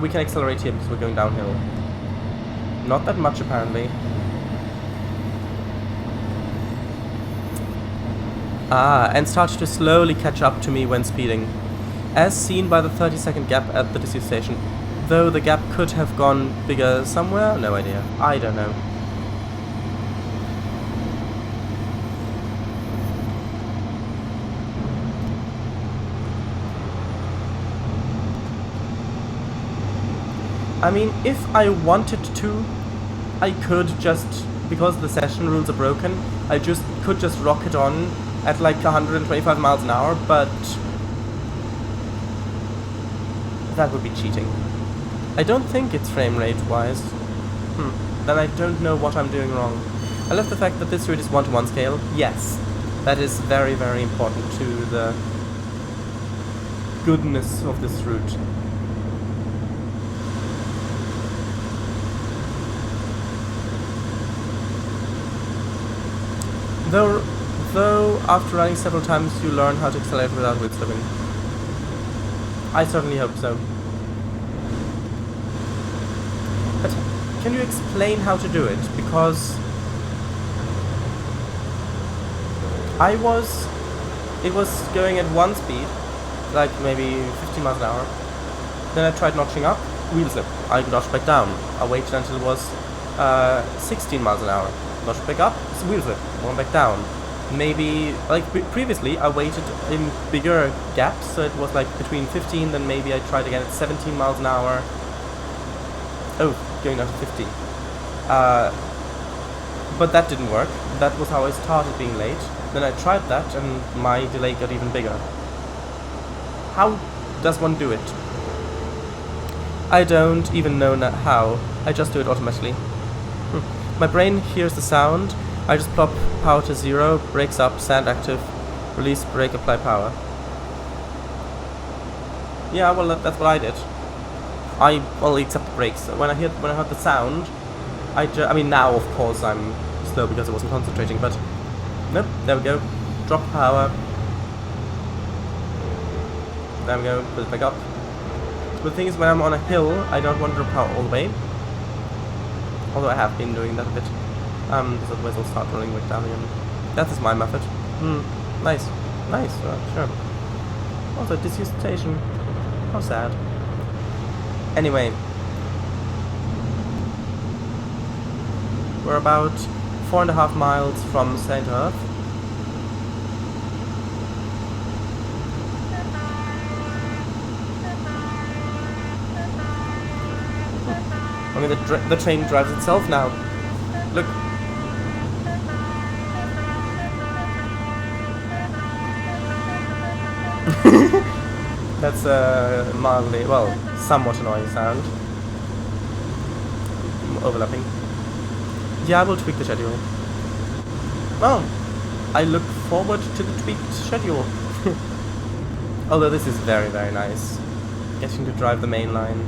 We can accelerate here because we're going downhill. Not that much, apparently. And started to slowly catch up to me when speeding. As seen by the 30-second gap at the disused station. Though the gap could have gone bigger somewhere, no idea. I don't know. I mean, if I wanted to, I could just, because the session rules are broken, I could just rocket on at like 125 miles an hour, but that would be cheating. I don't think it's frame rate wise. Then I don't know what I'm doing wrong. I love the fact that this route is 1-to-1 scale. Yes, that is very, very important to the goodness of this route. Though after running several times you learn how to accelerate without wheel slipping. I certainly hope so. But can you explain how to do it? Because it was going at one speed, like maybe 15 miles an hour. Then I tried notching up, wheel slip. I notched back down. I waited until it was 16 miles an hour. Notched back up, wheel slip, one back down. Maybe, like previously, I waited in bigger gaps, so it was like between 15, then maybe I tried again at 17 miles an hour. Oh, going down to 50. But that didn't work. That was how I started being late. Then I tried that, and my delay got even bigger. How does one do it? I don't even know how. I just do it automatically. My brain hears the sound, I just plop power to 0, brakes up, sand active, release brake, apply power. Yeah, well that's what I did. Well, except the brakes. When I heard the sound, I mean now of course I'm slow because I wasn't concentrating, but nope, there we go. Drop power. There we go, put it back up. The thing is, when I'm on a hill, I don't want to drop power all the way. Although I have been doing that a bit. Because otherwise I'll start rolling back down again. That is my method. Nice. Nice, sure. Also, disused station. How sad. Anyway. We're about 4.5 miles from St. Earth. I mean, the train drives itself now. Look. That's a mildly, well, somewhat annoying sound. Overlapping. Yeah, I will tweak the schedule. Well, I look forward to the tweaked schedule. Although this is very, very nice. Getting to drive the main line.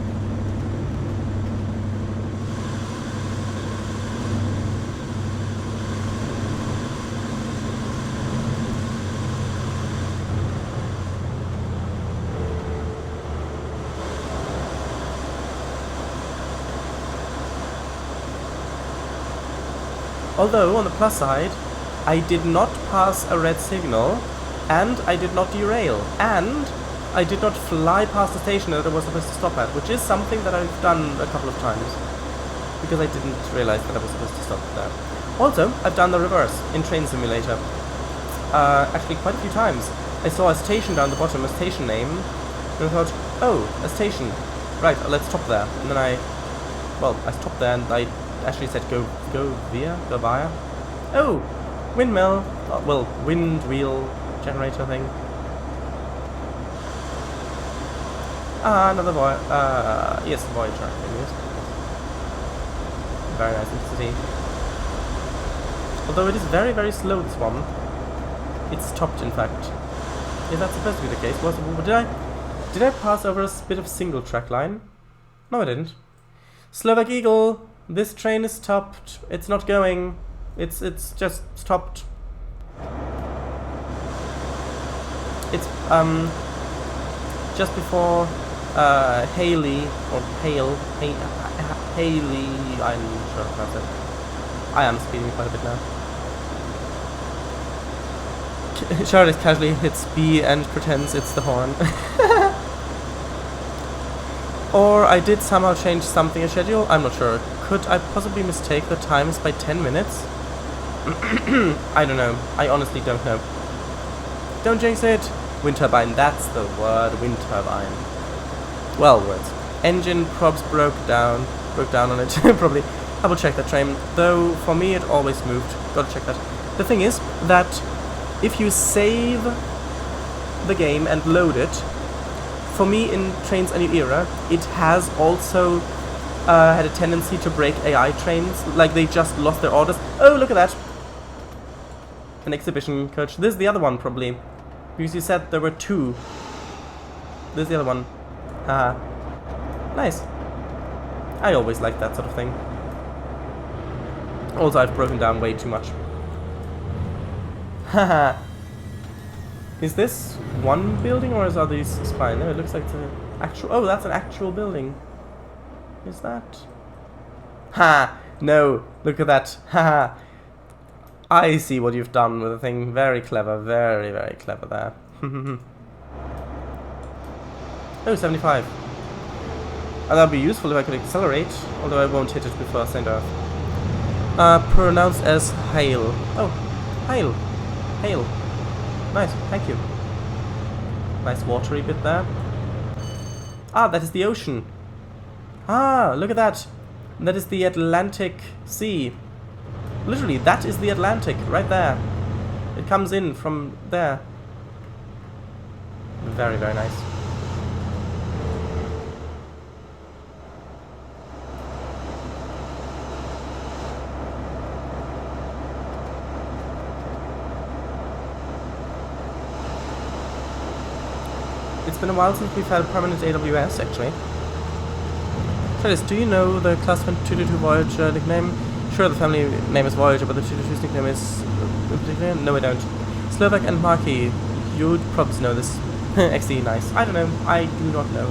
Although, on the plus side, I did not pass a red signal, and I did not derail, and I did not fly past the station that I was supposed to stop at, which is something that I've done a couple of times, because I didn't realize that I was supposed to stop there. Also, I've done the reverse in Train Simulator. Actually, quite a few times. I saw a station down the bottom, a station name, and I thought, oh, a station. Right, let's stop there. And then I stopped there, and I actually said go via. Oh, windmill. Oh, well, wind wheel generator thing. Another yes, Voyager. Yes. Very nice to see. Although it is very, very slow, this one. It's stopped, in fact. Is that supposed to be the case? Did I pass over a bit of single track line? No, I didn't. Slovak Eagle. This train is stopped. It's not going. It's just stopped. It's just before Haley or Haley. I'm not sure about it. I am speeding quite a bit now. Charlotte casually hits B and pretends it's the horn. Or I did somehow change something in schedule. I'm not sure. Could I possibly mistake the times by 10 minutes? I don't know. I honestly don't know. Don't jinx it. Wind turbine. That's the word. Wind turbine. Well, words. Engine probs broke down on it. Probably. I will check that train. Though, for me, it always moved. Gotta check that. The thing is that if you save the game and load it, for me in Trains A New Era, it has also had a tendency to break AI trains, like they just lost their orders. Oh, look at that! An exhibition coach. This is the other one, probably. Because you said there were two. This is the other one. Haha. Nice. I always like that sort of thing. Also, I've broken down way too much. Haha. Is this one building or are these spine? No, it looks like the actual. Oh, that's an actual building. Is that? Ha! No, look at that. Haha. I see what you've done with the thing. Very clever, very, very clever there. Oh, 75. And that'd be useful if I could accelerate, although I won't hit it before St. Earth. Pronounced as hail. Oh, hail. Hail. Nice, thank you. Nice watery bit there. Ah, that is the ocean. Ah, look at that. That is the Atlantic Sea. Literally, that is the Atlantic, right there. It comes in from there. Very, very nice. It's been a while since we've had permanent AWS, actually. Travis, do you know the Class 222 Voyager nickname? Sure, the family name is Voyager, but the 222's nickname is... No, I don't. Slovak and Marquis, you'd probably know this. XD, nice. I don't know. I do not know.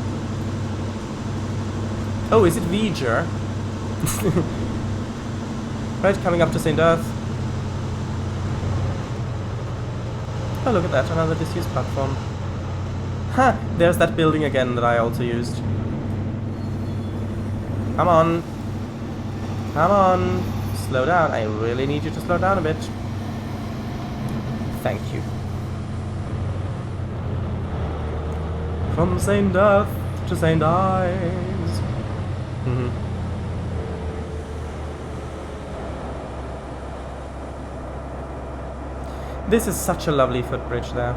Oh, is it Voyager? Right, coming up to St. Earth. Oh, look at that, another disused platform. Ha! There's that building again that I also used. Come on. Come on. slow down. I really need you to slow down a bit. Thank you. From St. Death to St. Ives. This is such a lovely footbridge there.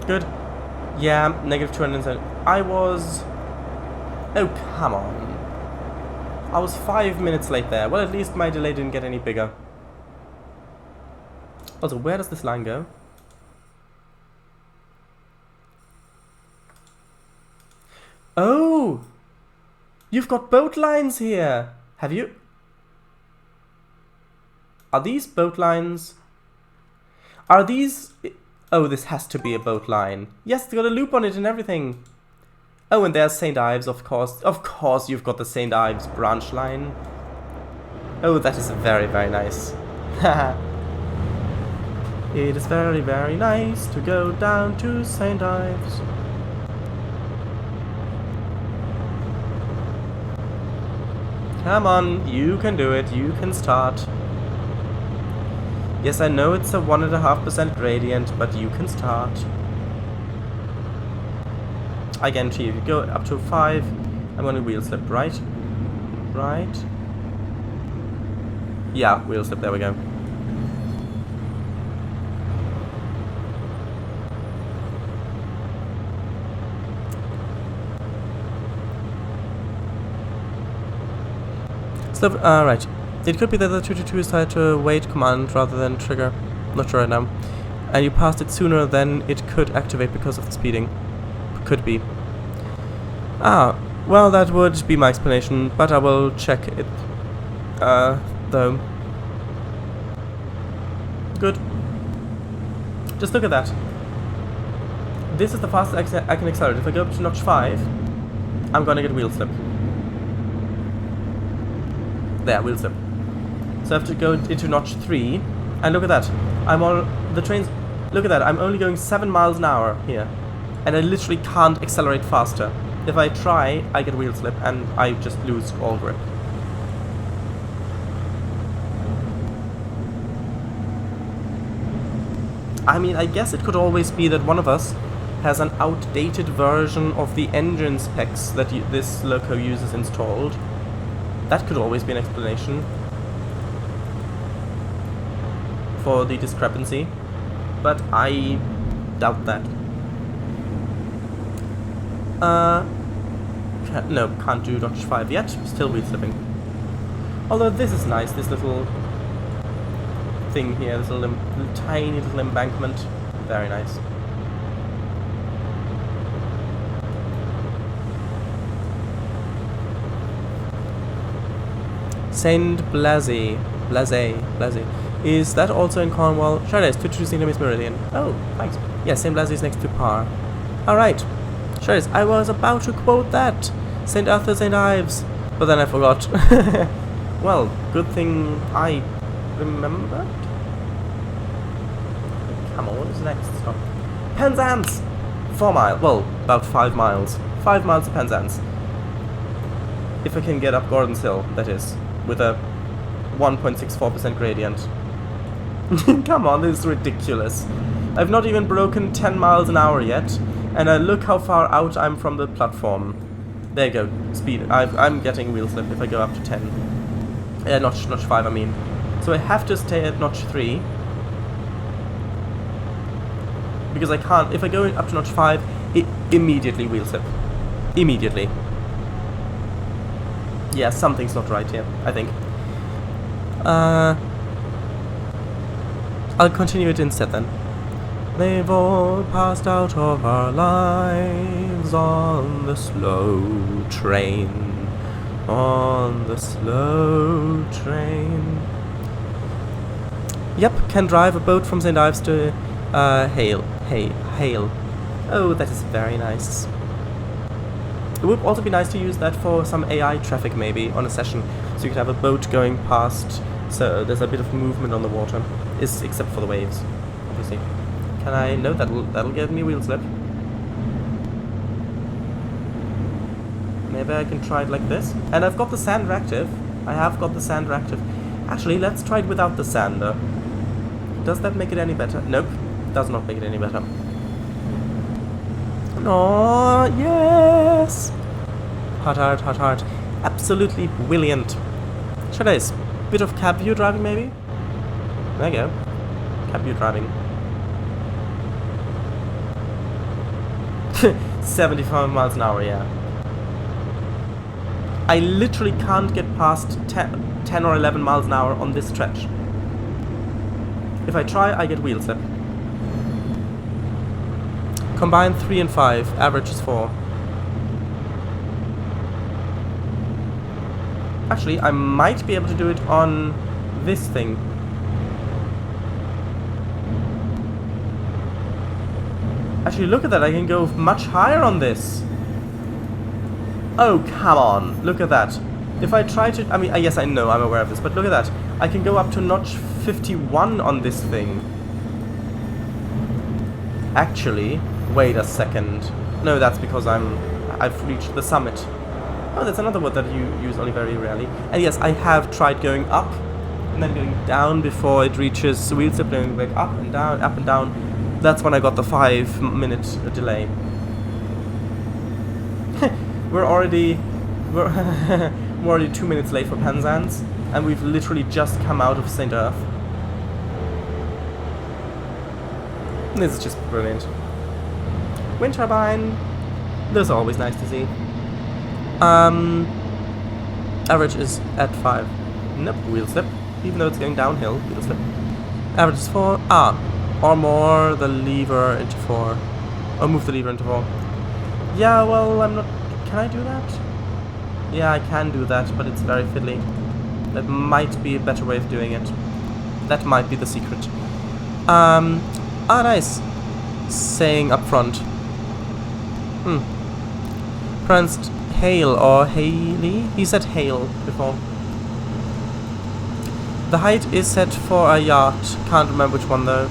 Good. Yeah, negative 207. I was... Oh, come on. I was 5 minutes late there. Well, at least my delay didn't get any bigger. Also, where does this line go? Oh! You've got boat lines here! Have you? Are these boat lines? Are these... Oh, this has to be a boat line. Yes, it's got a loop on it and everything. Oh, and there's St. Ives, of course. Of course you've got the St. Ives branch line. Oh, that is very, very nice. It is very, very nice to go down to St. Ives. Come on, you can do it. You can start. Yes, I know it's a 1.5% gradient, but you can start. I guarantee if you go up to 5, I'm going to wheel slip, right? Right? Yeah, wheel slip, there we go. Slip, right. It could be that the 222 decided to wait command rather than trigger. Not sure right now. And you passed it sooner than it could activate because of the speeding. Could be. Ah, well, that would be my explanation, but I will check it. Though. Good. Just look at that. This is the fastest I can accelerate. If I go up to notch 5, I'm gonna get wheel slip. There, wheel slip. So I have to go into notch 3, and look at that. I'm on the trains. Look at that. I'm only going 7 miles an hour here, and I literally can't accelerate faster. If I try, I get wheel slip, and I just lose all grip. I mean, I guess it could always be that one of us has an outdated version of the engine specs that this loco uses installed. That could always be an explanation for the discrepancy, but I doubt that. No, can't do notch 5 yet, still wheel slipping. Although this is nice, this little thing here, this little tiny little embankment, very nice. Saint Blaise. Is that also in Cornwall? Sure it is, 222 St. Louis Meridian. Oh, thanks. Yeah, Saint Blaise is next to Par. Alright. Sure it is, I was about to quote that. St. Arthur, St. Ives. But then I forgot. Well, good thing I remembered. Come on, what is the next stop? Penzance! 4 miles. Well, about 5 miles. 5 miles to Penzance. If I can get up Gordon's Hill, that is. With a 1.64% gradient. Come on, this is ridiculous. I've not even broken 10 miles an hour yet, and look how far out I'm from the platform. There you go, speed. I'm getting wheel slip if I go up to 10. Notch 5, I mean. So I have to stay at notch 3. Because I can't, if I go up to notch 5, it immediately wheel slip. Immediately. Yeah, something's not right here, I think. I'll continue it instead then. They've all passed out of our lives on the slow train. On the slow train. Yep, can drive a boat from St. Ives to Hale. Oh, that is very nice. It would also be nice to use that for some AI traffic maybe on a session. So you could have a boat going past So there's a bit of movement on the water, except for the waves, obviously. Can I? No, that'll give me wheel slip. Maybe I can try it like this. And I've got the sand reactive. I have got the sand reactive. Actually, let's try it without the sander. Does that make it any better? Nope, does not make it any better. Oh, yes! Hard, hard, hard, hard. Absolutely brilliant. Should I? Bit of cab view driving, maybe? There you go. Cab view driving. 75 miles an hour, yeah. I literally can't get past 10 or 11 miles an hour on this stretch. If I try, I get wheel slip. Combined 3 and 5, average is 4. Actually, I might be able to do it on this thing. Actually, look at that, I can go much higher on this. Oh, come on, look at that. If I try to, I mean, yes, I know, I'm aware of this, but look at that. I can go up to notch 51 on this thing. Actually, wait a second. No, that's because I've reached the summit. Oh, that's another word that you use only very rarely. And yes, I have tried going up and then going down before it reaches wheel slip, going back up and down, up and down. That's when I got the 5-minute delay. we're already 2 minutes late for Penzance, and we've literally just come out of St. Earth. This is just brilliant. Wind turbine. Those are always nice to see. Average is at 5. Nope, wheel slip. Even though it's going downhill, wheel slip. Average is 4. Or more the lever into 4. Or move the lever into 4. Yeah, well, I'm not... Can I do that? Yeah, I can do that, but it's very fiddly. That might be a better way of doing it. That might be the secret. Nice. Saying up front. Pronounced Hale or Haley? He said Hale before. The height is set for a yacht. Can't remember which one though.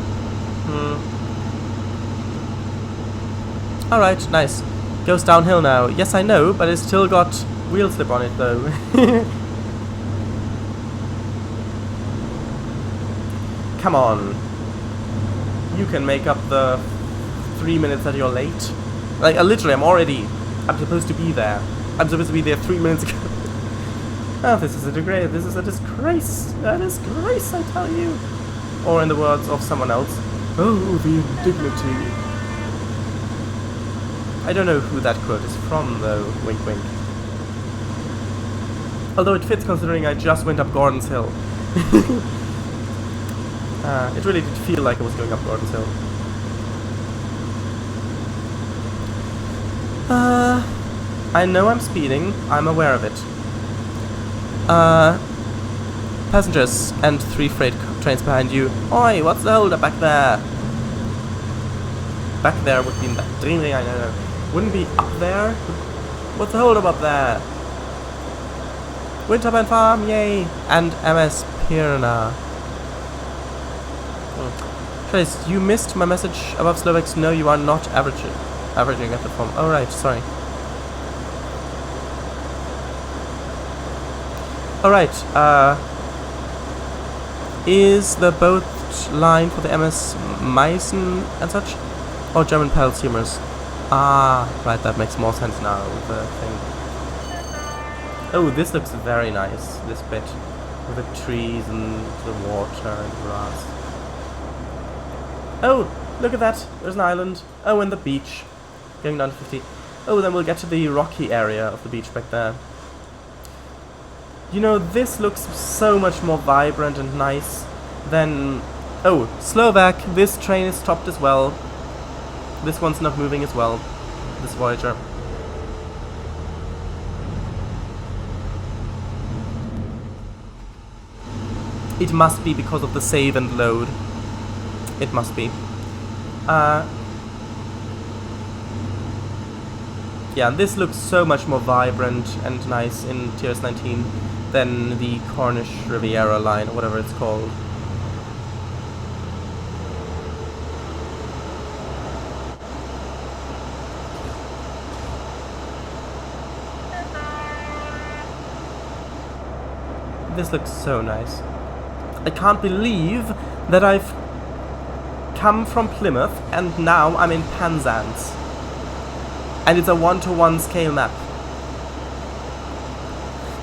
Alright, nice. Goes downhill now. Yes, I know, but it's still got wheel slip on it though. Come on. You can make up the 3 minutes that you're late. Like, literally, I'm supposed to be there. I'm supposed to be there 3 minutes ago. Oh, this is a disgrace. This is a disgrace. A disgrace, I tell you. Or in the words of someone else, oh, the indignity. I don't know who that quote is from, though. Wink, wink. Although it fits considering I just went up Gordon's Hill. It really did feel like I was going up Gordon's Hill. I know I'm speeding. I'm aware of it. Passengers and 3 freight trains behind you. Oi, what's the hold up back there? Back there would be in that dreaming, I know. Wouldn't be up there? What's the hold up there? Wind turbine farm, yay! And MS Pirna. Trace, you missed my message above Slovaks. No, you are not averaging at the form. Oh, right, sorry. Alright, is the boat line for the MS Meissen and such? Or German Pell steamers? Right, that makes more sense now with the thing. Oh, this looks very nice, this bit. With the trees and the water and grass. Oh, look at that, there's an island. Oh, and the beach. Going down to 50. Oh, then we'll get to the rocky area of the beach back there. You know, this looks so much more vibrant and nice than... Oh, Slovak, this train is stopped as well. This one's not moving as well, this Voyager. It must be because of the save and load. It must be. Yeah, this looks so much more vibrant and nice in TRS-19 than the Cornish Riviera line, or whatever it's called. This looks so nice. I can't believe that I've come from Plymouth and now I'm in Penzance. And it's a 1-to-1 scale map.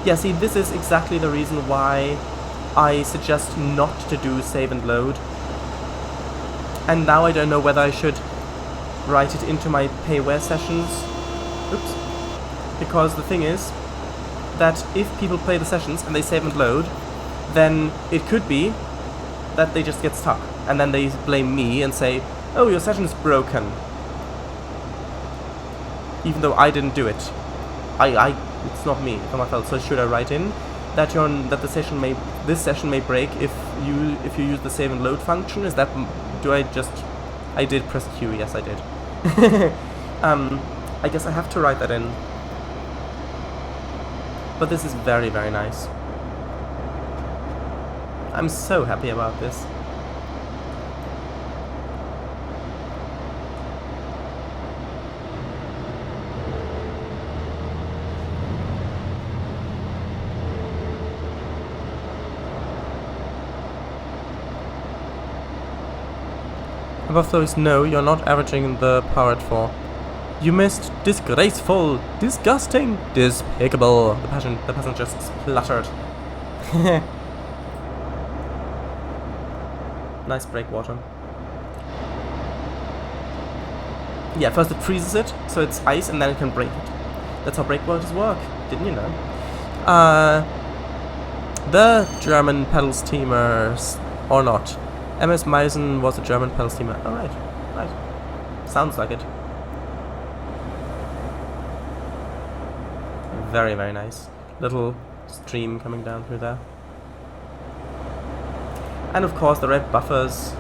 Yeah, see, this is exactly the reason why I suggest not to do save and load. And now I don't know whether I should write it into my payware sessions. Oops. Because the thing is that if people play the sessions and they save and load, then it could be that they just get stuck. And then they blame me and say, oh, your session's broken. Even though I didn't do it. It's not me, it's not my fault. So should I write in that this session may break if you use the save and load function? Is that, I did press Q, yes I did. I guess I have to write that in. But this is very, very nice. I'm so happy about this. Above those, no, you're not averaging the power at 4. You missed. Disgraceful, disgusting, despicable. The peasant just spluttered. Nice breakwater. Yeah, first it freezes it, so it's ice, and then it can break it. That's how breakwaters work. Didn't you know? The German pedal steamers, or not. MS Meisen was a German pedal steamer. Oh, right. Sounds like it. Very, very nice. Little stream coming down through there. And of course the red buffers.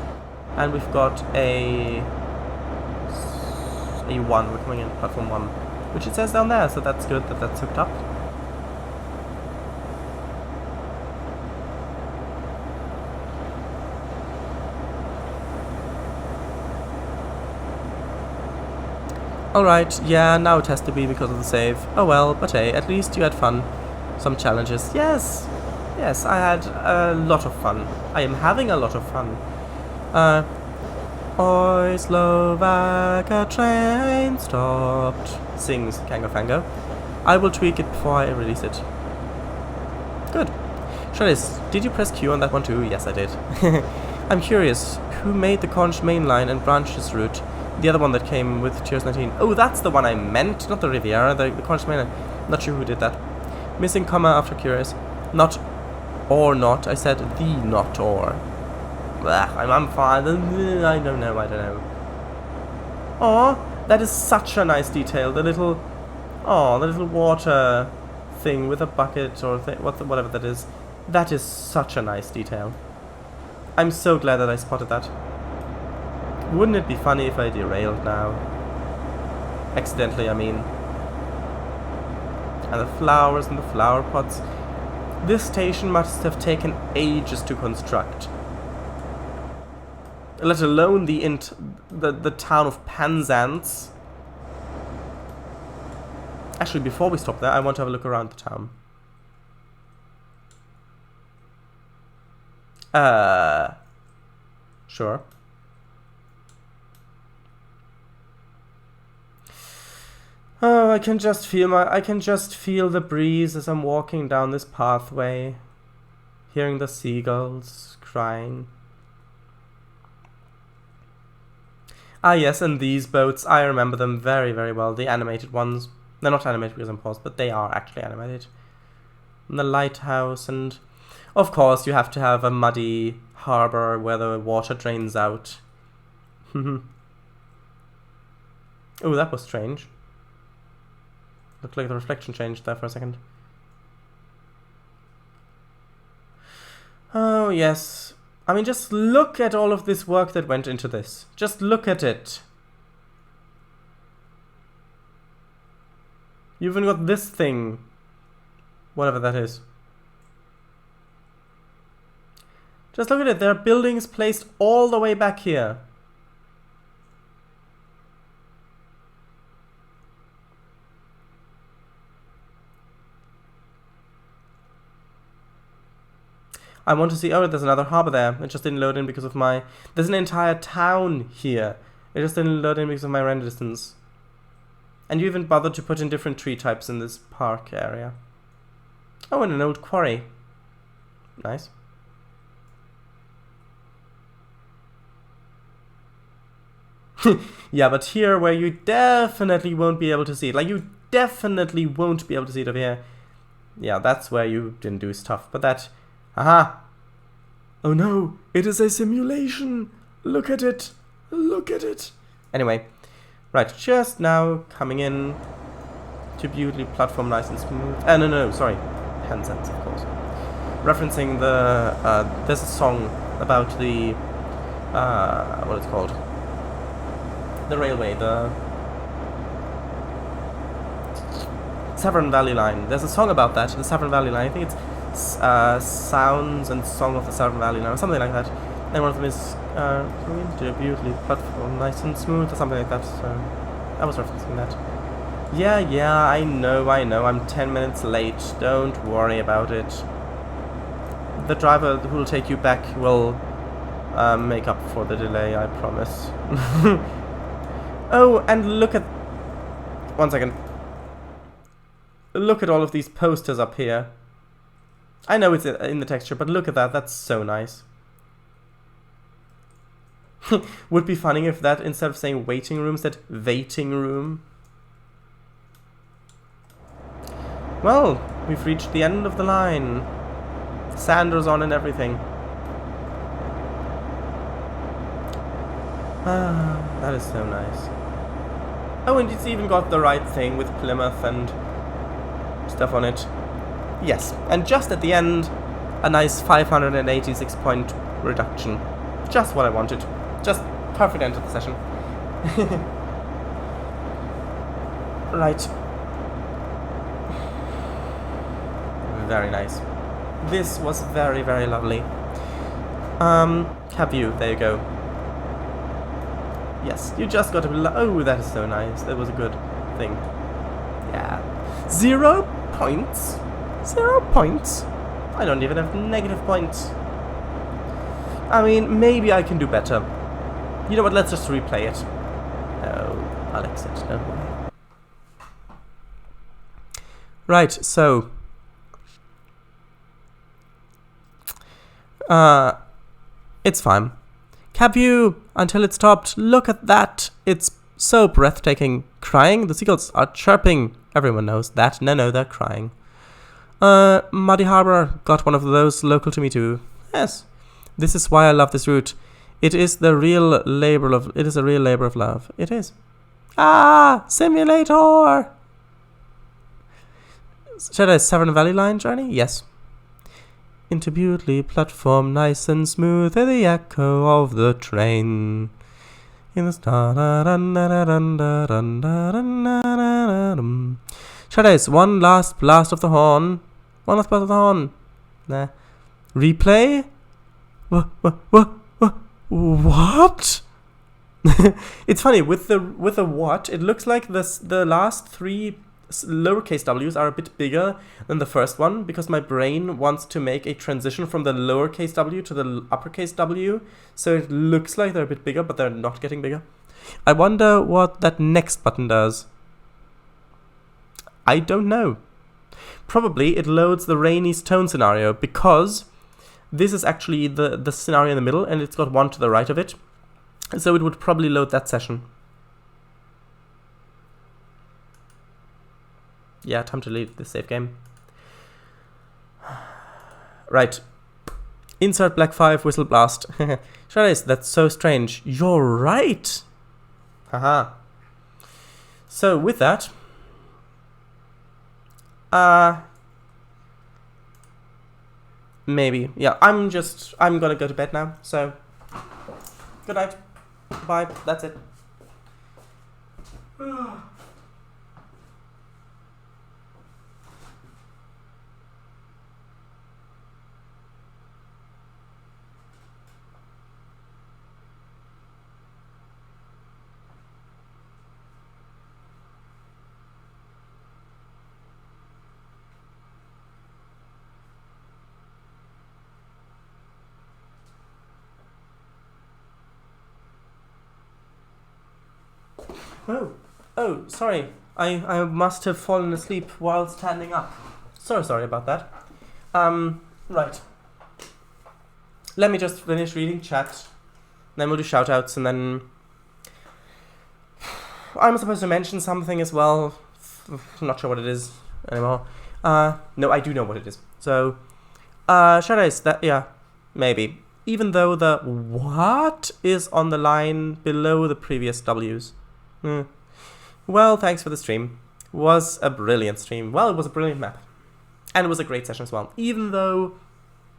And we've got a 1. We're coming in platform 1. Which it says down there, so that's good that that's hooked up. Alright, yeah, now it has to be because of the save. Oh well, but hey, at least you had fun. Some challenges. Yes, I had a lot of fun. I am having a lot of fun. Oi, Slovakia train stopped, sings Kango. I will tweak it before I release it. Good. Trainz, did you press Q on that one too? Yes, I did. I'm curious, who made the Cornish main line and branches route? The other one that came with Tiers 19. Oh, that's the one I meant, not the Riviera, the Cornish main line. Not sure who did that. Missing comma after curious. Not or not. I said the not or. Blah, I'm fine. I don't know. Aw, that is such a nice detail. The little water thing with a bucket or whatever that is. That is such a nice detail. I'm so glad that I spotted that. Wouldn't it be funny if I derailed now? Accidentally, I mean. And the flowers and the flower pots. This station must have taken ages to construct. Let alone the town of Penzance. Actually, before we stop there, I want to have a look around the town. Sure. Oh, I can just feel the breeze as I'm walking down this pathway, hearing the seagulls crying. Ah yes, and these boats, I remember them very, very well. The animated ones. They're not animated because I'm paused, but they are actually animated. And the lighthouse, and of course you have to have a muddy harbour where the water drains out. Oh, that was strange. Looked like the reflection changed there for a second. Oh, yes. I mean, just look at all of this work that went into this. Just look at it. You even got this thing. Whatever that is. Just look at it. There are buildings placed all the way back here. I want to see... Oh, there's another harbor there. It just didn't load in because of my... There's an entire town here. It just didn't load in because of my render distance. And you even bothered to put in different tree types in this park area. Oh, and an old quarry. Nice. Yeah, but here where you definitely won't be able to see it. Like, you definitely won't be able to see it over here. Yeah, that's where you didn't do stuff. But that... Aha! Oh no, it is a simulation! Look at it! Look at it! Anyway, right, just now coming in to beautifully platform nice and smooth. No, sorry. Handsets, of course. Referencing the... there's a song about the... what it's called? The railway, the... Severn Valley Line. There's a song about that, the Severn Valley Line. I think it's Sounds and Song of the Severn Valley Line, or something like that. And one of them is beautifully platform, nice and smooth, or something like that. So I was referencing that. Yeah, I know. I'm 10 minutes late. Don't worry about it. The driver who will take you back will make up for the delay, I promise. Oh, and look at... One second. Look at all of these posters up here. I know it's in the texture, but look at that. That's so nice. Would be funny if that, instead of saying waiting room, said waiting room. Well, we've reached the end of the line. Sanders on and everything. Ah, that is so nice. Oh, and it's even got the right thing with Plymouth and stuff on it. Yes, and just at the end, a nice 586 point reduction. Just what I wanted. Just perfect end to the session. Right. Very nice. This was very, very lovely. Cab view, there you go. Yes, you just got to be oh, that is so nice. That was a good thing. Yeah. 0 points? 0 points? I don't even have negative points. I mean, maybe I can do better. You know what, let's just replay it. Oh, I'll exit, don't worry. Right, so... it's fine. Cab view, until it stopped. Look at that. It's so breathtaking. Crying? The seagulls are chirping. Everyone knows that. No, they're crying. Muddy Harbor. Got one of those local to me too. Yes. This is why I love this route. It is a real labor of love. It is. Ah! Simulator! Should I Severn Valley Line journey? Yes. Into beautifully platform, nice and smooth, hear the echo of the train. In the star. Shadows, one last blast of the horn. One last blast of the horn. Nah. Replay? What? It's funny with the what. It looks like the last three lowercase w's are a bit bigger than the first one because my brain wants to make a transition from the lowercase w to the uppercase w, so it looks like they're a bit bigger, but they're not getting bigger. I wonder what that next button does. I don't know. Probably it loads the rainy stone scenario because this is actually the scenario in the middle and it's got one to the right of it, so it would probably load that session. Yeah, time to leave this save game. Right. Insert Black 5 whistle blast. Shadows, that's so strange. You're right. Haha. So with that, maybe. Yeah, I'm gonna go to bed now. So good night. Bye. That's it. Oh, sorry. I must have fallen asleep while standing up. So sorry about that. Right. Let me just finish reading chat. Then we'll do shoutouts, and then I'm supposed to mention something as well. I'm not sure what it is anymore. No, I do know what it is. So, shoutouts. Maybe. Even though the what is on the line below the previous W's. Well, thanks for the stream. Was a brilliant stream. Well, it was a brilliant map. And it was a great session as well. Even though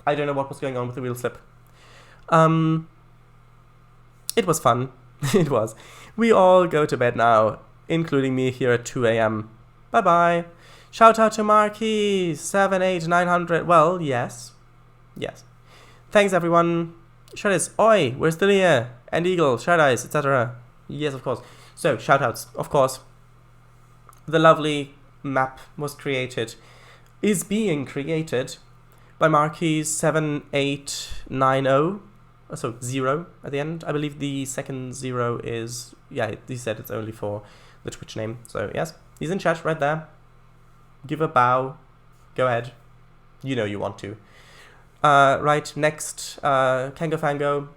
I don't know what was going on with the wheel slip. It was fun. It was. We all go to bed now, including me here at 2 a.m. Bye-bye. Shout out to Marky 78900. Well, yes. Yes. Thanks, everyone. Shoutouts. Oi, we're still here. And Eagle, shoutouts, etc. Yes, of course. So, shoutouts, of course. The lovely map was created, is being created by Marky 7890. So, 0 at the end. I believe the second 0 is, yeah, he said it's only for the Twitch name. So, yes, he's in chat right there. Give a bow. Go ahead. You know you want to. Right, next, Kango Fango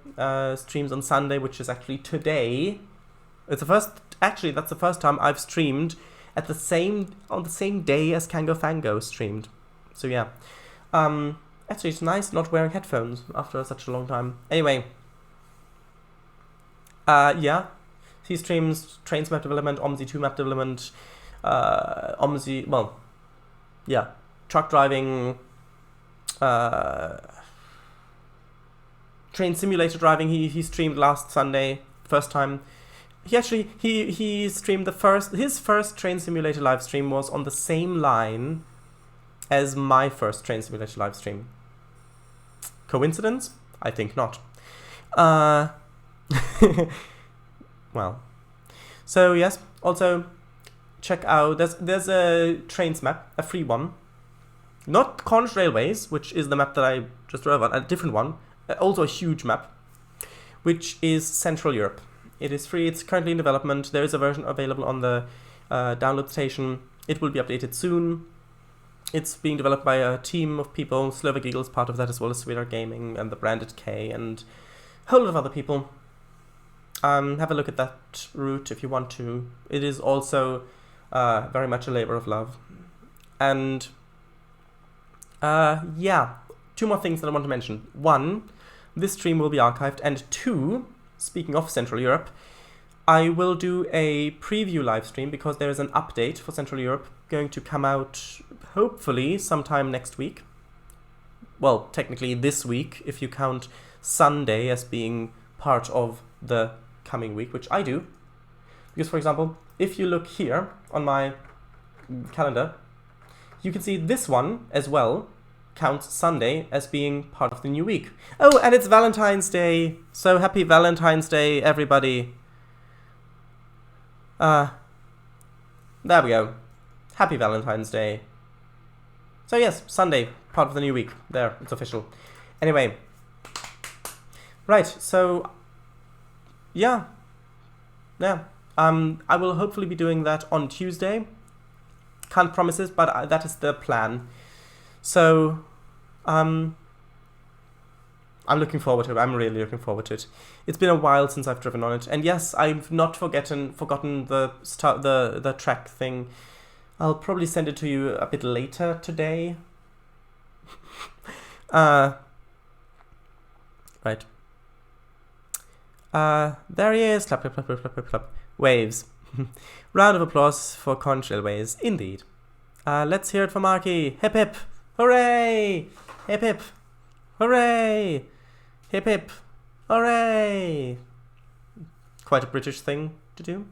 streams on Sunday, which is actually today. It's the first, actually, that's the first time I've streamed on the same day as Kango Fango streamed. So, yeah. Actually, it's nice not wearing headphones after such a long time. Anyway. Yeah. He streams Trainz map development, OMSI 2 map development, OMSI, well, yeah. Truck driving, train simulator driving. He streamed last Sunday, first time. He actually, he streamed his first train simulator live stream was on the same line as my first train simulator live stream. Coincidence? I think not. Well. So yes, also check out, there's a Trainz map, a free one. Not Cornish Railways, which is the map that I just drove on, a different one. Also a huge map, which is Central Europe. It is free, it's currently in development. There is a version available on the download station. It will be updated soon. It's being developed by a team of people. Slovak Eagle is part of that, as well as Sweeter Gaming and the Branded K and a whole lot of other people. Have a look at that route if you want to. It is also very much a labor of love. And yeah, 2 more things that I want to mention. 1, this stream will be archived, and 2, speaking of Central Europe, I will do a preview live stream because there is an update for Central Europe going to come out hopefully sometime next week. Well, technically this week, if you count Sunday as being part of the coming week, which I do. Because, for example, if you look here on my calendar, you can see this one as well counts Sunday as being part of the new week. Oh, and it's Valentine's Day. So happy Valentine's Day, everybody. There we go. Happy Valentine's Day. So yes, Sunday, part of the new week. There, it's official. Anyway. Right, so yeah. Yeah. I will hopefully be doing that on Tuesday. Can't promise it, but that is the plan. So, I'm looking forward to it. I'm really looking forward to it. It's been a while since I've driven on it, and yes, I've not forgotten the track thing. I'll probably send it to you a bit later today. Right. There he is. Clap, clap, clap, clap, clap, clap. Waves. Round of applause for Cornish Railways, indeed. Let's hear it for Marky. Hip hip. Hooray! Hip hip. Hooray! Hip hip. Hooray! Quite a British thing to do.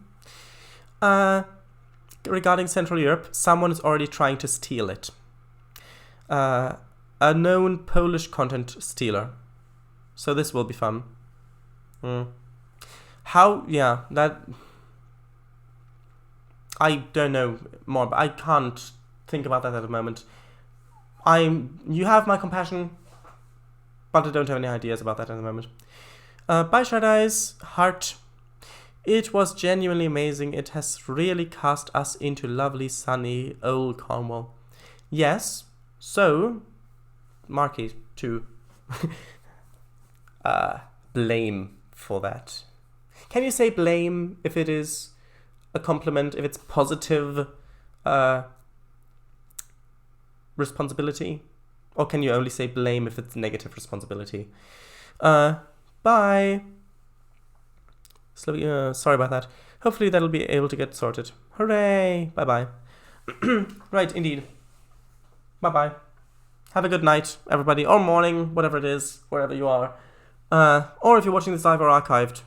Regarding Central Europe, someone is already trying to steal it. A known Polish content stealer. So this will be fun. How? Yeah, that... I don't know more, but I can't think about that at the moment. You have my compassion, but I don't have any ideas about that at the moment. Bye, Shred Eyes, Heart, It was genuinely amazing. It has really cast us into lovely, sunny old Cornwall. Yes, so, Marky, to blame for that. Can you say blame if it is a compliment, if it's positive responsibility? Or can you only say blame if it's negative responsibility? Bye. Sorry about that. Hopefully that'll be able to get sorted. Hooray! Bye-bye. Right, indeed. Bye-bye. Have a good night, everybody. Or morning, whatever it is, wherever you are. Or if you're watching this live or archived.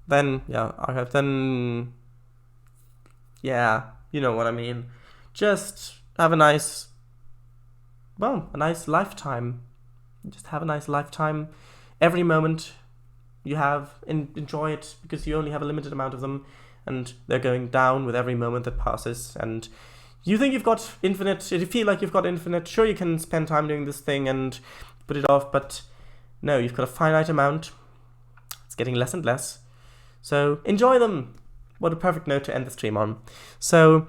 Then, yeah, archived. Then, yeah, you know what I mean. Just have a nice lifetime. Just have a nice lifetime. Every moment you have, enjoy it, because you only have a limited amount of them, and they're going down with every moment that passes. And you think you've got infinite, if you feel like you've got infinite, sure, you can spend time doing this thing and put it off, but no, you've got a finite amount. It's getting less and less. So enjoy them. What a perfect note to end the stream on. So,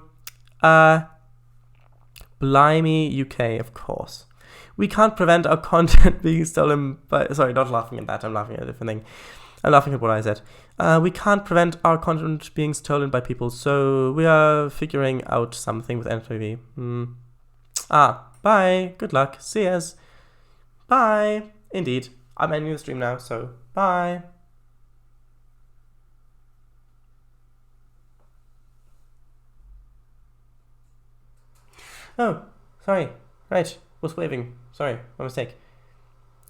Blimey UK, of course. We can't prevent our content being stolen by... Sorry, not laughing at that. I'm laughing at a different thing. I'm laughing at what I said. We can't prevent our content being stolen by people, so we are figuring out something with NFTV. Bye. Good luck. See yas. Bye. Indeed. I'm ending the stream now, so bye. Oh, sorry. Right. Was waving. Sorry, my mistake.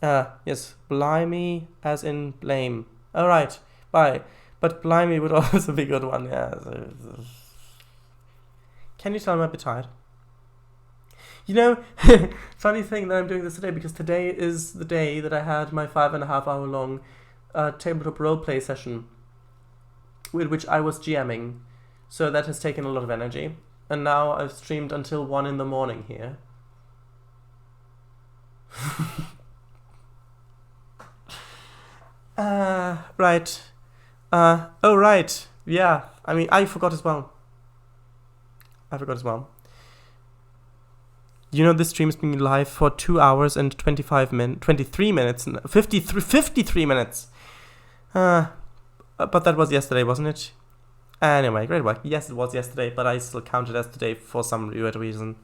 Yes, blimey as in blame. All right, bye. But blimey would also be a good one, yeah. Can you tell I'm a bit tired? You know, funny thing that I'm doing this today, because today is the day that I had my 5.5 hour long tabletop roleplay session with which I was GMing. So that has taken a lot of energy. And now I've streamed until 1 in the morning here. Right. Oh, right. Yeah. I mean, I forgot as well. You know, this stream's been live for 2 hours and 23 minutes, 53 minutes. But that was yesterday, wasn't it? Anyway, great work. Yes, it was yesterday, but I still count it as today for some weird reason.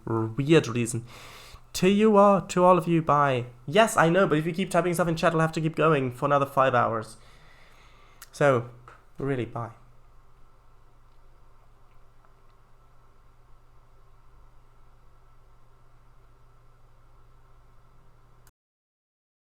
To all of you, bye. Yes, I know, but if you keep typing stuff in chat, I'll have to keep going for another 5 hours. So, really, bye.